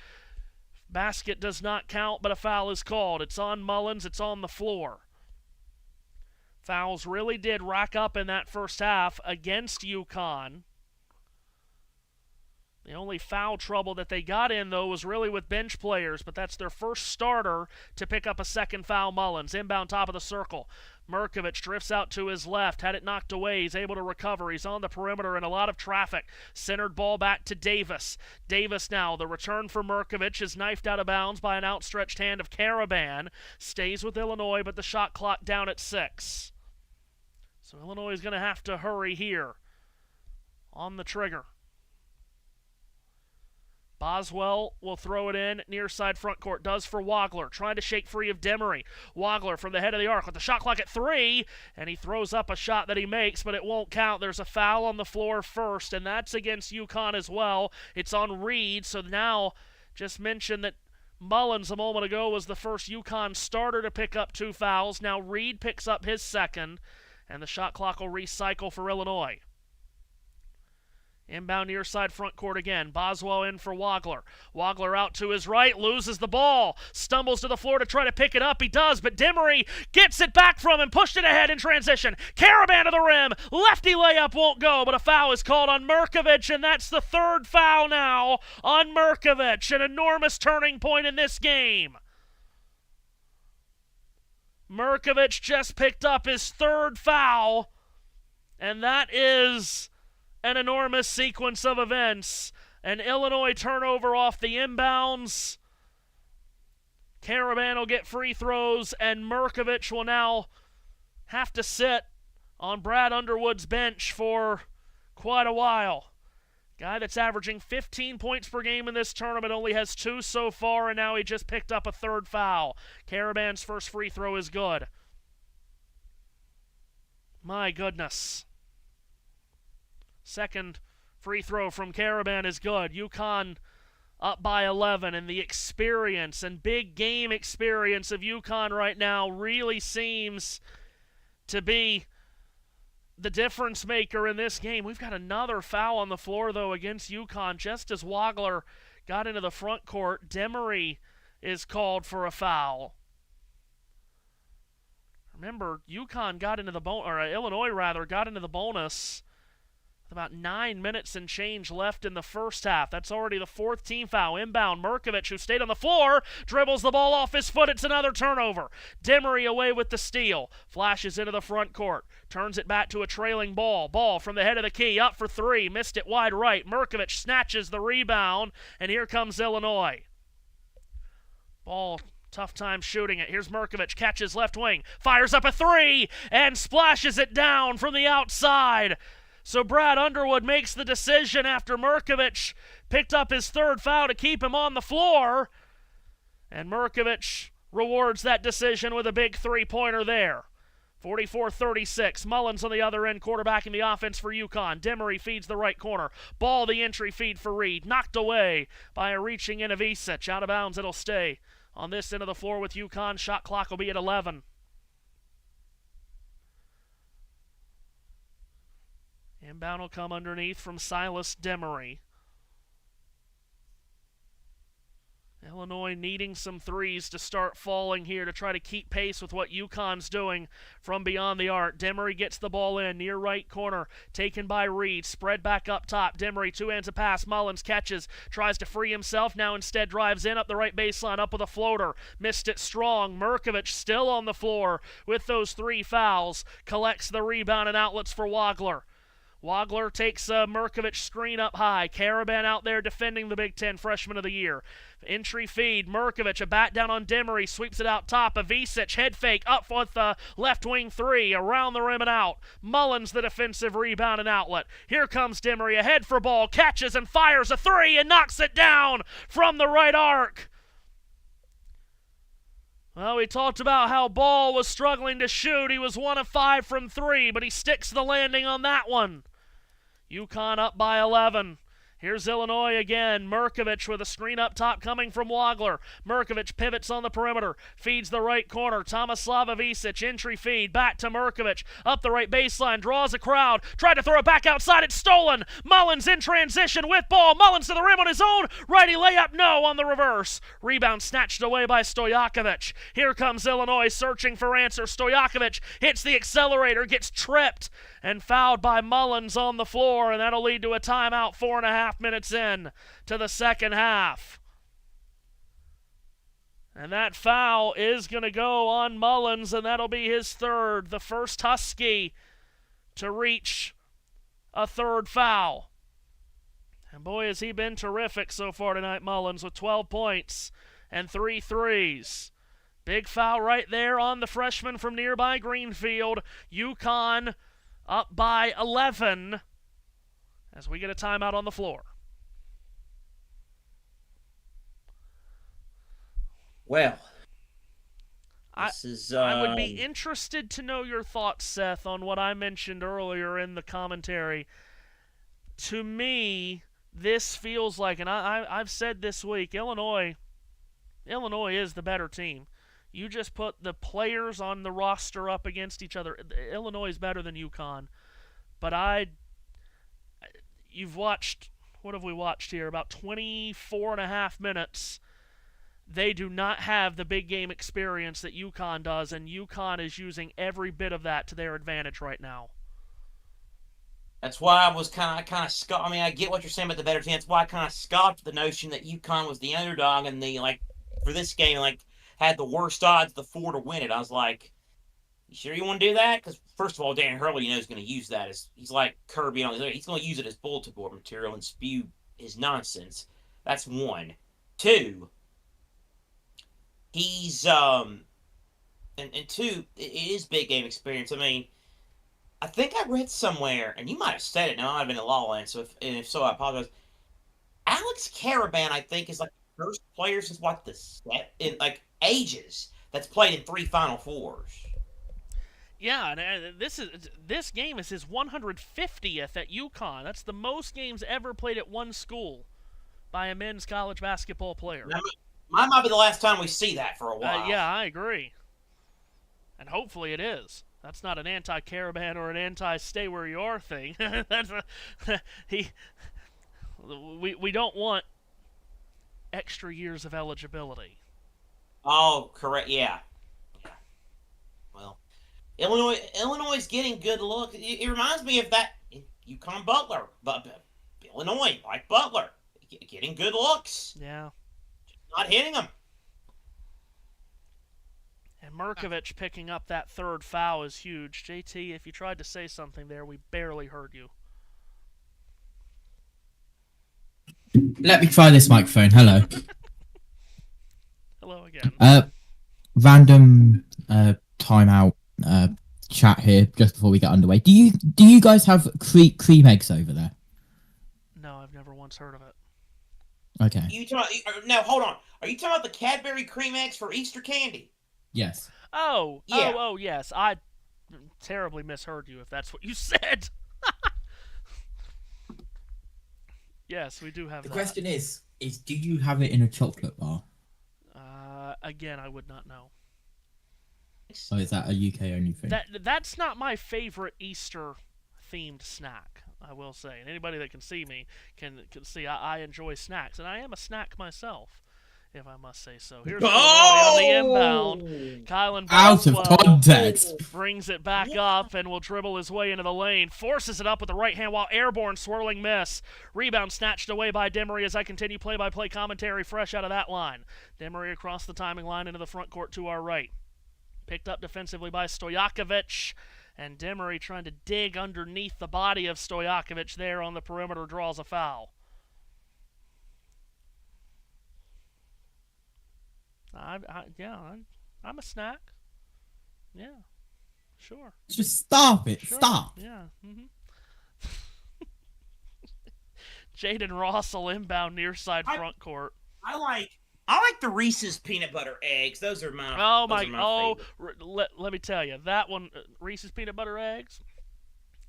Basket does not count, but a foul is called. It's on Mullins, it's on the floor. Fouls really did rack up in that first half against UConn. The only foul trouble that they got in, though, was really with bench players, but that's their first starter to pick up a second foul. Mullins, inbound top of the circle. Merkovich drifts out to his left, had it knocked away. He's able to recover. He's on the perimeter in a lot of traffic. Centered ball back to Davis. Davis now, the return for Merkovich is knifed out of bounds by an outstretched hand of Caravan. Stays with Illinois, but the shot clock down at 6. So Illinois is going to have to hurry here on the trigger. Boswell will throw it in, near side front court, does for Wagler, trying to shake free of Demery. Wagler from the head of the arc with the shot clock at 3, and he throws up a shot that he makes, but it won't count. There's a foul on the floor first, and that's against UConn as well. It's on Reed, so now just mentioned that Mullins a moment ago was the first UConn starter to pick up 2 fouls. Now Reed picks up his second, and the shot clock will recycle for Illinois. Inbound near side front court again. Boswell in for Wagler. Wagler out to his right, loses the ball. Stumbles to the floor to try to pick it up. He does, but Demery gets it back from him, pushed it ahead in transition. Caravan to the rim. Lefty layup won't go, but a foul is called on Merkovich, and that's the 3rd foul now on Merkovich. An enormous turning point in this game. Merkovich just picked up his 3rd foul, and that is an enormous sequence of events. An Illinois turnover off the inbounds. Caravan will get free throws, and Merkovich will now have to sit on Brad Underwood's bench for quite a while. Guy that's averaging 15 points per game in this tournament only has 2 so far, and now he just picked up a 3rd foul. Caravan's first free throw is good. My goodness. Second free throw from Caravan is good. UConn up by 11, and the experience and big game experience of UConn right now really seems to be the difference maker in this game. We've got another foul on the floor, though, against UConn. Just as Wagler got into the front court, Demery is called for a foul. Remember, UConn got into the Illinois got into the bonus with about 9 minutes and change left in the first half. That's already the 4th team foul. Inbound, Merkovich, who stayed on the floor, dribbles the ball off his foot. It's another turnover. Demery away with the steal. Flashes into the front court. Turns it back to a trailing ball. Ball from the head of the key. Up for 3. Missed it wide right. Merkovich snatches the rebound, and here comes Illinois. Ball, tough time shooting it. Here's Merkovich, catches left wing. Fires up a 3, and splashes it down from the outside. So Brad Underwood makes the decision after Merkovich picked up his 3rd foul to keep him on the floor. And Merkovich rewards that decision with a big 3-pointer there. 44-36. Mullins on the other end, quarterbacking the offense for UConn. Demery feeds the right corner. Ball the entry feed for Reed. Knocked away by a reaching in of Ivicic. Out of bounds, it'll stay on this end of the floor with UConn. Shot clock will be at 11. Inbound will come underneath from Silas Demery. Illinois needing some threes to start falling here to try to keep pace with what UConn's doing from beyond the arc. Demery gets the ball in, near right corner, taken by Reed, spread back up top. Demery, 2 hands a pass. Mullins catches, tries to free himself, now instead drives in up the right baseline, up with a floater. Missed it strong. Merkovich still on the floor with those 3 fouls. Collects the rebound and outlets for Wagler. Wagler takes a Merkovich screen up high. Caravan out there defending the Big Ten Freshman of the Year. Entry feed, Merkovich, a bat down on Demery, sweeps it out top. Avicic, head fake, up with the left wing three, around the rim and out. Mullins, the defensive rebound and outlet. Here comes Demery, ahead for ball, catches and fires a three and knocks it down from the right arc. Well, we talked about how Ball was struggling to shoot. He was 1 of 5 from 3, but he sticks the landing on that one. UConn up by 11. Here's Illinois again. Merkovich with a screen up top coming from Wagler. Merkovich pivots on the perimeter. Feeds the right corner. Tomislav Avicic, entry feed. Back to Merkovich. Up the right baseline. Draws a crowd. Tried to throw it back outside. It's stolen. Mullins in transition with ball. Mullins to the rim on his own. Righty layup. No on the reverse. Rebound snatched away by Stojakovic. Here comes Illinois searching for answer. Stojakovic hits the accelerator. Gets tripped and fouled by Mullins on the floor. And that'll lead to a timeout 4.5 minutes in to the second half. And that foul is going to go on Mullins, and that'll be his third, the first Husky to reach a third foul. And boy, has he been terrific so far tonight, Mullins, with 12 points and 3 threes. Big foul right there on the freshman from nearby Greenfield. UConn up by 11 as we get a timeout on the floor. Well, I would be interested to know your thoughts, Seth, on what I mentioned earlier in the commentary. To me, this feels like, and I've said this week, Illinois is the better team. You just put the players on the roster up against each other. Illinois is better than UConn. But you've watched, what have we watched here? About 24 and a half minutes. They do not have the big game experience that UConn does, and UConn is using every bit of that to their advantage right now. That's why I was kind of scoffed. I mean, I get what you're saying about the better team. That's why I kind of scoffed at the notion that UConn was the underdog and for this game, had the worst odds of the 4 to win it. I was like, you sure you want to do that? Because first of all, Dan Hurley, is going to use that he's like Kirby on the other. He's going to use it as bulletin board material and spew his nonsense. That's one. Two. He's and two, it is big game experience. I mean, I think I read somewhere, and you might have said it. Now I've been in La La Land, so if so, I apologize. Alex Caravan, I think, is the first player since ages that's played in 3 Final Fours. Yeah, and this game is his 150th at UConn. That's the most games ever played at one school by a men's college basketball player. Mine might be the last time we see that for a while. Yeah, I agree. And hopefully it is. That's not an anti-Caravan or an anti-stay-where-you-are thing. We don't want extra years of eligibility. Oh, correct. Yeah. Well, Illinois is getting good look. It reminds me of that UConn Butler, but Illinois like Butler, getting good looks. Yeah. Not hitting them. And Merkovich picking up that third foul is huge. JT, if you tried to say something there, we barely heard you. Let me try this microphone. Hello. Hello again. Random timeout chat here just before we get underway. Do you guys have cream eggs over there? No, I've never once heard of it. Okay. Now, hold on. Are you talking about the Cadbury cream eggs for Easter candy? Yes. Oh, yeah. Oh, yes. I terribly misheard you if that's what you said. Yes, we do have The that. question is do you have it in a chocolate bar? Again, I would not know. Or is that a UK only thing? That's not my favorite Easter-themed snack, I will say. And anybody that can see me can see I enjoy snacks. And I am a snack myself, if I must say so. Here's on the inbound. Kylan Out of context. Brings it back up and will dribble his way into the lane. Forces it up with the right hand while airborne, swirling miss. Rebound snatched away by Demery as I continue play-by-play commentary fresh out of that line. Demery across the timing line into the front court to our right. Picked up defensively by Stojakovic. And Demery trying to dig underneath the body of Stojakovic there on the perimeter draws a foul. I'm a snack. Yeah, sure. Just stop it. Sure. Stop. Yeah. Jaden Rossell inbound near side front court. I like the Reese's peanut butter eggs. Those are my. Oh my! Favorite. Let me tell you, that one, Reese's peanut butter eggs.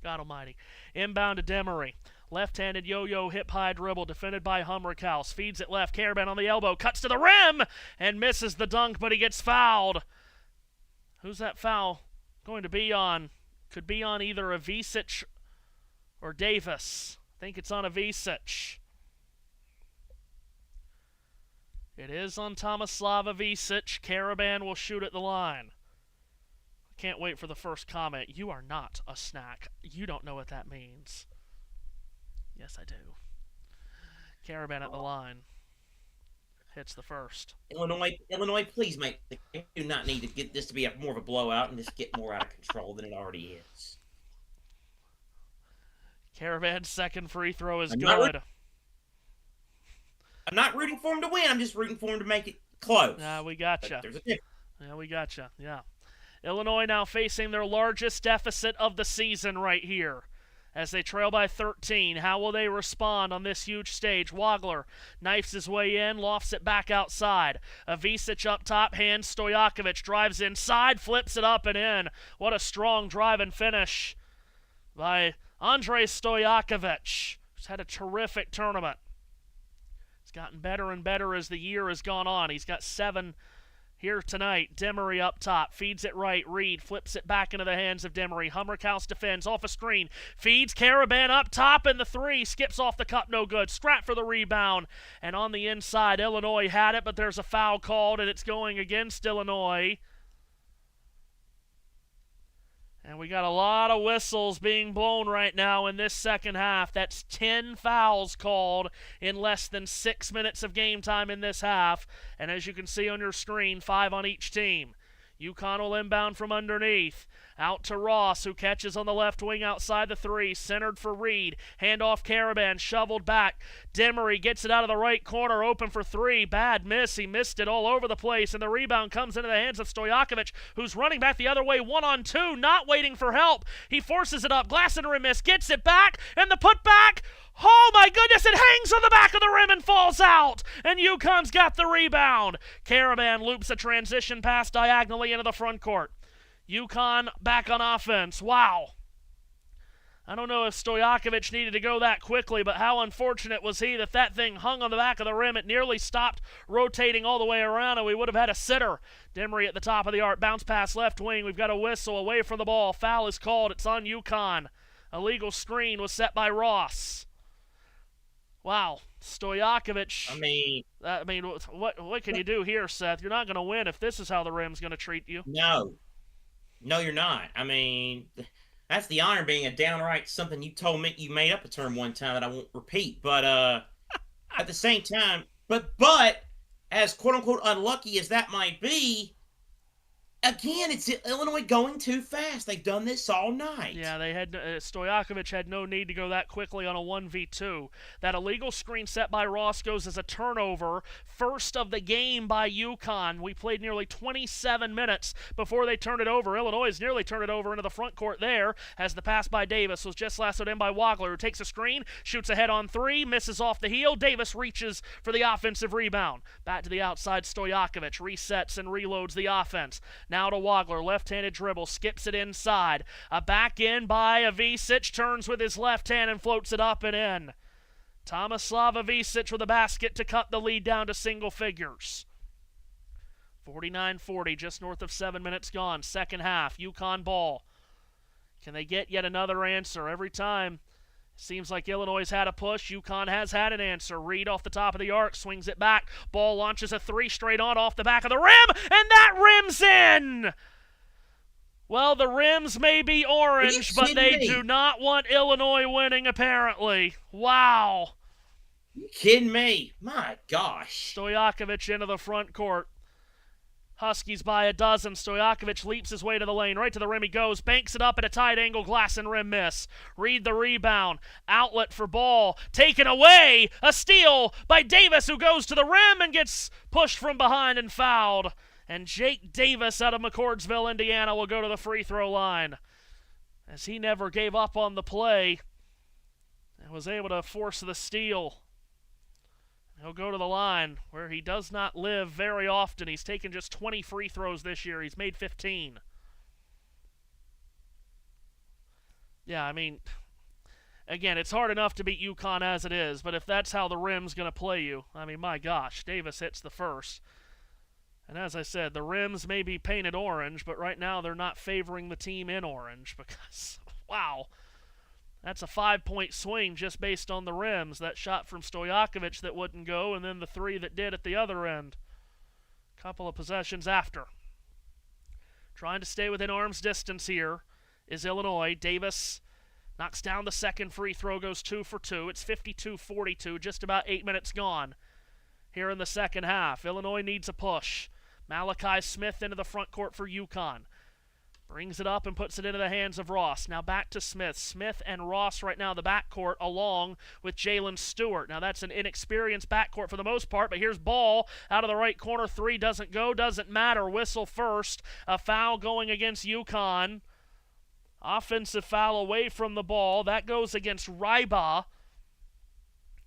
God Almighty! Inbound to Demery. Left-handed yo-yo hip-high dribble defended by Hummerkaus. Feeds it left. Caravan on the elbow. Cuts to the rim and misses the dunk, but he gets fouled. Who's that foul going to be on? Could be on either Avicic or Davis. I think it's on Avicic. It is on Tomislav Avicic. Caravan will shoot at the line. Can't wait for the first comment. You are not a snack. You don't know what that means. Yes, I do. Caravan at the line. Hits the first. Illinois, please, mate. You do not need to get this to be more of a blowout and just get more out of control than it already is. Caravan's second free throw is good. I'm not rooting for him to win. I'm just rooting for him to make it close. We gotcha. But there's a difference. Yeah, we gotcha. Yeah. Illinois now facing their largest deficit of the season right here. As they trail by 13, how will they respond on this huge stage? Wagler knifes his way in, lofts it back outside. Avicic up top, hands Stojakovic, drives inside, flips it up and in. What a strong drive and finish by Andrei Stojakovic, who's had a terrific tournament. He's gotten better and better as the year has gone on. He's got 7 here tonight. Demery up top, feeds it right. Reed flips it back into the hands of Demery. Hummerkaus defends off a screen, feeds Caravan up top, and the 3 skips off the cup, no good. Scrap for the rebound, and on the inside, Illinois had it, but there's a foul called, and it's going against Illinois. And we got a lot of whistles being blown right now in this second half. That's 10 fouls called in less than 6 minutes of game time in this half. And as you can see on your screen, 5 on each team. UConn will inbound from underneath. Out to Ross, who catches on the left wing outside the 3. Centered for Reed. Handoff Caravan, shoveled back. Demery gets it out of the right corner, open for 3. Bad miss. He missed it all over the place. And the rebound comes into the hands of Stojakovic, who's running back the other way, 1-on-2, not waiting for help. He forces it up. Glass under a miss. Gets it back. And the putback. Oh my goodness, it hangs on the back of the rim and falls out. And UConn's got the rebound. Caravan loops a transition pass diagonally into the front court. UConn back on offense. Wow. I don't know if Stojakovic needed to go that quickly, but how unfortunate was he that thing hung on the back of the rim. It nearly stopped rotating all the way around, and we would have had a sitter. Demery at the top of the arc. Bounce pass left wing. We've got a whistle away from the ball. Foul is called. It's on UConn. Illegal screen was set by Ross. Wow, Stojakovic. I mean, what can you do here, Seth? You're not going to win if this is how the rim's going to treat you. No, you're not. I mean, that's the honor being a downright something you told me. You made up a term one time that I won't repeat. But at the same time, but as quote unquote unlucky as that might be, again, it's Illinois going too fast. They've done this all night. Yeah, they had Stojakovic had no need to go that quickly on a 1v2. That illegal screen set by Ross goes as a turnover. First of the game by UConn. We played nearly 27 minutes before they turned it over. Illinois has nearly turned it over into the front court there as the pass by Davis was just lassoed in by Wagler, who takes a screen, shoots ahead on 3, misses off the heel. Davis reaches for the offensive rebound. Back to the outside, Stojakovic resets and reloads the offense. Now to Wagler, left-handed dribble, skips it inside. A back in by Avicic, turns with his left hand and floats it up and in. Tomislav Avicic with a basket to cut the lead down to single figures. 49-40, just north of 7 minutes gone. Second half, UConn ball. Can they get yet another answer? Every time seems like Illinois has had a push. UConn has had an answer. Reed off the top of the arc, swings it back. Ball launches a 3 straight on off the back of the rim, and that rim's in! Well, the rims may be orange, but they do not want Illinois winning, apparently. Wow. You kidding me? My gosh. Stojakovic into the front court. Huskies by a dozen. Stojakovic leaps his way to the lane. Right to the rim he goes. Banks it up at a tight angle. Glass and rim miss. Reed the rebound. Outlet for ball. Taken away. A steal by Davis, who goes to the rim and gets pushed from behind and fouled. And Jake Davis out of McCordsville, Indiana, will go to the free throw line, as he never gave up on the play and was able to force the steal. He'll go to the line, where he does not live very often. He's taken just 20 free throws this year. He's made 15. Yeah, I mean, again, it's hard enough to beat UConn as it is, but if that's how the rim's going to play you, I mean, my gosh, Davis hits the first. And as I said, the rims may be painted orange, but right now they're not favoring the team in orange because, wow, that's a 5-point swing just based on the rims. That shot from Stojakovic that wouldn't go, and then the three that did at the other end. Couple of possessions after. Trying to stay within arm's distance here is Illinois. Davis knocks down the second free throw, goes 2 for 2. It's 52-42, just about 8 minutes gone here in the second half. Illinois needs a push. Malachi Smith into the front court for UConn. Brings it up and puts it into the hands of Ross. Now back to Smith. Smith and Ross right now the backcourt, along with Jalen Stewart. Now that's an inexperienced backcourt for the most part, but here's Ball out of the right corner. Three doesn't go, doesn't matter. Whistle first. A foul going against UConn. Offensive foul away from the ball. That goes against Ryba.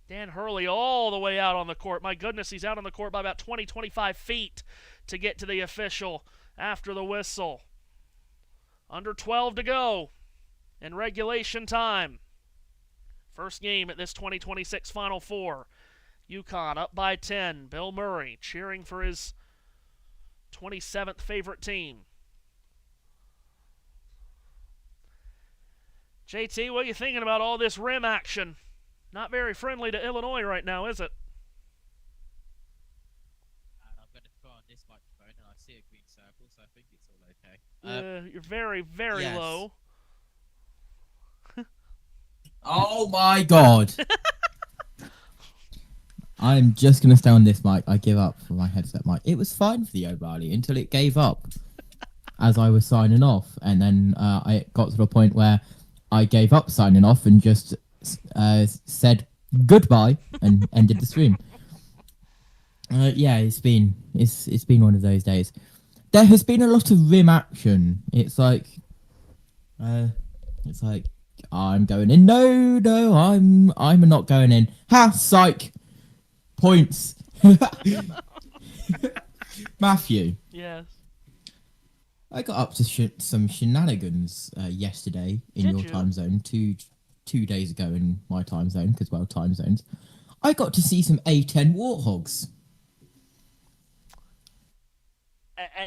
Dan Hurley all the way out on the court. My goodness, he's out on the court by about 20, 25 feet to get to the official after the whistle. Under 12 to go in regulation time. First game at this 2026 Final Four. UConn up by 10. Bill Murray cheering for his 27th favorite team. JT, what are you thinking about all this rim action? Not very friendly to Illinois right now, is it? And I'm going to try on this microphone, and I see a green circle, so I think it's all okay. You're very, very yes. low. Oh my god! I'm just going to stay on this mic. I give up for my headset mic. It was fine for the O'Reilly until it gave up as I was signing off. And then I got to the point where I gave up signing off and just said goodbye and ended the stream. Yeah, it's been one of those days. There has been a lot of rim action. It's like I'm going in. No, I'm not going in. Ha, psych. Points. Matthew. Yes. I got up to some shenanigans yesterday in your time zone, two days ago in my time zone, because, well, time zones. I got to see some A10 warthogs.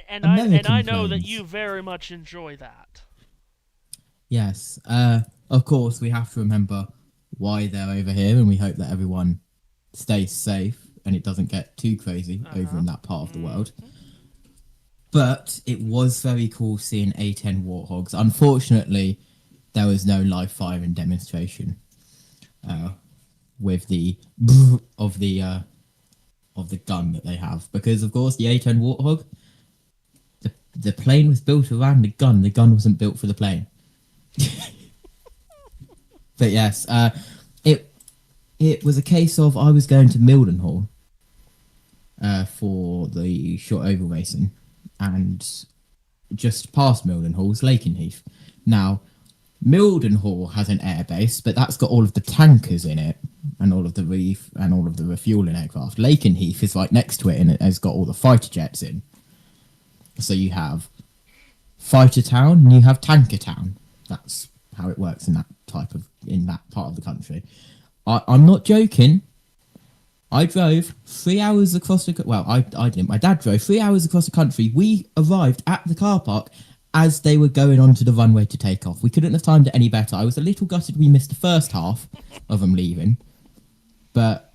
And I know that you very much enjoy that. Yes. Of course, we have to remember why they're over here, and we hope that everyone stays safe and it doesn't get too crazy over in that part of the world. But it was very cool seeing A10 warthogs. Unfortunately, there was no live firing demonstration with the of the gun that they have, because of course the A10 warthog, the plane was built around the gun. The gun wasn't built for the plane. But yes, it was a case of I was going to Mildenhall for the short oval racing, and just past Mildenhall's Lakenheath. Now, Mildenhall has an airbase, but that's got all of the tankers in it and all of the refueling aircraft. Lakenheath is right next to it, and it has got all the fighter jets in. So you have fighter town and you have tanker town. That's how it works in that part of the country. I'm not joking. I drove 3 hours across the... Well, I didn't. My dad drove 3 hours across the country. We arrived at the car park as they were going onto the runway to take off. We couldn't have timed it any better. I was a little gutted we missed the first half of them leaving. But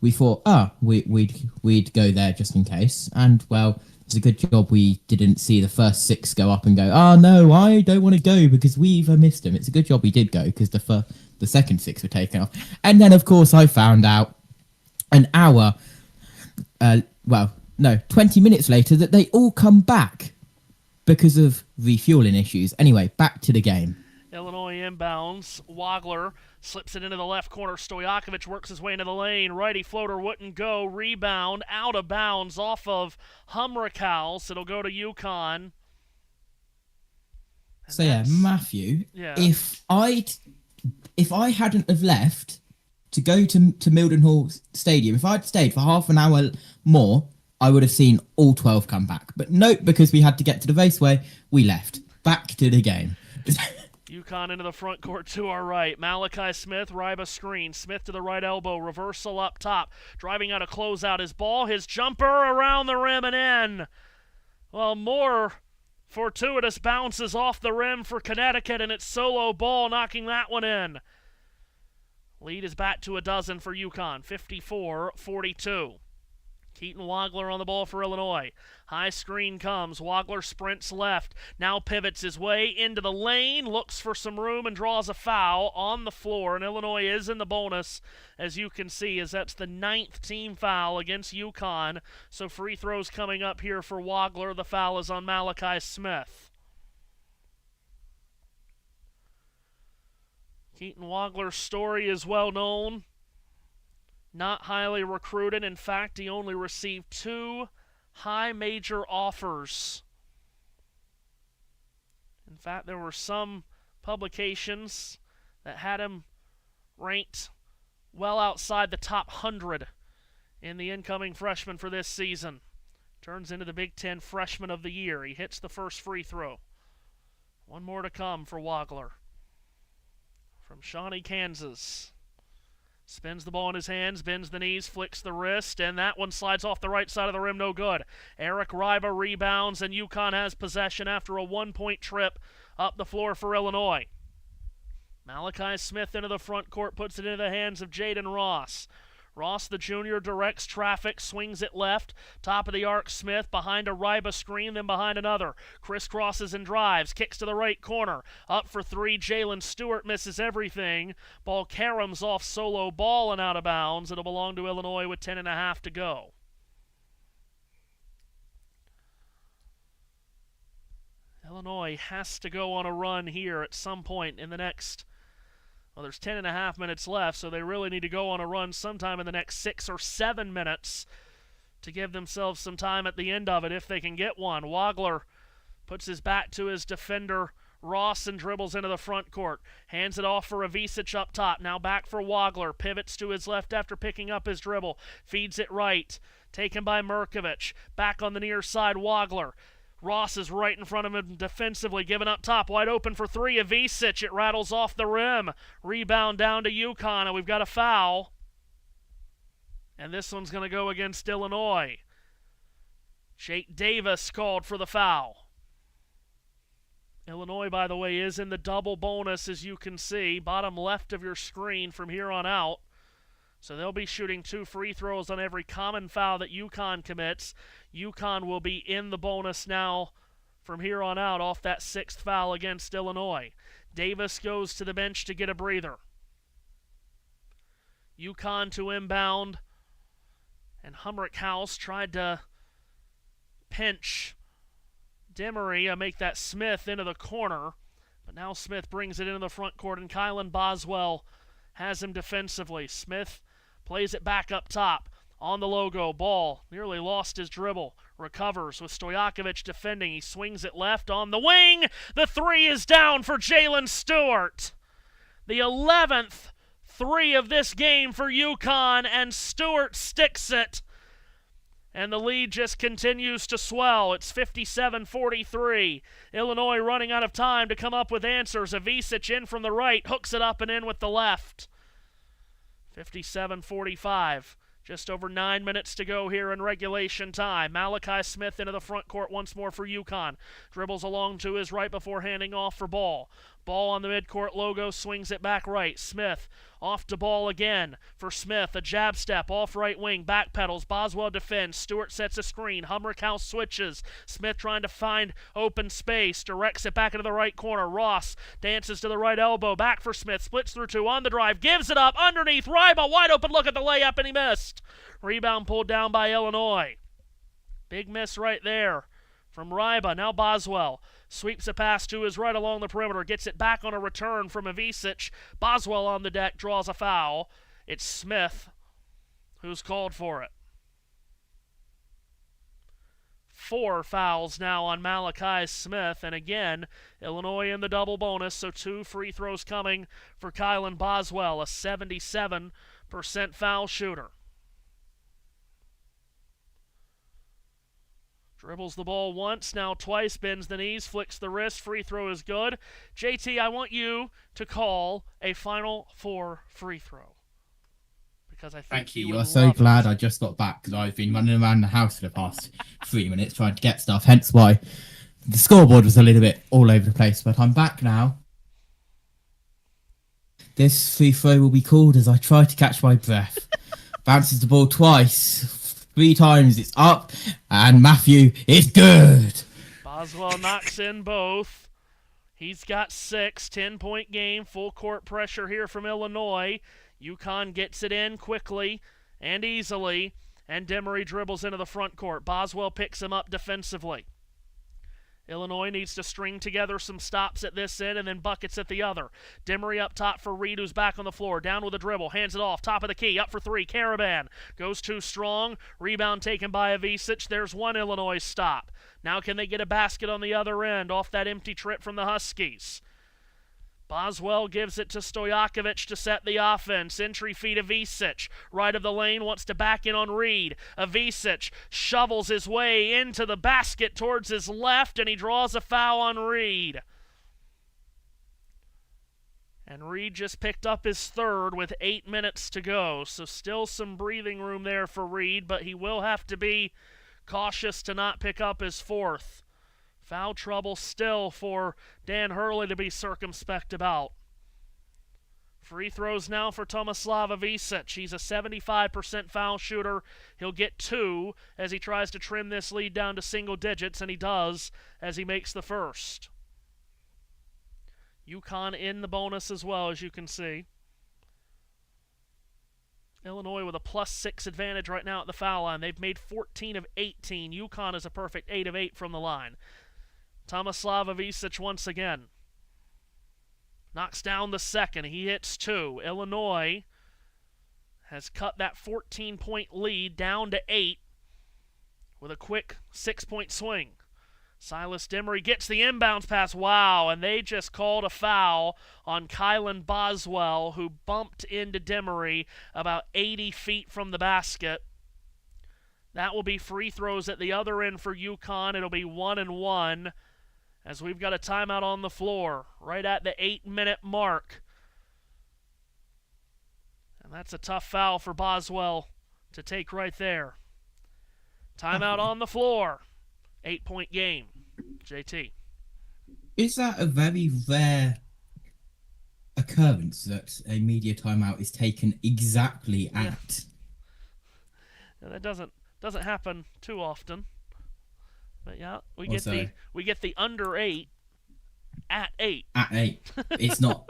we thought, we'd go there just in case. And, well, it's a good job we didn't see the first 6 go up and go, no, I don't want to go because we've missed them. It's a good job we did go because the second 6 were taken off. And then, of course, I found out an hour, 20 minutes later that they all come back because of refueling issues. Anyway, back to the game. Illinois inbounds. Wagler slips it into the left corner. Stojakovic works his way into the lane. Righty floater wouldn't go. Rebound out of bounds off of Humrickhouse. It'll go to UConn. So yeah, Matthew, yeah. if I hadn't have left to go to Mildenhall Stadium, if I'd stayed for half an hour more, I would have seen all 12 come back. But no, because we had to get to the raceway, we left. Back to the game. UConn into the front court to our right. Malachi Smith, Ryba screen. Smith to the right elbow. Reversal up top. Driving out a closeout. His ball, his jumper around the rim and in. Well, more fortuitous bounces off the rim for Connecticut, and it's solo ball knocking that one in. Lead is back to a dozen for UConn. 54-42. Keaton Wagler on the ball for Illinois. High screen comes. Wagler sprints left. Now pivots his way into the lane. Looks for some room and draws a foul on the floor. And Illinois is in the bonus, as you can see, as that's the 9th team foul against UConn. So free throws coming up here for Wagler. The foul is on Malachi Smith. Keaton Wagler's story is well known. Not highly recruited. In fact, he only received 2 high major offers. In fact, there were some publications that had him ranked well outside the top 100 in the incoming freshman for this season. Turns into the Big Ten Freshman of the Year. He hits the first free throw. One more to come for Wagler. From Shawnee, Kansas. Spins the ball in his hands, bends the knees, flicks the wrist, and that one slides off the right side of the rim, no good. Eric Ryba rebounds, and UConn has possession after a 1-point trip up the floor for Illinois. Malachi Smith into the front court, puts it into the hands of Jaden Ross. Ross, the junior, directs traffic, swings it left. Top of the arc, Smith behind a Ryba screen, then behind another. Crisscrosses and drives, kicks to the right corner. Up for 3, Jalen Stewart misses everything. Ball caroms off solo ball and out of bounds. It'll belong to Illinois with 10.5 to go. Illinois has to go on a run here at some point in the next... Well, there's 10.5 minutes left, so they really need to go on a run sometime in the next 6 or 7 minutes to give themselves some time at the end of it if they can get one. Wagler puts his back to his defender, Ross, and dribbles into the front court. Hands it off for Ivisic up top. Now back for Wagler. Pivots to his left after picking up his dribble. Feeds it right. Taken by Merkovich. Back on the near side, Wagler. Ross is right in front of him defensively, giving up top, wide open for 3. Ivisic, it rattles off the rim. Rebound down to UConn, and we've got a foul. And this one's going to go against Illinois. Jake Davis called for the foul. Illinois, by the way, is in the double bonus, as you can see, bottom left of your screen from here on out. So they'll be shooting 2 free throws on every common foul that UConn commits. UConn will be in the bonus now from here on out off that 6th foul against Illinois. Davis goes to the bench to get a breather. UConn to inbound. And Humrickhouse tried to pinch Demery, make that Smith into the corner. But now Smith brings it into the front court, and Kylan Boswell has him defensively. Smith plays it back up top. On the logo, ball, nearly lost his dribble. Recovers with Stojakovic defending. He swings it left on the wing. The 3 is down for Jalen Stewart. The 11th 3 of this game for UConn, and Stewart sticks it. And the lead just continues to swell. It's 57-43. Illinois running out of time to come up with answers. Ivisic in from the right, hooks it up and in with the left. 57-45. Just over 9 minutes to go here in regulation time. Malachi Smith into the front court once more for UConn. Dribbles along to his right before handing off for Ball. Ball on the midcourt logo, swings it back right. Smith off to Ball again for Smith. A jab step off right wing, back pedals. Boswell defends. Stewart sets a screen. Humrickhouse switches. Smith trying to find open space. Directs it back into the right corner. Ross dances to the right elbow. Back for Smith. Splits through 2 on the drive. Gives it up underneath. Ryba wide open look at the layup, and he missed. Rebound pulled down by Illinois. Big miss right there from Ryba. Now Boswell sweeps a pass to his right along the perimeter. Gets it back on a return from Ivisic. Boswell on the deck draws a foul. It's Smith who's called for it. 4 fouls now on Malachi Smith. And again, Illinois in the double bonus. So 2 free throws coming for Kylan Boswell, a 77% foul shooter. Dribbles the ball once, now twice, bends the knees, flicks the wrist, free throw is good. JT, I want you to call a Final Four free throw. Because I think Thank you. you You are would so love glad it. I just got back because I've been running around the house for the past 3 minutes trying to get stuff. Hence why the scoreboard was a little bit all over the place. But I'm back now. This free throw will be called as I try to catch my breath. Bounces the ball twice. 3 times, it's up, and Matthew is good. Boswell knocks in both. He's got 6, 10-point game, full court pressure here from Illinois. UConn gets it in quickly and easily, and Demery dribbles into the front court. Boswell picks him up defensively. Illinois needs to string together some stops at this end and then buckets at the other. Demery up top for Reed, who's back on the floor. Down with a dribble, hands it off, top of the key, up for 3. Caravan goes too strong. Rebound taken by Ivisic. There's one Illinois stop. Now can they get a basket on the other end off that empty trip from the Huskies? Boswell gives it to Stojakovic to set the offense. Entry feed Ivisic. Right of the lane, wants to back in on Reed. Ivisic shovels his way into the basket towards his left, and he draws a foul on Reed. And Reed just picked up his 3rd with 8 minutes to go. So still some breathing room there for Reed, but he will have to be cautious to not pick up his 4th. Foul trouble still for Dan Hurley to be circumspect about. Free throws now for Tomislav Ivisic. He's a 75% foul shooter. He'll get 2 as he tries to trim this lead down to single digits, and he does as he makes the first. UConn in the bonus as well, as you can see. Illinois with a +6 advantage right now at the foul line. They've made 14 of 18. UConn is a perfect 8 of 8 from the line. Tomislav Ivisic once again. Knocks down the second. He hits 2. Illinois has cut that 14-point lead down to 8 with a quick 6-point swing. Silas Demery gets the inbounds pass. Wow, and they just called a foul on Kylan Boswell, who bumped into Demery about 80 feet from the basket. That will be free throws at the other end for UConn. It'll be 1-1 as we've got a timeout on the floor right at the 8-minute mark. And that's a tough foul for Boswell to take right there. Timeout on the floor. 8-point game. JT. Is that a very rare occurrence that a media timeout is taken exactly at? And that doesn't happen too often. But yeah, we get the under 8 at 8. At 8. It's not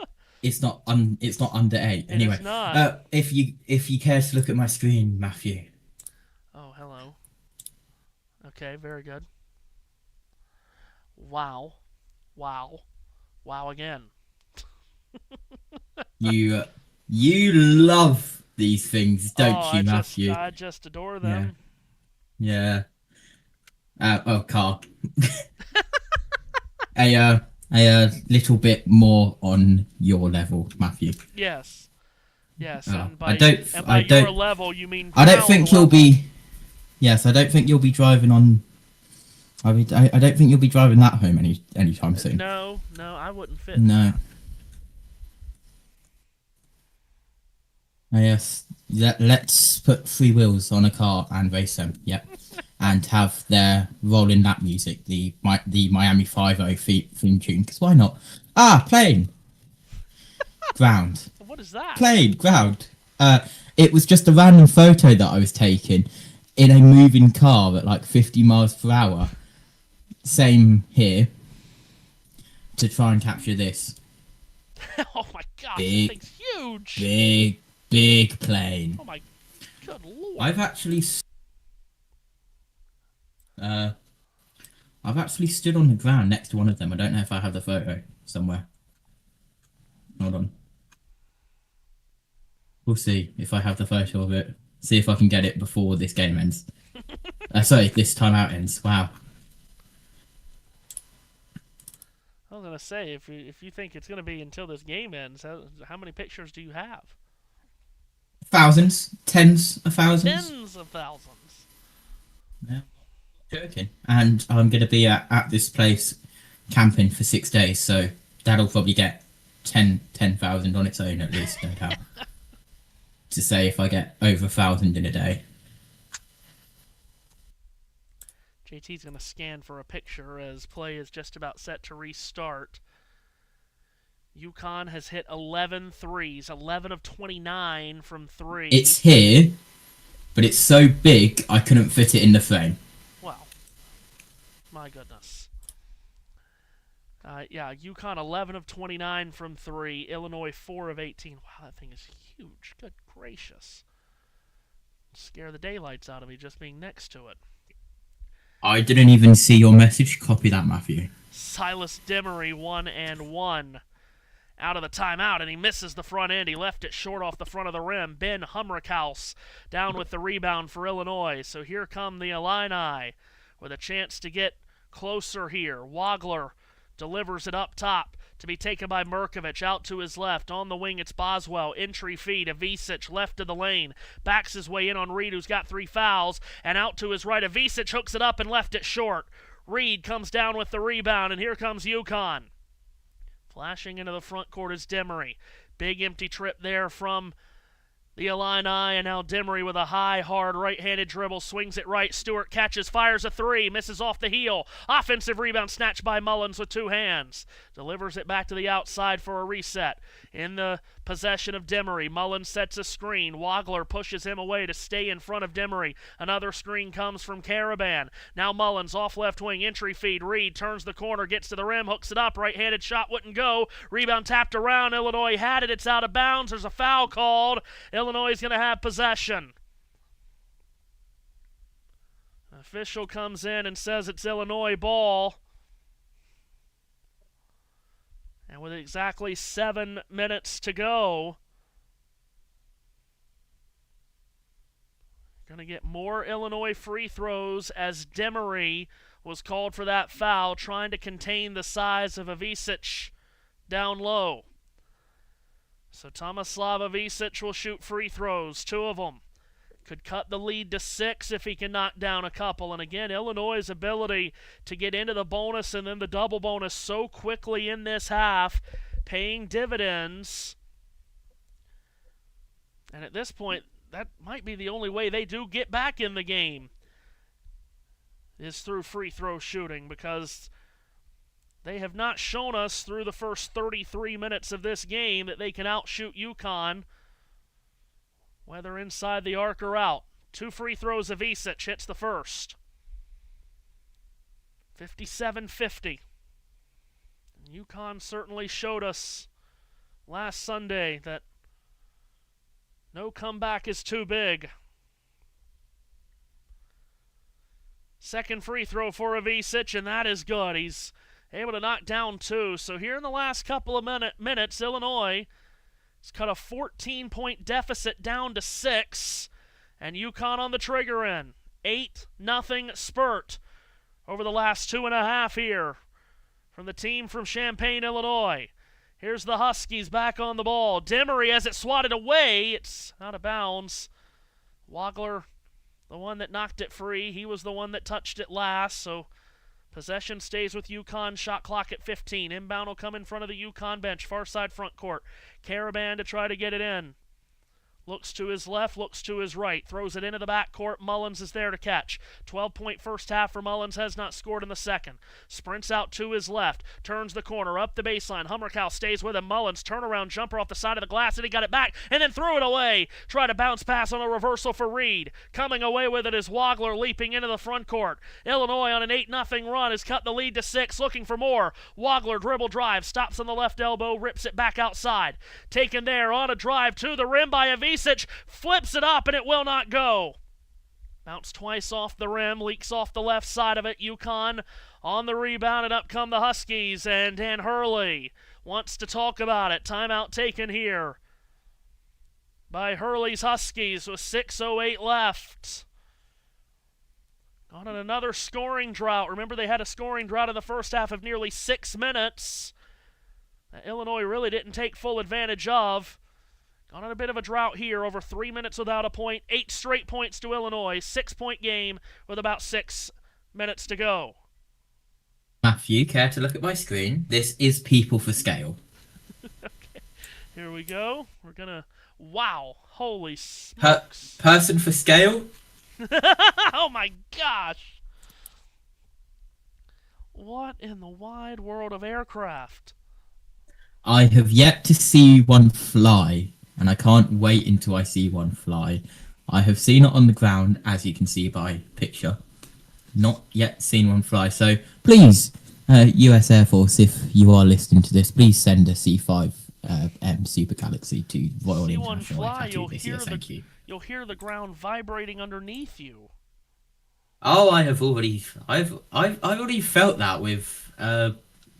under 8. Anyway, it's not. If you care to look at my screen, Matthew. Oh, hello. Okay, very good. Wow again. You love these things, don't you, Matthew? I just adore them. Yeah. Carl. a little bit more on your level, Matthew. Yes. And I by don't. Your level, you mean? I don't think level. you'll be. Yes, I don't think you'll be driving on. I don't think you'll be driving that home anytime soon. No, I wouldn't fit. No. Yes. Let's put 3 wheels on a car and race them. Yep. And have their rolling that music, the Miami 5-0 theme tune. Because why not? Plane. Ground. What is that? Plane. Ground. It was just a random photo that I was taking in a moving car at like 50 miles per hour. Same here. To try and capture this. Oh my god, this thing's huge. Big plane. Oh my good lord. I've actually I've actually stood on the ground next to one of them. I don't know if I have the photo somewhere. Hold on. We'll see if I have the photo of it. See if I can get it before this game ends. Sorry, this timeout ends. Wow. I was gonna say, if you think it's gonna be until this game ends, how many pictures do you have? Thousands, tens of thousands. Tens of thousands. Yeah, joking. And I'm gonna be at this place camping for 6 days, so that'll probably get 10,000 on its own at least, no doubt. To say if I get over 1,000 in a day. JT's going to scan for a picture as play is just about set to restart. UConn has hit 11 threes, 11 of 29 from 3. It's here, but it's so big I couldn't fit it in the frame. Wow. My goodness. Yeah, UConn 11 of 29 from 3. Illinois 4 of 18. Wow, that thing is huge. Good gracious. Scare the daylights out of me just being next to it. I didn't even see your message. Copy that, Matthew. Silas Demery 1-and-1 out of the timeout, and he misses the front end. He left it short off the front of the rim. Ben Humrickhouse down with the rebound for Illinois. So here come the Illini with a chance to get closer here. Wagler delivers it up top to be taken by Merkovich. Out to his left. On the wing, it's Boswell. Entry feed. Avicic left of the lane. Backs his way in on Reed, who's got 3 fouls. And out to his right, Avicic hooks it up and left it short. Reed comes down with the rebound, and here comes UConn. Flashing into the front court is Demery. Big empty trip there from the Illini, and now Demery with a high, hard right-handed dribble, swings it right. Stewart catches, fires a 3, misses off the heel. Offensive rebound snatched by Mullins with 2 hands. Delivers it back to the outside for a reset. In the possession of Demery, Mullins sets a screen. Wagler pushes him away to stay in front of Demery. Another screen comes from Caravan. Now Mullins off left wing, entry feed. Reed turns the corner, gets to the rim, hooks it up. Right-handed shot wouldn't go. Rebound tapped around. Illinois had it. It's out of bounds. There's a foul called. Illinois is going to have possession. An official comes in and says it's Illinois ball. And with exactly 7 minutes to go, going to get more Illinois free throws as Demery was called for that foul, trying to contain the size of Avicic down low. So Tomislav Avicic will shoot free throws, 2 of them. Could cut the lead to 6 if he can knock down a couple. And again, Illinois' ability to get into the bonus and then the double bonus so quickly in this half, paying dividends. And at this point, that might be the only way they do get back in the game, is through free throw shooting, because they have not shown us through the first 33 minutes of this game that they can outshoot UConn, whether inside the arc or out. 2 free throws of Avicic hits the first. 57-50. UConn certainly showed us last Sunday that no comeback is too big. Second free throw for Avicic, and that is good. He's able to knock down 2. So here in the last couple of minutes, Illinois has cut a 14-point deficit down to 6, and UConn on the trigger end. 8-0 spurt over the last 2.5 here from the team from Champaign, Illinois. Here's the Huskies back on the ball. Demery has it swatted away. It's out of bounds. Wagler, the one that knocked it free. He was the one that touched it last, so possession stays with UConn. Shot clock at 15. Inbound will come in front of the UConn bench. Far side front court. Caravan to try to get it in. Looks to his left, looks to his right. Throws it into the backcourt. Mullins is there to catch. 12-point first half for Mullins. Has not scored in the second. Sprints out to his left. Turns the corner. Up the baseline. Humrickhouse stays with him. Mullins turnaround jumper off the side of the glass. And he got it back. And then threw it away. Tried to bounce pass on a reversal for Reed. Coming away with it is Wagler leaping into the front court. Illinois on an 8-0 run has cut the lead to 6. Looking for more. Wagler dribble drive. Stops on the left elbow. Rips it back outside. Taken there on a drive to the rim by Avicic. Flips it up and it will not go. Bounced twice off the rim, leaks off the left side of it. UConn on the rebound, and up come the Huskies. And Dan Hurley wants to talk about it. Timeout taken here by Hurley's Huskies with 6:08 left. On another scoring drought. Remember, they had a scoring drought in the first half of nearly 6 minutes that Illinois really didn't take full advantage of. Gone on a bit of a drought here, over 3 minutes without a point. 8 straight points to Illinois. 6-point game with about 6 minutes to go. Matthew, care to look at my screen? This is people for scale. Okay, here we go. We're going to... Wow. Holy smokes. Person for scale? Oh my gosh. What in the wide world of aircraft? I have yet to see one fly, and I can't wait until I see one fly. I have seen it on the ground, as you can see by picture. Not yet seen one fly. So please, US Air Force, if you are listening to this, please send a C5M Super Galaxy to Royal See one International fly, Air this year. Thank you. You'll hear the ground vibrating underneath you. Oh, I've already felt that with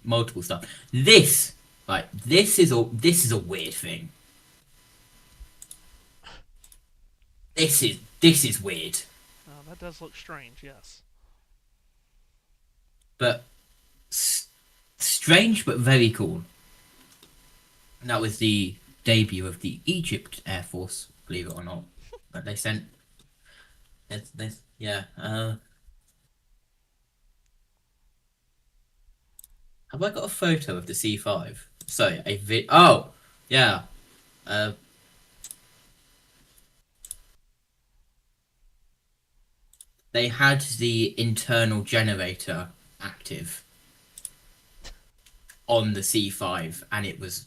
multiple stuff. This is a weird thing. This is weird. Oh, that does look strange, yes. But strange, but very cool. And that was the debut of the Egypt Air Force, believe it or not. But they sent. Yeah. Have I got a photo of the C5? Sorry, oh, yeah. They had the internal generator active on the C5, and it was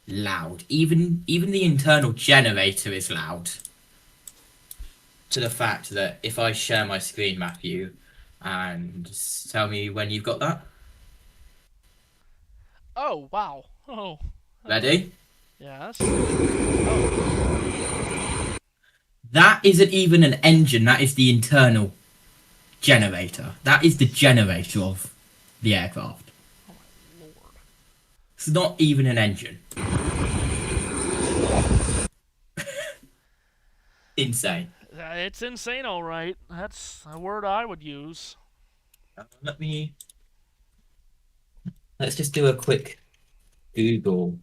loud. Even the internal generator is loud. To the fact that if I share my screen, Matthew, and tell me when you've got that. Oh, wow. Oh. Ready? Yes. Oh. That isn't even an engine, that is the internal generator. That is the generator of the aircraft. Oh, my Lord. It's not even an engine. Insane. It's insane, all right. That's a word I would use. Let's just do a quick Google.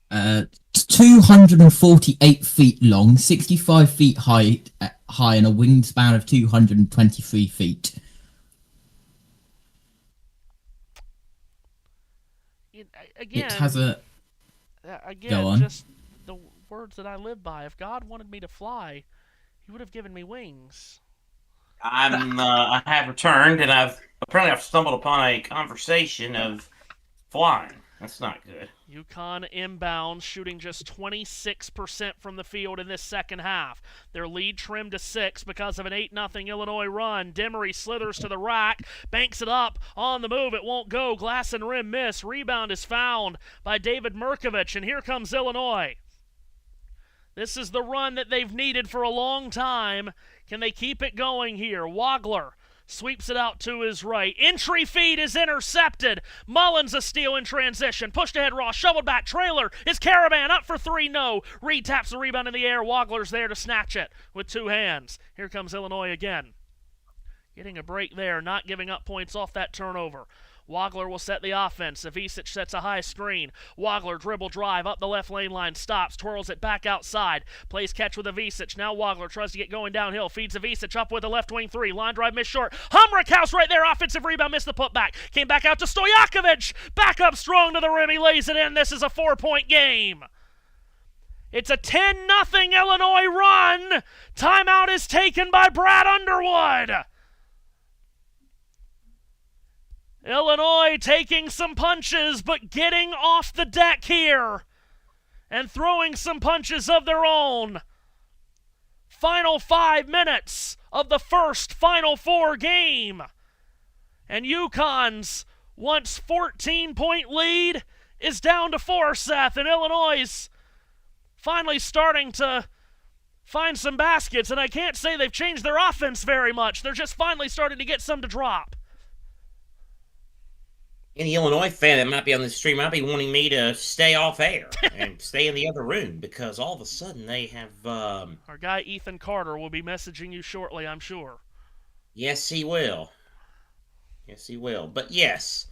248 feet long, 65 feet high, and a wingspan of 223 feet. Again, it has a... Again, Go on. just the words that I live by. If God wanted me to fly, He would have given me wings. I have returned, and I've stumbled upon a conversation of flying. That's not good. UConn inbound, shooting just 26% from the field in this second half. Their lead trimmed to 6 because of an 8-0 Illinois run. Demery slithers to the rack, banks it up on the move. It won't go. Glass and rim miss. Rebound is found by David Merkovich, and here comes Illinois. This is the run that they've needed for a long time. Can they keep it going here? Wagler sweeps it out to his right. Entry feed is intercepted. Mullins a steal in transition. Pushed ahead Ross. Shoveled back. Trailer is Caravan. Up for 3. No. Reed taps the rebound in the air. Wagler's there to snatch it with 2 hands. Here comes Illinois again. Getting a break there. Not giving up points off that turnover. Wagler will set the offense. Ivicic sets a high screen. Wagler dribble drive up the left lane line. Stops. Twirls it back outside. Plays catch with Ivicic. Now Wagler tries to get going downhill. Feeds Ivicic up with a left wing 3. Line drive missed short. Humrickhouse right there. Offensive rebound. Missed the putback. Came back out to Stojakovic. Back up strong to the rim. He lays it in. This is a 4-point game. It's a 10-0 Illinois run. Timeout is taken by Brad Underwood. Illinois taking some punches, but getting off the deck here and throwing some punches of their own. Final 5 minutes of the first Final Four game. And UConn's once 14-point lead is down to 4, Seth, and Illinois' finally starting to find some baskets, and I can't say they've changed their offense very much. They're just finally starting to get some to drop. Any Illinois fan that might be on the stream might be wanting me to stay off air and stay in the other room because all of a sudden they have... Our guy Ethan Carter will be messaging you shortly, I'm sure. Yes, he will. Yes, he will. But yes,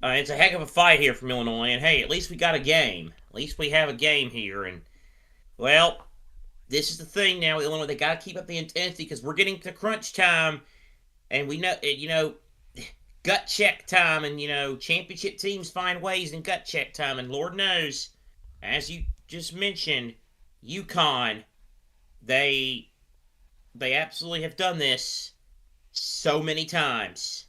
it's a heck of a fight here from Illinois, and hey, at least we got a game. At least we have a game here, and, well, this is the thing now, Illinois, they got to keep up the intensity because we're getting to crunch time, and we know, gut check time, and, championship teams find ways in gut check time, and Lord knows, as you just mentioned, UConn, they absolutely have done this so many times.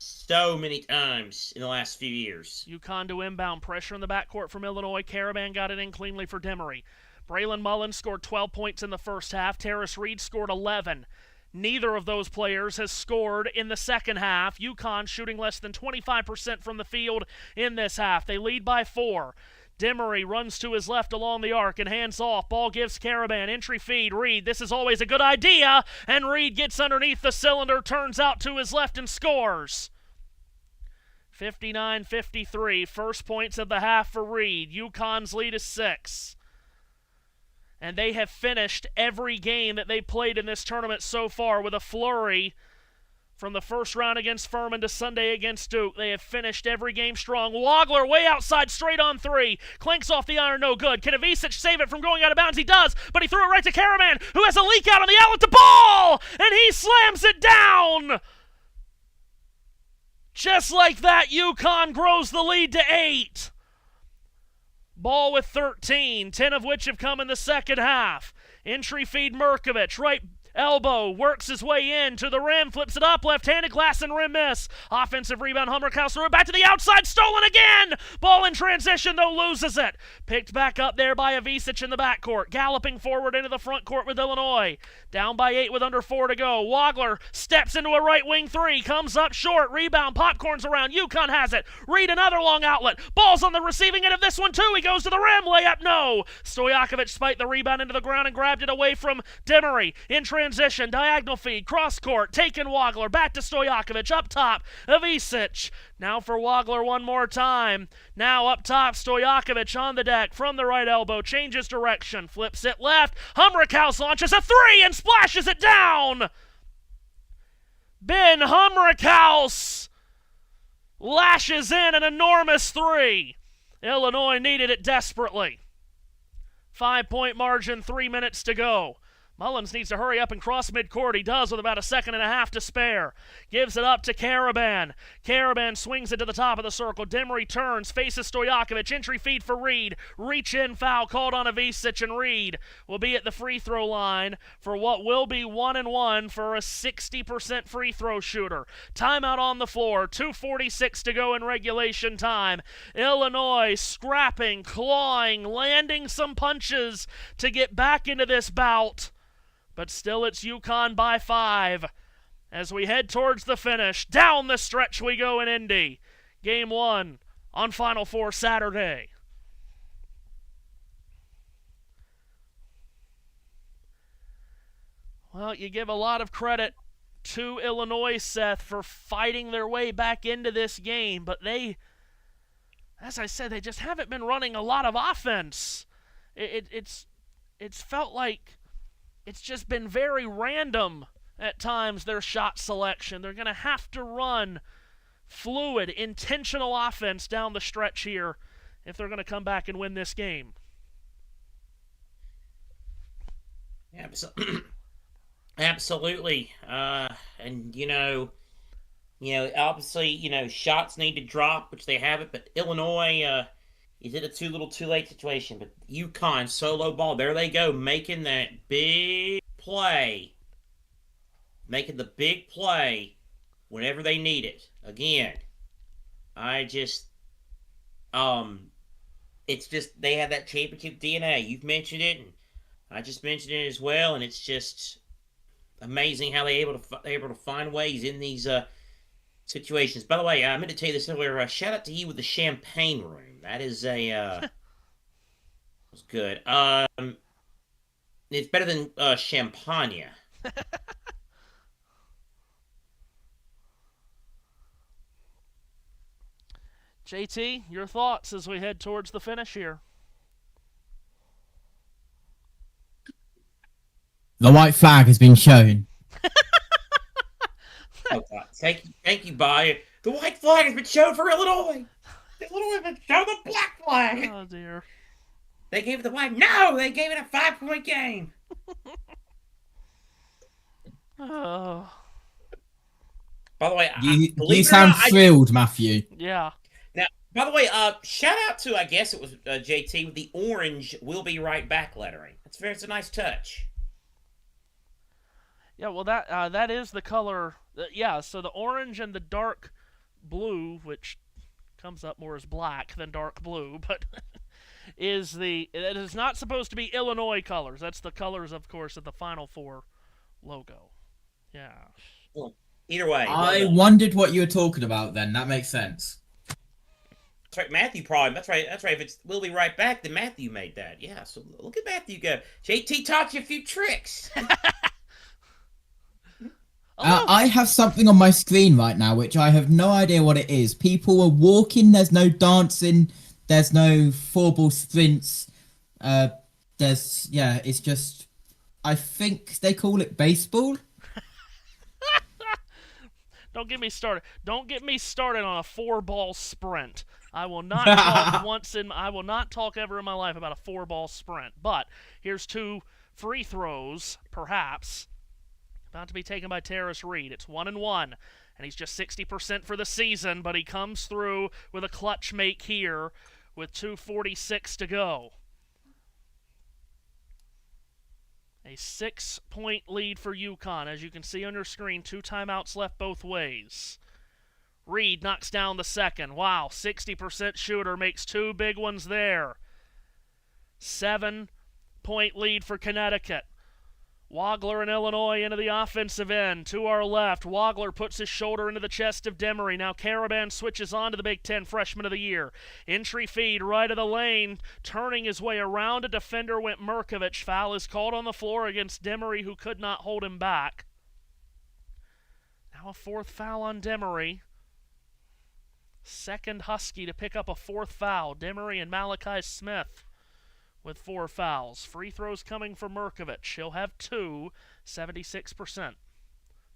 So many times in the last few years. UConn to inbound pressure in the backcourt from Illinois. Caravan got it in cleanly for Demery. Braylon Mullins scored 12 points in the first half. Terrace Reed scored 11. Neither of those players has scored in the second half. UConn shooting less than 25% from the field in this half. They lead by 4. Demery runs to his left along the arc and hands off. Ball gives Caravan. Entry feed. Reed. This is always a good idea. And Reed gets underneath the cylinder, turns out to his left and scores. 59-53. First points of the half for Reed. UConn's lead is 6. And they have finished every game that they played in this tournament so far with a flurry. From the first round against Furman to Sunday against Duke, they have finished every game strong. Wagler way outside, straight on 3. Clanks off the iron, no good. Can Ivisic save it from going out of bounds? He does, but he threw it right to Caravan, who has a leak out on the outlet to Ball! And he slams it down! Just like that, UConn grows the lead to 8. Ball with 13, 10 of which have come in the second half. Entry feed Merkovich, right elbow, works his way in to the rim, flips it up, left-handed glass and rim miss. Offensive rebound, Hummerkaus threw it back to the outside, stolen again! Ball in transition, though, loses it. Picked back up there by Ivisic in the backcourt, galloping forward into the front court with Illinois. Down by 8 with under 4 to go. Wagler steps into a right wing 3, comes up short, rebound, popcorns around, UConn has it. Reed another long outlet, ball's on the receiving end of this one too, he goes to the rim, layup no. Stojakovic spiked the rebound into the ground and grabbed it away from Demery. In transition, diagonal feed, cross court, taken Wagler, back to Stojakovic, up top, Ivisic. Now for Wagler one more time. Now up top, Stojakovic on the deck from the right elbow, changes direction, flips it left. Hummerkaus launches a 3 and splashes it down. Ben Hummerkaus lashes in an enormous 3. Illinois needed it desperately. 5-point margin, 3 minutes to go. Mullins needs to hurry up and cross midcourt. He does with about a second and a half to spare. Gives it up to Caravan. Caravan swings it to the top of the circle. Demery turns, faces Stojakovic. Entry feed for Reed. Reach in foul called on Ivisic, and Reed will be at the free throw line for what will be 1-1 for a 60% free throw shooter. Timeout on the floor. 2:46 to go in regulation time. Illinois scrapping, clawing, landing some punches to get back into this bout. But still it's UConn by 5 as we head towards the finish. Down the stretch we go in Indy. Game 1 on Final Four Saturday. Well, you give a lot of credit to Illinois, Seth, for fighting their way back into this game, but they, as I said, they just haven't been running a lot of offense. It's felt like it's just been very random at times, their shot selection. They're going to have to run fluid, intentional offense down the stretch here if they're going to come back and win this game. Absolutely. And, obviously, shots need to drop, which they haven't, but Illinois is it a too little too late situation. But UConn, solo ball, there they go, making that big play. Making the big play whenever they need it. Again, it's just, they have that championship DNA. You've mentioned it, and I just mentioned it as well, and it's just amazing how they're able to find ways in these situations. By the way, I meant to tell you this earlier. Shout out to you with the champagne room. That is a It's good. It's better than champagne. JT, your thoughts as we head towards the finish here? The white flag has been shown. Oh God! Thank you, By. The white flag has been shown for Illinois. Illinois has been shown the black flag. Oh dear. They gave it the white. No, they gave it a 5-point game. Oh. By the way, You believe it or sound not, thrilled, Matthew. Yeah. now. By the way, shout out to I guess it was JT with the orange "We'll be right back" lettering. It's a nice touch. Yeah, well, that is the color. Yeah, so the orange and the dark blue, which comes up more as black than dark blue, but it is not supposed to be Illinois colors. That's the colors, of course, of the Final Four logo. Yeah. Well, either way, I well, wondered what you were talking about then. That makes sense. that's right. Matthew probably. That's right. That's right. If it's "We'll be right back," then Matthew made that. Yeah. So look at Matthew go. JT taught you a few tricks. I have something on my screen right now, which I have no idea what it is. People are walking. There's no dancing. There's no 4-ball sprints. It's just. I think they call it baseball. Don't get me started. Don't get me started on a 4-ball sprint. I will not talk I will not talk ever in my life about a 4-ball sprint. But here's 2 free throws, perhaps, about to be taken by Terrace Reed. It's 1-1, and he's just 60% for the season, but he comes through with a clutch make here with 2:46 to go. A 6-point lead for UConn. As you can see on your screen, 2 timeouts left both ways. Reed knocks down the second. Wow, 60% shooter, makes 2 big ones there. 7-point lead for Connecticut. Wagler and Illinois into the offensive end. To our left, Wagler puts his shoulder into the chest of Demery. Now Caravan switches on to the Big Ten Freshman of the Year. Entry feed right of the lane. Turning his way around a defender went Merkovich. Foul is called on the floor against Demery, who could not hold him back. Now a 4th foul on Demery. Second Husky to pick up a 4th foul. Demery and Malachi Smith with 4 fouls. Free throws coming for Merkovich. He'll have 2, 76%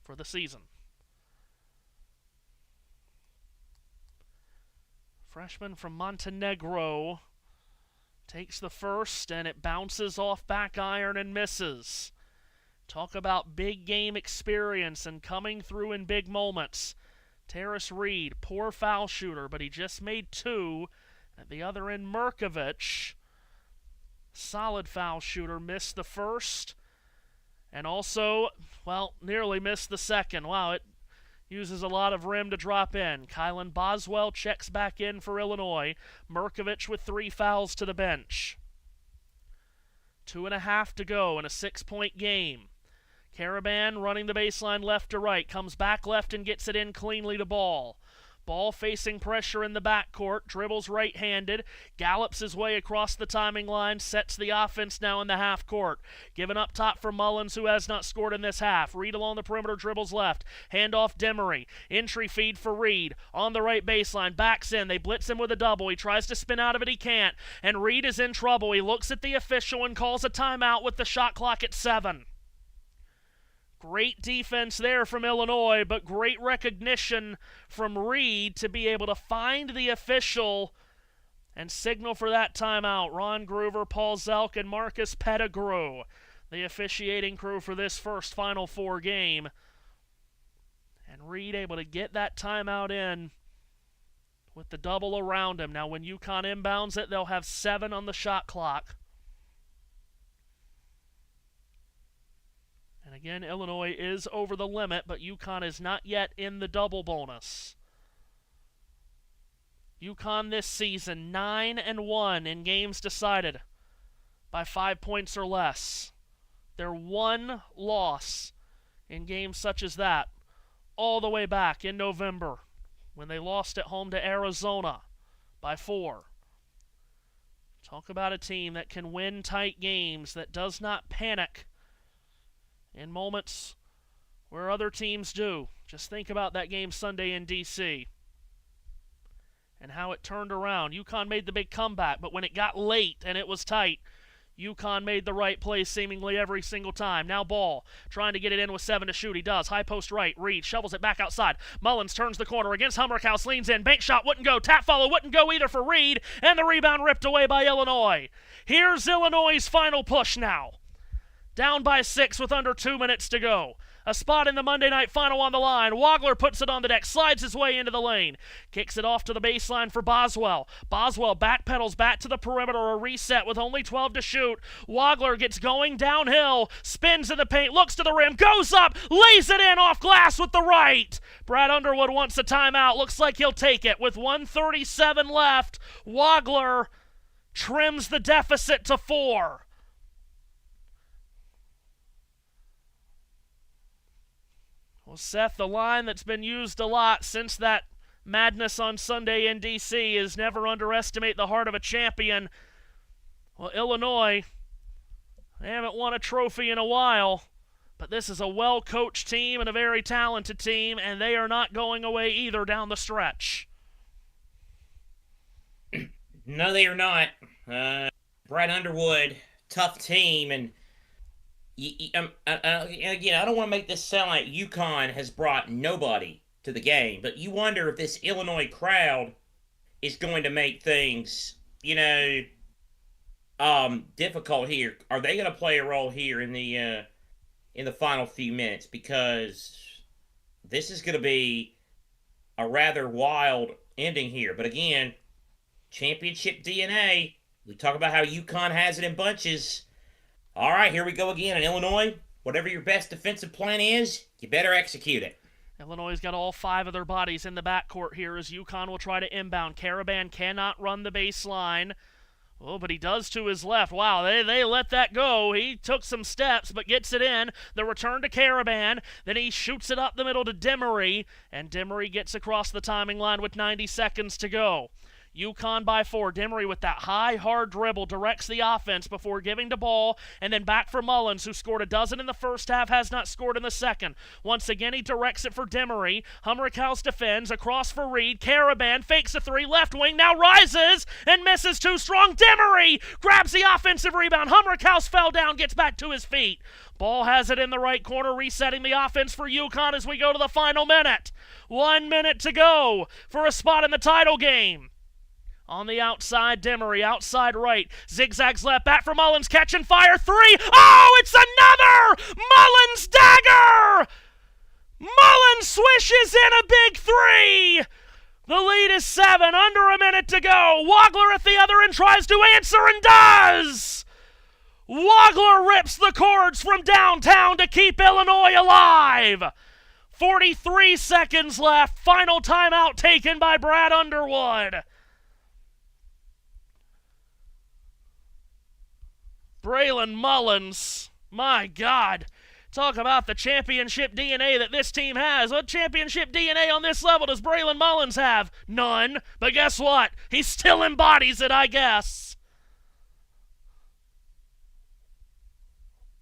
for the season. Freshman from Montenegro takes the first, and it bounces off back iron and misses. Talk about big game experience and coming through in big moments. Terrace Reed, poor foul shooter, but he just made 2. At the other end, Merkovich, solid foul shooter, missed the first, and also, well, nearly missed the second. Wow, it uses a lot of rim to drop in. Kylan Boswell checks back in for Illinois. Merkovich with 3 fouls to the bench. 2.5 to go in a 6-point game. Caravan running the baseline left to right, comes back left and gets it in cleanly to Ball. Ball facing pressure in the backcourt, dribbles right-handed, gallops his way across the timing line, sets the offense now in the half court. Given up top for Mullins, who has not scored in this half. Reed along the perimeter, dribbles left. Handoff Demery. Entry feed for Reed. On the right baseline, backs in. They blitz him with a double. He tries to spin out of it, he can't. And Reed is in trouble. He looks at the official and calls a timeout with the shot clock at 7. Great defense there from Illinois, but great recognition from Reed to be able to find the official and signal for that timeout. Ron Groover, Paul Zelk, and Marcus Pettigrew, the officiating crew for this first Final Four game. And Reed able to get that timeout in with the double around him. Now when UConn inbounds it, they'll have 7 on the shot clock. And again, Illinois is over the limit, but UConn is not yet in the double bonus. UConn this season 9-1 in games decided by 5 points or less. Their 1 loss in games such as that all the way back in November when they lost at home to Arizona by 4. Talk about a team that can win tight games, that does not panic in moments where other teams do. Just think about that game Sunday in D.C. and how it turned around. UConn made the big comeback, but when it got late and it was tight, UConn made the right play seemingly every single time. Now Ball trying to get it in with 7 to shoot. He does. High post right. Reed shovels it back outside. Mullins turns the corner against Hummerkaus. Leans in. Bank shot wouldn't go. Tap follow wouldn't go either for Reed. And the rebound ripped away by Illinois. Here's Illinois' final push now. Down by 6 with under 2 minutes to go. A spot in the Monday night final on the line. Wagler puts it on the deck, slides his way into the lane. Kicks it off to the baseline for Boswell. Boswell backpedals back to the perimeter, a reset with only 12 to shoot. Wagler gets going downhill, spins in the paint, looks to the rim, goes up, lays it in off glass with the right. Brad Underwood wants a timeout. Looks like he'll take it. With 1:37 left, Wagler trims the deficit to 4. Well, Seth, the line that's been used a lot since that madness on Sunday in D.C. is never underestimate the heart of a champion. Well, Illinois, they haven't won a trophy in a while, but this is a well-coached team and a very talented team, and they are not going away either down the stretch. No, they are not. Brad Underwood, tough team, and again, I don't want to make this sound like UConn has brought nobody to the game, but you wonder if this Illinois crowd is going to make things, difficult here. Are they going to play a role here in the final few minutes? Because this is going to be a rather wild ending here. But again, championship DNA. We talk about how UConn has it in bunches. All right, here we go again. In Illinois, whatever your best defensive plan is, you better execute it. Illinois got all 5 of their bodies in the backcourt here as UConn will try to inbound. Caravan cannot run the baseline. Oh, but he does to his left. Wow, they let that go. He took some steps, but gets it in. The return to Caravan. Then he shoots it up the middle to Demery, and Demery gets across the timing line with 90 seconds to go. UConn by 4. Demery with that high, hard dribble directs the offense before giving to Ball, and then back for Mullins, who scored a dozen in the first half, has not scored in the second. Once again, he directs it for Demery. Hummerkaus defends, across for Reed. Caravan fakes a 3, left wing, now rises, and misses too strong. Demery grabs the offensive rebound. Hummerkaus fell down, gets back to his feet. Ball has it in the right corner, resetting the offense for UConn as we go to the final minute. 1 minute to go for a spot in the title game. On the outside, Demery, outside right. Zigzags left, back for Mullins, catch and fire, 3. Oh, it's another Mullins dagger! Mullins swishes in a big 3. The lead is 7, under a minute to go. Wagler at the other end tries to answer and does! Wagler rips the cords from downtown to keep Illinois alive. 43 seconds left. Final timeout taken by Brad Underwood. Braylon Mullins, my God. Talk about the championship DNA that this team has. What championship DNA on this level does Braylon Mullins have? None. But guess what? He still embodies it, I guess.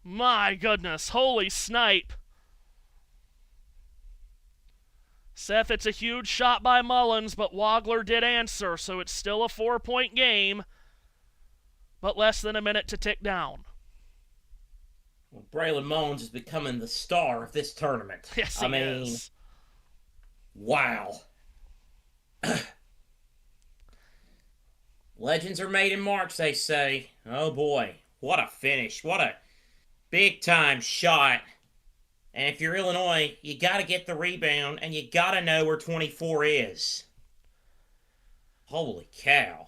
My goodness, holy snipe. Seth, it's a huge shot by Mullins, but Wagler did answer, so it's still a 4-point game. But less than a minute to tick down. Well, Braylon Mullins is becoming the star of this tournament. Yes, he is. Wow. Legends are made in March, they say. Oh, boy. What a finish. What a big-time shot. And if you're Illinois, you got to get the rebound, and you got to know where 24 is. Holy cow.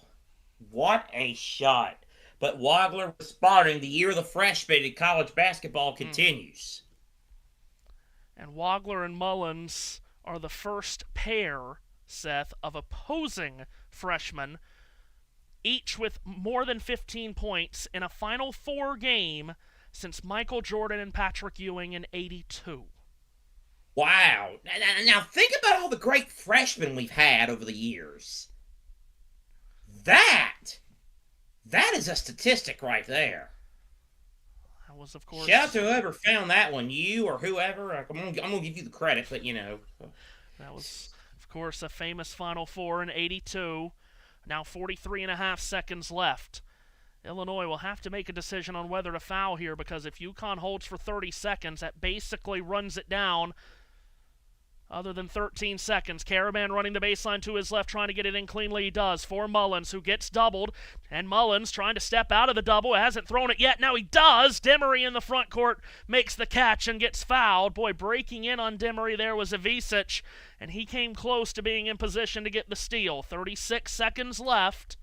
What a shot. But Wagler responding, the year of the freshman in college basketball continues. And Wagler and Mullins are the first pair, Seth, of opposing freshmen, each with more than 15 points in a Final Four game since Michael Jordan and Patrick Ewing in '82. Wow. Now think about all the great freshmen we've had over the years. That is a statistic right there. That was, of course... Shout out to whoever found that one, you or whoever. I'm gonna give you the credit, but That was, of course, a famous Final Four in 82. Now 43.5 seconds left. Illinois will have to make a decision on whether to foul here, because if UConn holds for 30 seconds, that basically runs it down. Other than 13 seconds, Caravan running the baseline to his left, trying to get it in cleanly. He does for Mullins, who gets doubled. And Mullins trying to step out of the double. Hasn't thrown it yet. Now he does. Demery in the front court makes the catch and gets fouled. Boy, breaking in on Demery there was Ivisic, and he came close to being in position to get the steal. 36 seconds left.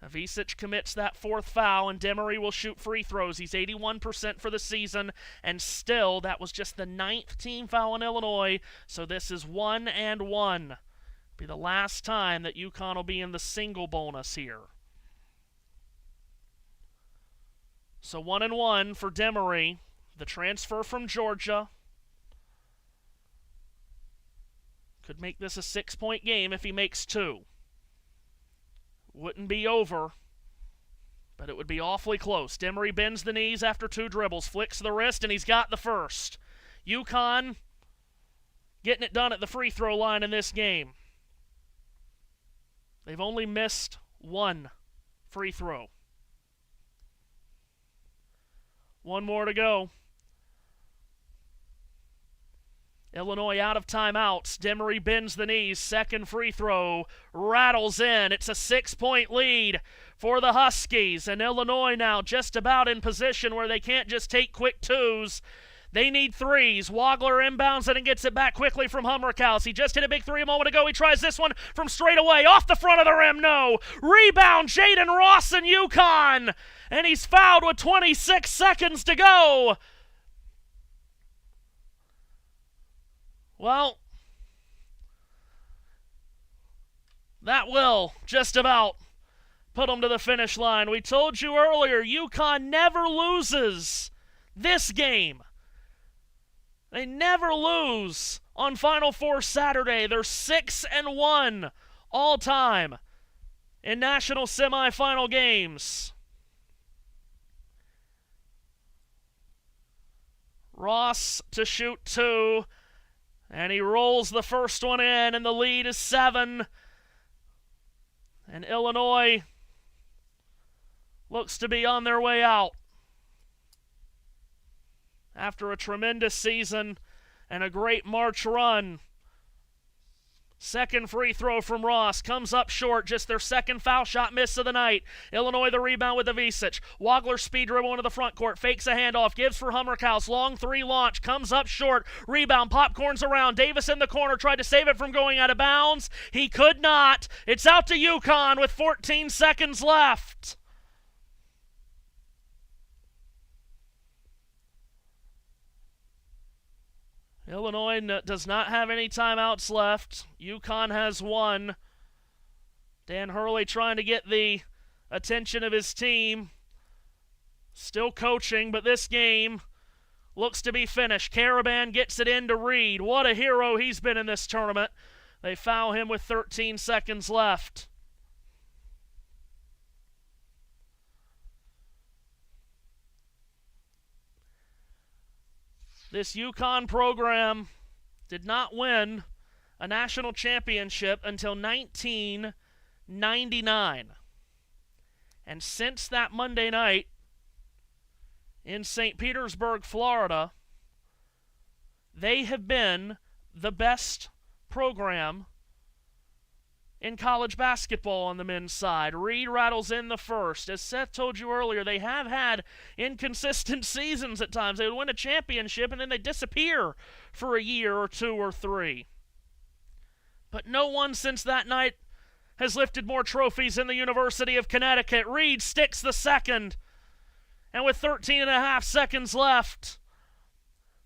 Ivisic commits that fourth foul, and Demery will shoot free throws. He's 81% for the season, and still, that was just the 9th team foul in Illinois, so this is 1-1. Be the last time that UConn will be in the single bonus here. So 1-1 for Demery, the transfer from Georgia. Could make this a 6-point game if he makes 2. Wouldn't be over, but it would be awfully close. Demery bends the knees after 2 dribbles, flicks the wrist, and he's got the first. UConn getting it done at the free throw line in this game. They've only missed 1 free throw. 1 more to go. Illinois out of timeouts. Demery bends the knees. Second free throw rattles in. It's a 6-point lead for the Huskies. And Illinois now just about in position where they can't just take quick 2s. They need 3s. Wagler inbounds it and gets it back quickly from Hummerkaus. He just hit a big 3 a moment ago. He tries this one from straight away. Off the front of the rim, no. Rebound, Jaden Ross and UConn. And he's fouled with 26 seconds to go. Well, that will just about put them to the finish line. We told you earlier, UConn never loses this game. They never lose on Final Four Saturday. They're 6-1 all time in national semifinal games. Ross to shoot 2. And he rolls the first one in, and the lead is 7. And Illinois looks to be on their way out. After a tremendous season and a great March run. Second free throw from Ross comes up short, just their second foul shot miss of the night. Illinois the rebound with Ivisic. Wagler speed dribble into the front court, fakes a handoff, gives for Hummerkaus. Long 3 launch, comes up short. Rebound, popcorns around. Davis in the corner, tried to save it from going out of bounds. He could not. It's out to UConn with 14 seconds left. Illinois does not have any timeouts left. UConn has 1. Dan Hurley trying to get the attention of his team. Still coaching, but this game looks to be finished. Caravan gets it in to Reed. What a hero he's been in this tournament. They foul him with 13 seconds left. This UConn program did not win a national championship until 1999. And since that Monday night in St. Petersburg, Florida, they have been the best program in college basketball on the men's side. Reed rattles in the first. As Seth told you earlier, they have had inconsistent seasons at times. They would win a championship and then they disappear for a year or 2 or 3. But no one since that night has lifted more trophies in the University of Connecticut. Reed sticks the second. And with 13.5 seconds left,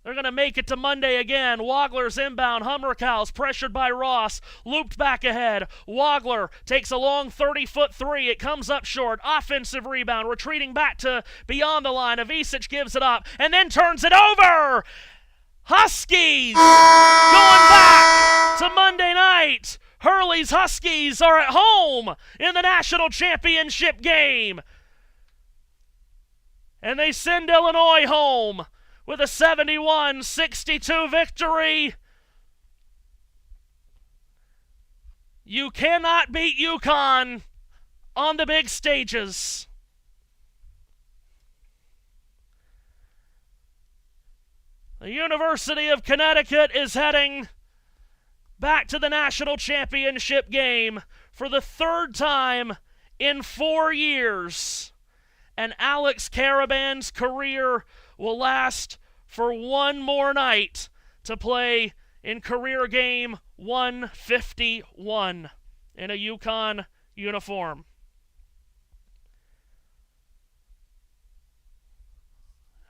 they're going to make it to Monday again. Wagler's inbound. Hummerkaus pressured by Ross. Looped back ahead. Wagler takes a long 30-foot 3. It comes up short. Offensive rebound. Retreating back to beyond the line. Ivisic gives it up and then turns it over. Huskies going back to Monday night Hurley's Huskies are at home in the national championship game. And they send Illinois home with a 71-62 victory. You cannot beat UConn on the big stages. The University of Connecticut is heading back to the national championship game for the third time in 4 years. And Alex Caravan's career will last for one more night to play in career game 151 in a UConn uniform.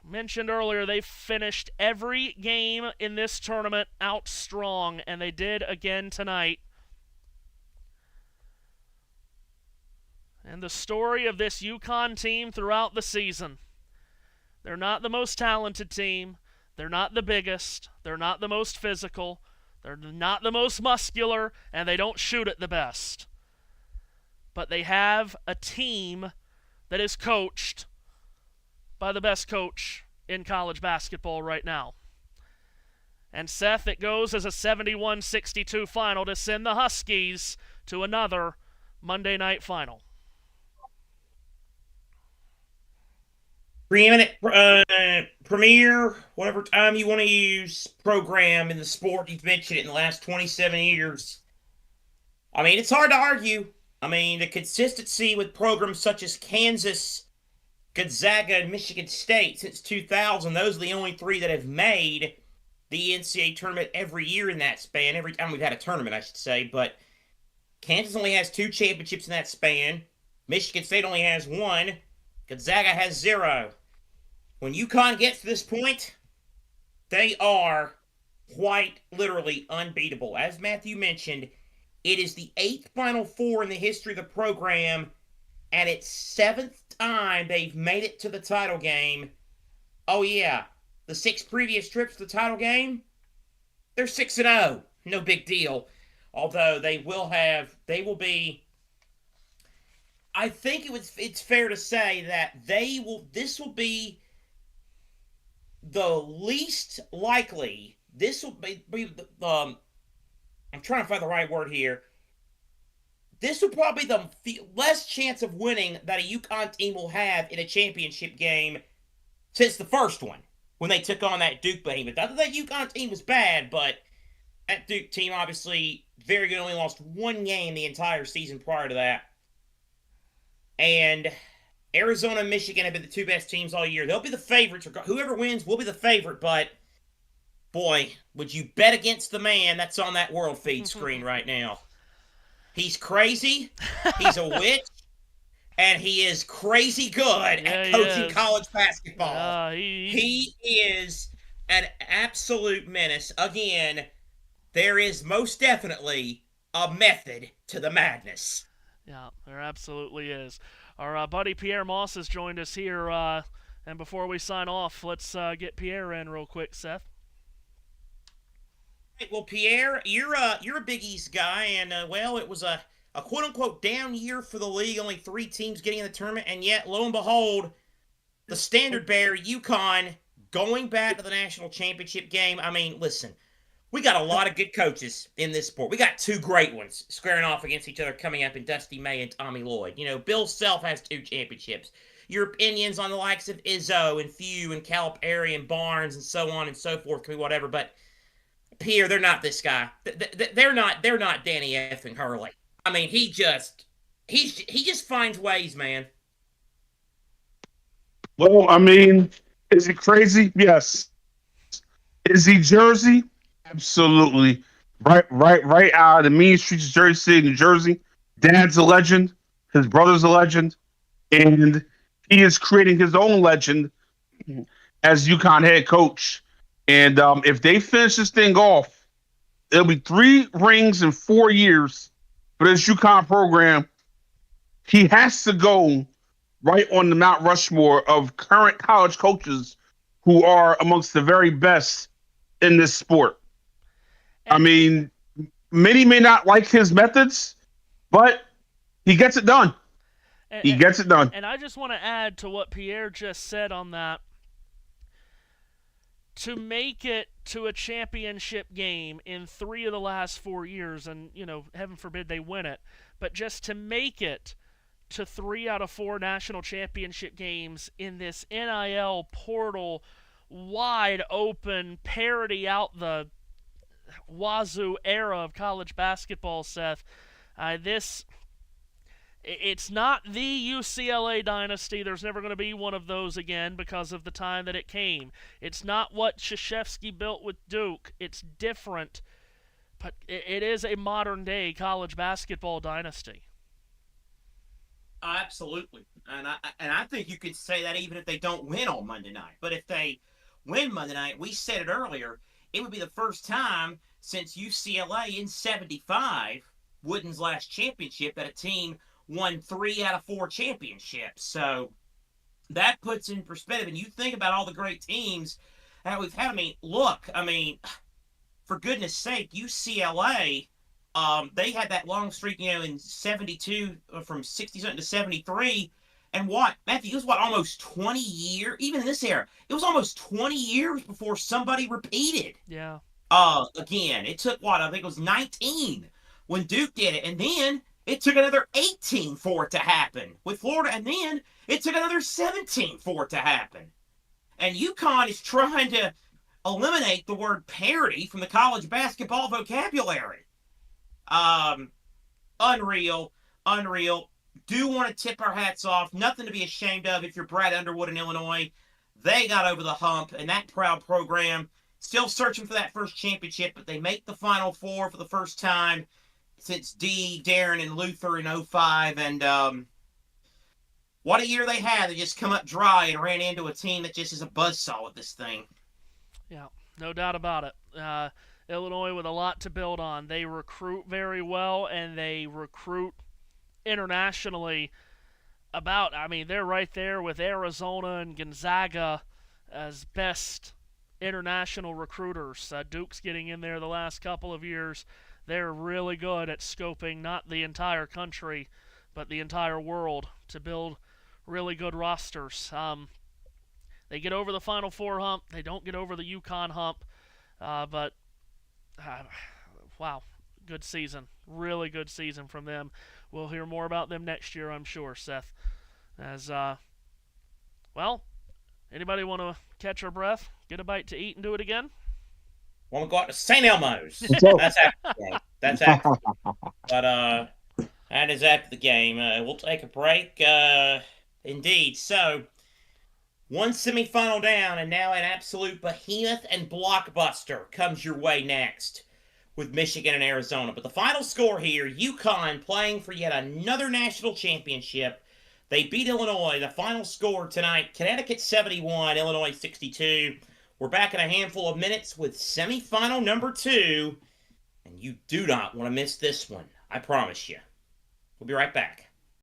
Mentioned earlier, they finished every game in this tournament out strong, and they did again tonight. And the story of this UConn team throughout the season: they're not the most talented team, they're not the biggest, they're not the most physical, they're not the most muscular, and they don't shoot it the best. But they have a team that is coached by the best coach in college basketball right now. And Seth, it goes as a 71-62 final to send the Huskies to another Monday night final. Preeminent premier, whatever time you want to use, program in the sport. You've mentioned it in the last 27 years. I mean, it's hard to argue. I mean, the consistency with programs such as Kansas, Gonzaga, and Michigan State since 2000, those are the only three that have made the NCAA tournament every year in that span. Every time we've had a tournament, I should say. But Kansas only has 2 championships in that span. Michigan State only has 1. Gonzaga has 0. When UConn gets to this point, they are quite literally unbeatable. As Matthew mentioned, it is the 8th Final Four in the history of the program, and it's 7th time they've made it to the title game. Oh yeah, the 6 previous trips to the title game, they're 6-0. No big deal. Although they will be, I think it's fair to say that this will be the least likely, I'm trying to find the right word here. This will probably be the less chance of winning that a UConn team will have in a championship game since the first one, when they took on that Duke behemoth. Not that UConn team was bad, but that Duke team obviously very good, only lost 1 game the entire season prior to that. And Arizona and Michigan have been the 2 best teams all year. They'll be the favorites. Whoever wins will be the favorite, but boy, would you bet against the man that's on that world feed screen right now. He's crazy, he's a witch, and he is crazy good at coaching college basketball. He is an absolute menace. Again, there is most definitely a method to the madness. Yeah, there absolutely is. Our buddy Pierre Moss has joined us here, and before we sign off, let's get Pierre in real quick, Seth. Well, Pierre, you're a Big East guy, and it was a quote-unquote down year for the league, only 3 teams getting in the tournament, and yet, lo and behold, the standard bearer, UConn, going back to the national championship game. I mean, listen, we got a lot of good coaches in this sport. We got 2 great ones squaring off against each other coming up in Dusty May and Tommy Lloyd. You know, Bill Self has 2 championships. Your opinions on the likes of Izzo and Few and Calipari and Barnes and so on and so forth can be whatever, but Pierre, they're not this guy. They're not Danny effing Hurley. I mean, he just finds ways, man. Well, I mean, is he crazy? Yes. Is he Jersey? Absolutely. Right out of the mean streets of Jersey City, New Jersey. Dad's a legend. His brother's a legend. And he is creating his own legend as UConn head coach. And if they finish this thing off, it'll be 3 rings in 4 years for this UConn program. He has to go right on the Mount Rushmore of current college coaches who are amongst the very best in this sport. I mean, many may not like his methods, but he gets it done. He gets it done. And I just want to add to what Pierre just said on that. To make it to a championship game in 3 of the last 4 years, and, heaven forbid they win it, but just to make it to 3 out of 4 national championship games in this NIL portal, wide open, parity out the wazoo era of college basketball, Seth, it's not the UCLA dynasty. There's never going to be one of those again because of the time that it came. It's not what Krzyzewski built with Duke. It's different, but it is a modern-day college basketball dynasty. Absolutely. And I think you could say that even if they don't win on Monday night. But if they win Monday night, we said it earlier, it would be the first time since UCLA in 75, Wooden's last championship, that a team won 3 out of 4 championships. So that puts in perspective. And you think about all the great teams that we've had. For goodness sake, UCLA, they had that long streak, in 72, from 60-something to 73. And Matthew, it was almost 20 years, even in this era, it was almost 20 years before somebody repeated. Yeah. Again, it took I think it was 19 when Duke did it. And then it took another 18 for it to happen with Florida, and then it took another 17 for it to happen. And UConn is trying to eliminate the word parity from the college basketball vocabulary. Unreal. Do want to tip our hats off. Nothing to be ashamed of if you're Brad Underwood in Illinois. They got over the hump, and that proud program still searching for that first championship, but they make the Final Four for the first time since Darren, and Luther in 2005. And what a year they had. They just come up dry and ran into a team that just is a buzzsaw with this thing. Yeah, no doubt about it. Illinois with a lot to build on. They recruit very well, and they recruit internationally. They're right there with Arizona and Gonzaga as best international recruiters. Duke's getting in there the last couple of years. They're really good at scoping not the entire country, but the entire world to build really good rosters. They get over the Final Four hump. They don't get over the UConn hump. Wow, good season. Really good season from them. We'll hear more about them next year, I'm sure, Seth. Anybody want to catch our breath, get a bite to eat, and do it again? Want to go out to St. Elmo's. That's after the game. That's after. But that is after the game. We'll take a break. Indeed. So, one semifinal down, and now an absolute behemoth and blockbuster comes your way next with Michigan and Arizona. But the final score here, UConn playing for yet another national championship. They beat Illinois. The final score tonight, Connecticut 71, Illinois 62. We're back in a handful of minutes with semifinal number 2, and you do not want to miss this one. I promise you. We'll be right back.